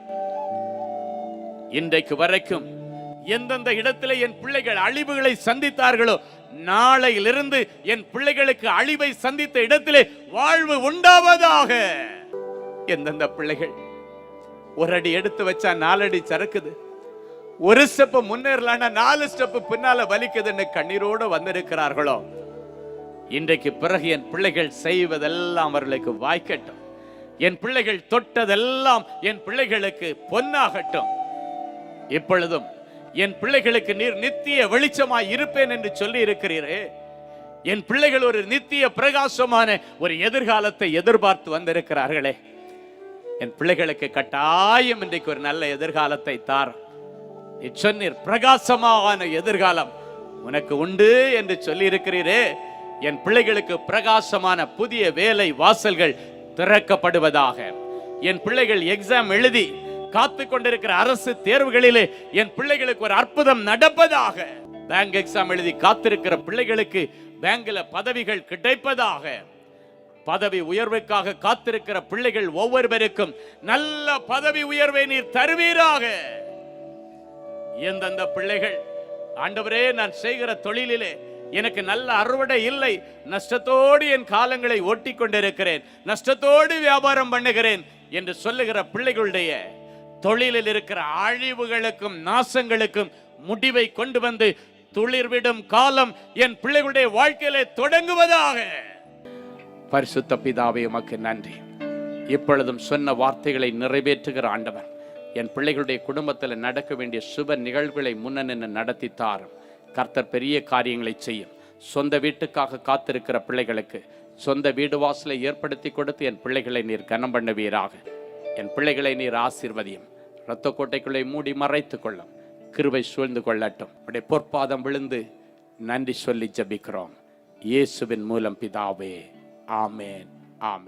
இன்றைக்கு வரைக்கும் எந்தெந்த இடத்துல என் பிள்ளைகள் அழிவுகளை சந்தித்தார்களோ, நாளையிலிருந்து என் பிள்ளைகளுக்கு அழிவை சந்தித்த இடத்திலே வாழ்வு உண்டாவதாக. எந்தெந்த பிள்ளைகள் ஒரு அடி எடுத்து வச்சா 4 அடி சறுக்குது, ஒரு ஸ்டெப் முன்னேறலான்னா 4 ஸ்டெப் பின்னால வலிக்குதுன்னு கண்ணீரோடு வந்திருக்கிறார்களோ, இன்றைக்கு பிறகு என் பிள்ளைகள் செய்வதெல்லாம் அவர்களுக்கு வாய்க்கட்டும். என் பிள்ளைகள் தொட்டதெல்லாம் என் பிள்ளைகளுக்கு பொன்னாகட்டும். இப்பொழுதும் என் பிள்ளைகளுக்கு நீர் நித்திய வெளிச்சமாய் இருப்பேன் என்று சொல்லி இருக்கிறீரே, என் பிள்ளைகள் ஒரு நித்திய பிரகாசமான ஒரு எதிர்காலத்தை எதிர்பார்த்து வந்திருக்கிறார்களே, என் பிள்ளைகளுக்கு கட்டாயம் இன்றைக்கு ஒரு நல்ல எதிர்காலத்தை தார். சொன்னீர் பிரகாசமான எதிர்காலம் உனக்கு உண்டு என்று சொல்லி இருக்கிறீரே, என் பிள்ளைகளுக்கு பிரகாசமான புதிய வேலை வாசல்கள் திறக்கப்படுவதாக. என் பிள்ளைகள் எக்ஸாம் எழுதி காத்து கொண்டிருக்கிற அரசு தேர்வுகளிலே என் பிள்ளைகளுக்கு ஒரு அற்புதம் நடப்பதாக. பேங்க் எக்ஸாம் எழுதி காத்திருக்கிற பிள்ளைகளுக்கு பேங்க்ல பதவிகள் கிடைப்பதாக. பதவி உயர்வுக்காக காத்திருக்கிற பிள்ளைகள் ஒவ்வொருவருக்கும் நல்ல பதவி உயர்வை நீர் தருவீராக. எந்தெந்த பிள்ளைகள் ஆண்டவரே, நான் செய்கிற தொழிலிலே எனக்கு நல்ல அறுவடை இல்லை, நஷ்டத்தோடு என் காலங்களை ஓட்டி கொண்டிருக்கிறேன், நஷ்டத்தோடு வியாபாரம் பண்ணுகிறேன் என்று சொல்லுகிற பிள்ளைகளுடைய தொழிலில் இருக்கிற அழிவுகளுக்கும் நாசங்களுக்கும் முடிவை கொண்டு வந்து துளிர்விடும் காலம் என் பிள்ளைகளுடைய வாழ்க்கையிலே தொடங்குவதாக. பரிசுத்த பிதாவே, உமக்கு நன்றி. இப்பொழுதும் சொன்ன வார்த்தைகளை நிறைவேற்றுகிற ஆண்டவர், என் பிள்ளைகளுடைய குடும்பத்தில் நடக்க வேண்டிய சுப நிகழ்வுகளை முன்னின்று நடத்தி தாரும். கர்த்தர் பெரிய காரியங்களை செய்யும். சொந்த வீட்டுக்காக காத்திருக்கிற பிள்ளைகளுக்கு சொந்த வீடு வாசலை ஏற்படுத்தி கொடுத்து என் பிள்ளைகளை நீர் கனம் பண்ணுவீராக. என் பிள்ளைகளை நீர் ஆசீர்வதியும். இரத்த கோட்டைக்குள்ளே மூடி மறைத்துக் கொள்ளும். கிருபை சூழ்ந்து கொள்ளட்டும். அப்படியே பொற்பாதம் விழுந்து நன்றி சொல்லி ஜெபிக்கிறோம் இயேசுவின் மூலம் பிதாவே. ஆமேன், ஆமேன்.